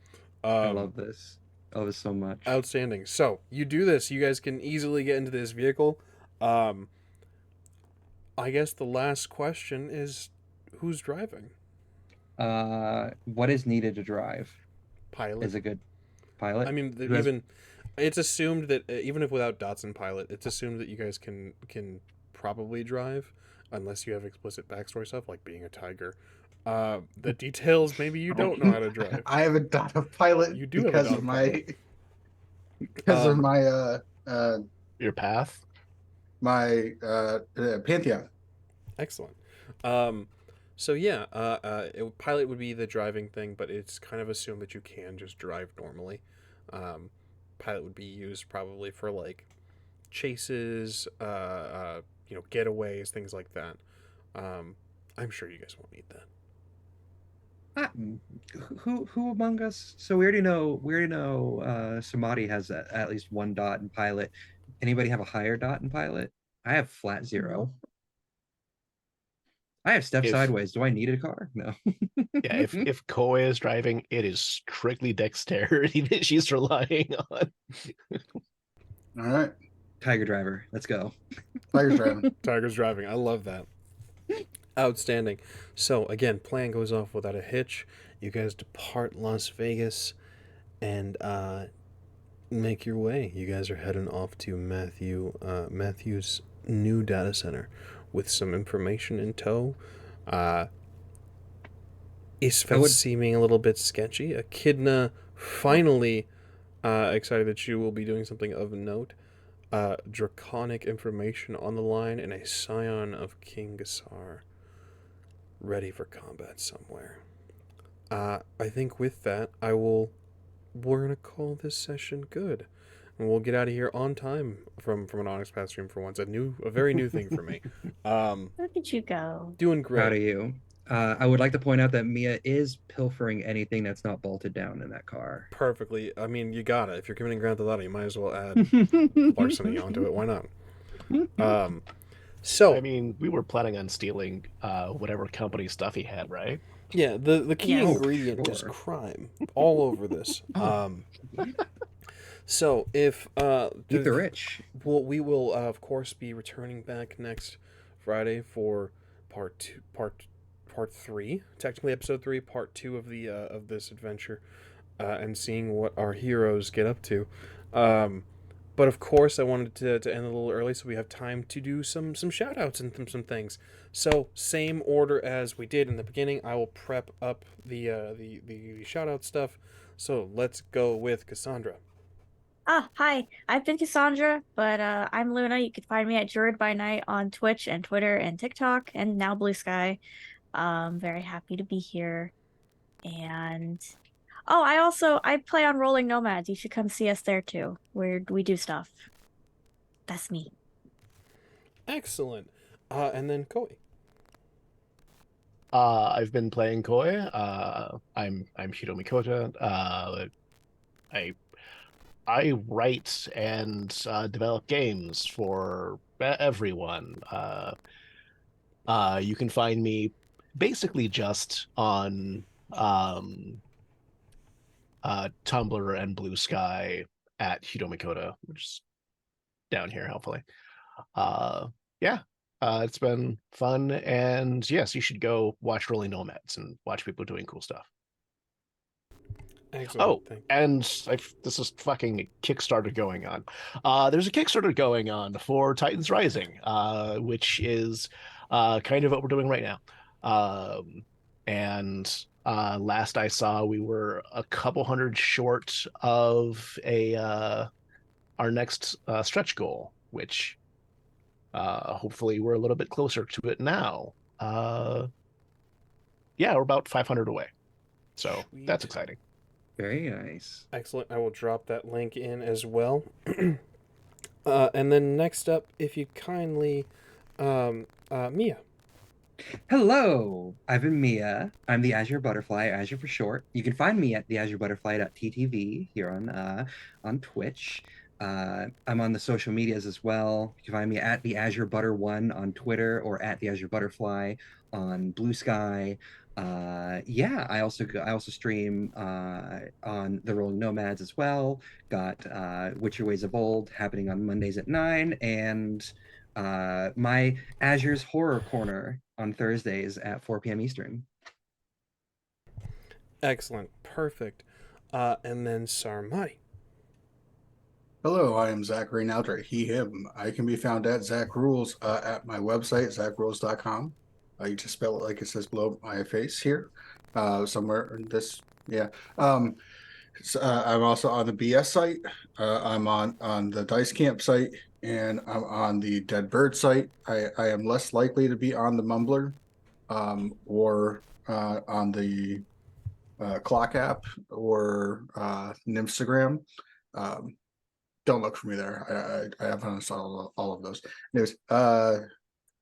I love this. I love this so much. Outstanding. So you do this. You guys can easily get into this vehicle. I guess the last question is, who's driving? What is needed to drive? Pilot. Is a good pilot. I mean, Who has- even it's assumed that even if without Dotson pilot, it's assumed that you guys can probably drive, unless you have explicit backstory stuff like being a tiger. The details, maybe you don't know how to drive. I haven't done a pilot You do have a because dog of my pilot. because of my Your path? Pantheon. Excellent. So yeah, pilot would be the driving thing, but it's kind of assumed that you can just drive normally. Pilot would be used probably for like chases, getaways, things like that. I'm sure you guys won't need that. Who among us? So we already know Samadhi has at least one dot in pilot. Anybody have a higher dot in pilot? I have flat 0. I have step If- sideways. Do I need a car? No. Yeah, if Koe is driving, it is strictly dexterity that she's relying on. All right, Tiger driver, let's go. Tiger's driving. Tiger's driving. I love that. Outstanding. So again, plan goes off without a hitch. You guys depart Las Vegas and make your way. You guys are heading off to Matthew's new data center with some information in tow. Isfet seeming a little bit sketchy. Echidna finally excited that you will be doing something of note. Draconic information on the line, and a Scion of King Gassar ready for combat somewhere. I think with that, we're going to call this session good. and we'll get out of here on time from an Onyx Path stream for once. A very new thing for me. Look at you go. Doing Proud of great. you. I would like to point out that Mia is pilfering anything that's not bolted down in that car. Perfectly. I mean, you got it. If you're committing Grand Theft Auto, you might as well add larceny onto it. Why not? So I mean, we were planning on stealing whatever company stuff he had, right? yeah, the key Yes. ingredient is Sure. crime all over this. Oh. So if Eat the rich. well, we will of course be returning back next Friday for part 3, technically episode 3, part 2 of the of this adventure, and seeing what our heroes get up to. But of course, I wanted to end a little early so we have time to do some shout outs and some things. So same order as we did in the beginning. I will prep up the shout out stuff. So let's go with Cassandra. Hi. I've been Cassandra, but I'm Luna. You can find me at Druid by Night on Twitch and Twitter and TikTok, and now Blue Sky. Very happy to be here. And I play on Rolling Nomads. You should come see us there too, where we do stuff. That's me. Excellent. And then Koi. I've been playing Koi. I'm Hiro Mikota. I write and develop games for everyone. You can find me basically just on Tumblr and Blue Sky at Hiro Mikota, which is down here, hopefully. Yeah, it's been fun, and yes, you should go watch Rolling Nomads and watch people doing cool stuff. Excellent. Oh, Thank you. and this is fucking Kickstarter going on. There's a Kickstarter going on for Titans Rising, which is kind of what we're doing right now. And last I saw, we were a couple hundred short of our next stretch goal, which hopefully we're a little bit closer to it now. Yeah, we're about 500 away. So Sweet. that's exciting. Very nice. Excellent. I will drop that link in as well. And then next up, if you kindly, Mia. Hello, I've been Mia. I'm the Azure Butterfly, Azure for short. You can find me at the azurebutterfly.ttv here on Twitch. I'm on the social medias as well. You can find me at the Azure Butter One on Twitter or at the Azure Butterfly on Blue Sky. Yeah, I also stream on the Rolling Nomads as well. Got Witcher Ways of Old happening on Mondays at 9, and my Azure's Horror Corner on Thursdays at 4 p.m. Eastern. Excellent. Perfect. And then Sarmati. Hello, I am Zachary Naldre, he, him. I can be found at Zach Rules at my website, zachrules.com. You just spell it like it says below my face here, somewhere in this, yeah. So, I'm also on the BS site. I'm on the Dice Camp site, and I'm on the Dead Bird site. I am less likely to be on the Mumbler or on the Clock app or Nymphstagram. Don't look for me there. I have uninstalled all of those. Anyways,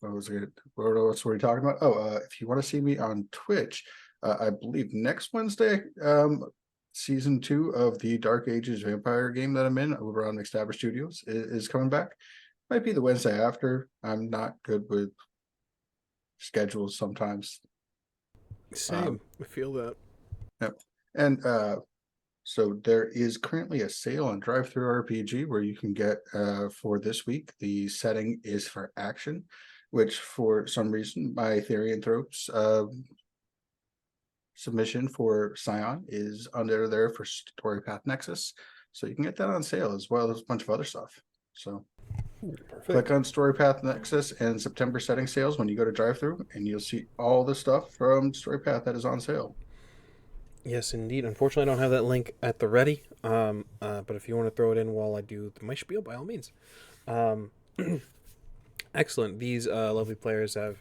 what was it? What were we talking about? Oh, if you want to see me on Twitch, I believe next Wednesday, season 2 of the Dark Ages vampire game that I'm in over on Established Studios is coming back. Might be the Wednesday after. I'm not good with schedules sometimes. Same. I feel that. Yep. And so there is currently a sale on Drive-Thru RPG where you can get for this week. The setting is for action, which for some reason my Therianthropes submission for Scion is under there for Storypath Nexus. So you can get that on sale as well as a bunch of other stuff. So Perfect. click on Storypath Nexus and September setting sales when you go to Drive-Thru, and you'll see all the stuff from Storypath that is on sale. Yes, indeed. Unfortunately, I don't have that link at the ready. But if you want to throw it in while I do my spiel, by all means. Excellent. These lovely players have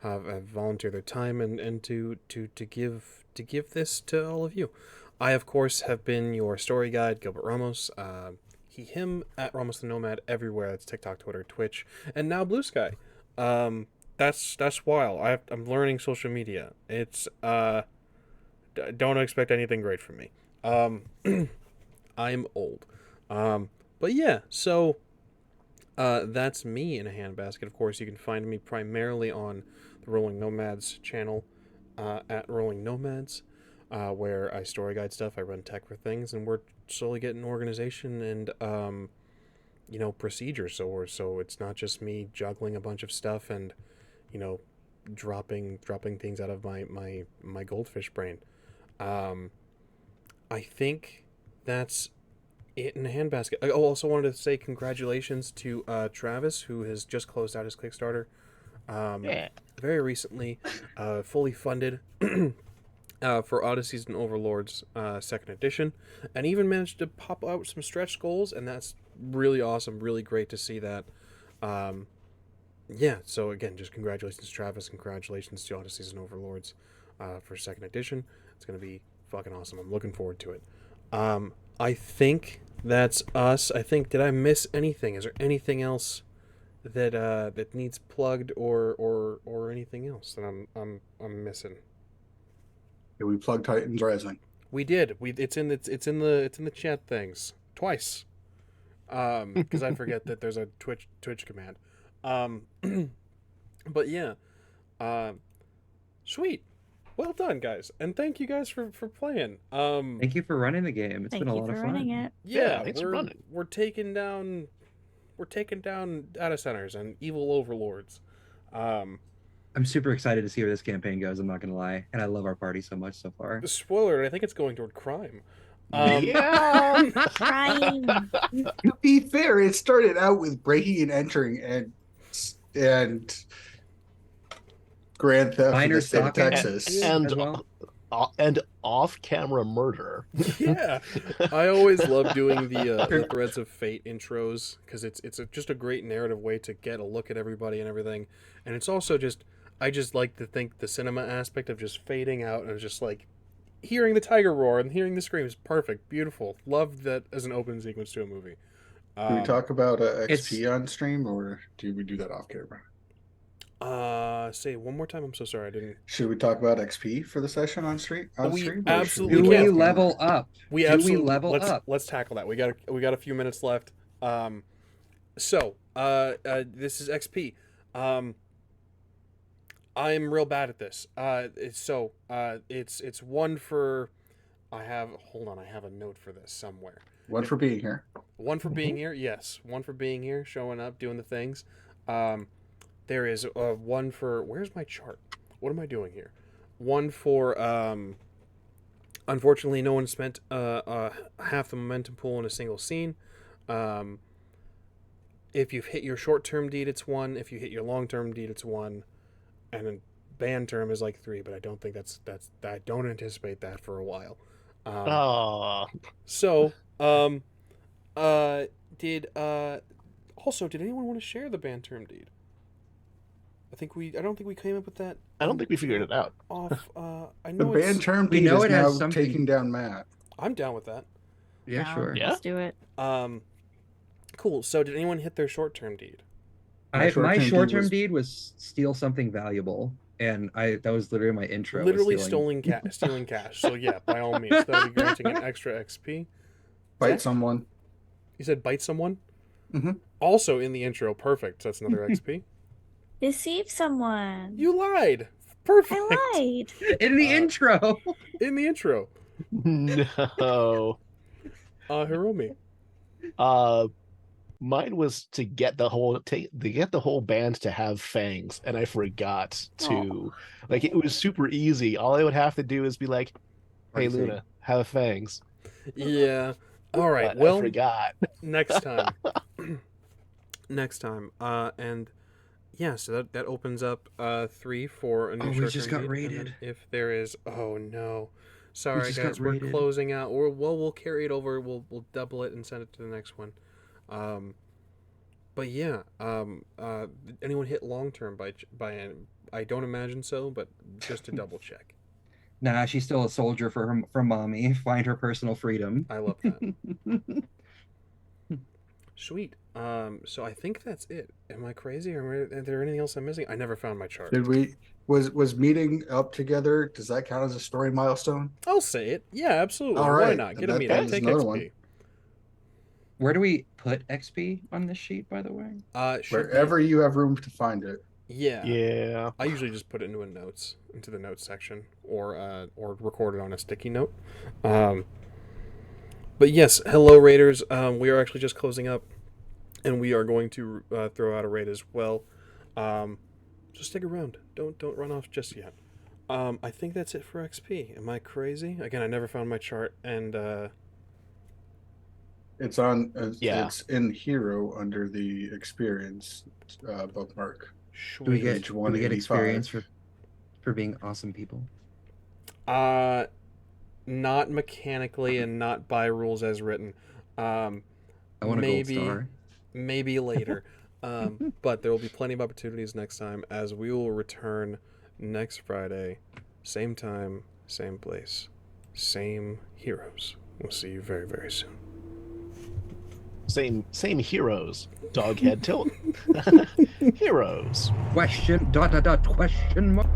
volunteered their time and to give this to all of you. I, of course, have been your story guide, Gilbert Ramos. him at Ramos the Nomad everywhere. That's TikTok, Twitter, Twitch, and now Blue Sky. That's wild. I'm learning social media. It's don't expect anything great from me. I'm old. But yeah, so that's me in a handbasket. Of course, you can find me primarily on the Rolling Nomads channel at Rolling Nomads, where I story guide stuff, I run tech for things, and we're slowly getting organization and procedure. So it's not just me juggling a bunch of stuff and you know dropping things out of my goldfish brain. I think that's it in a handbasket. I also wanted to say congratulations to Travis, who has just closed out his Kickstarter Yeah. very recently, fully funded for Odysseys and Overlords second edition, and even managed to pop out some stretch goals, and that's really awesome, really great to see that. Yeah, so again, just congratulations to Travis, congratulations to Odysseys and Overlords for second edition. It's going to be fucking awesome. I'm looking forward to it. I think that's us. I think, did I miss anything? Is there anything else that needs plugged or anything else that I'm missing? Yeah, we plug Titans Rising. We did. It's in the chat things twice. Because I forget that there's a Twitch command. But yeah. Sweet. Well done, guys, and thank you guys for playing. Thank you for running the game. It's Thank been a you lot for of running fun. it. Yeah, thanks for running. We're taking down data centers and evil overlords. I'm super excited to see where this campaign goes. I'm not gonna lie, and I love our party so much so far. Spoiler, I think it's going toward crime. Yeah. Crime. To be fair, it started out with breaking and entering and grand theft in Minor the state of stalking. Texas. and as well. and off-camera murder. Yeah, I always love doing the Threads of Fate intros because it's just a great narrative way to get a look at everybody and everything, and it's also just I just like to think the cinema aspect of just fading out and just like hearing the tiger roar and hearing the screams, perfect, beautiful, love that as an open sequence to a movie. Do we talk about XP it's- on stream, or do we do that off camera? Say it one more time. I'm so sorry, I didn't. Should we talk about XP for the session on stream? We or should absolutely Do we we can. level up? We Do absolutely we level let's up? let's tackle that. We got a few minutes left. So this is XP. I'm real bad at this. It's one for. I have a note for this somewhere. One for being here. One for being here, yes. One for being here, showing up, doing the things. There is one for. Where's my chart? What am I doing here? One for. Unfortunately, no one spent half the momentum pool in a single scene. If you've hit your short-term deed, it's 1. If you hit your long-term deed, it's 1. And then ban term is like 3, but I don't think that's I don't anticipate that for a while. Oh, So, did anyone want to share the ban term deed? I don't think we came up with that. I don't think we figured it out. Off. I The know ban term we deed know is it has now something- taking down Matt. I'm down with that. Yeah, No, sure. Yeah. Let's do it. Cool. So, did anyone hit their short-term deed? My short-term deed short-term was- deed was steal something valuable, and that was literally my intro. was Literally stealing- stealing cash. So yeah, by all means, that'll be granting an extra XP. Bite Zach? someone. You said bite someone. Mhm. Also in the intro, perfect. That's another XP. Deceive someone. You lied. Perfect. I lied. in the intro. In the intro. No. Hiromi. Mine was to get the whole band to have fangs, and I forgot to. Like, it was super easy. All I would have to do is be like, "Hey, Pricey. Luna, have fangs." Yeah. All right. But Well, I forgot. next time. Next time. And yeah, so that opens up 3 for a new Oh, we short-term just got deed, and then raided. If there is, oh no. Sorry just guys, got we're raided. closing out. We'll carry it over. We'll double it and send it to the next one. But yeah, anyone hit long term by I don't imagine so, but just to double check. Nah, she's still a soldier for mommy. Find her personal freedom. I love that. Sweet. So I think that's it. Am I crazy, or is there anything else I'm missing? I never found my chart. Did we was meeting up together? Does that count as a story milestone? I'll say it. Yeah, absolutely. All Why right, not? and Get a that- meetup. that is Take another XP. one. Where do we put XP on this sheet, by the way? Should be- Wherever you have room to find it. Yeah. Yeah. I usually just put it into the notes section, or record it on a sticky note. But yes, hello Raiders. We are actually just closing up, and we are going to throw out a raid as well. So stick around. Don't run off just yet. I think that's it for XP. Am I crazy? Again, I never found my chart, and It's on. Yeah. It's in Hero under the experience bookmark. Do we sweet. get Page do we get 185. experience for being awesome people? Not mechanically and not by rules as written. I want a gold star. Maybe later. But there will be plenty of opportunities next time, as we will return next Friday, same time, same place, same heroes. We'll see you very, very soon. Same heroes. Doghead tilt. Heroes. Question ... question mark.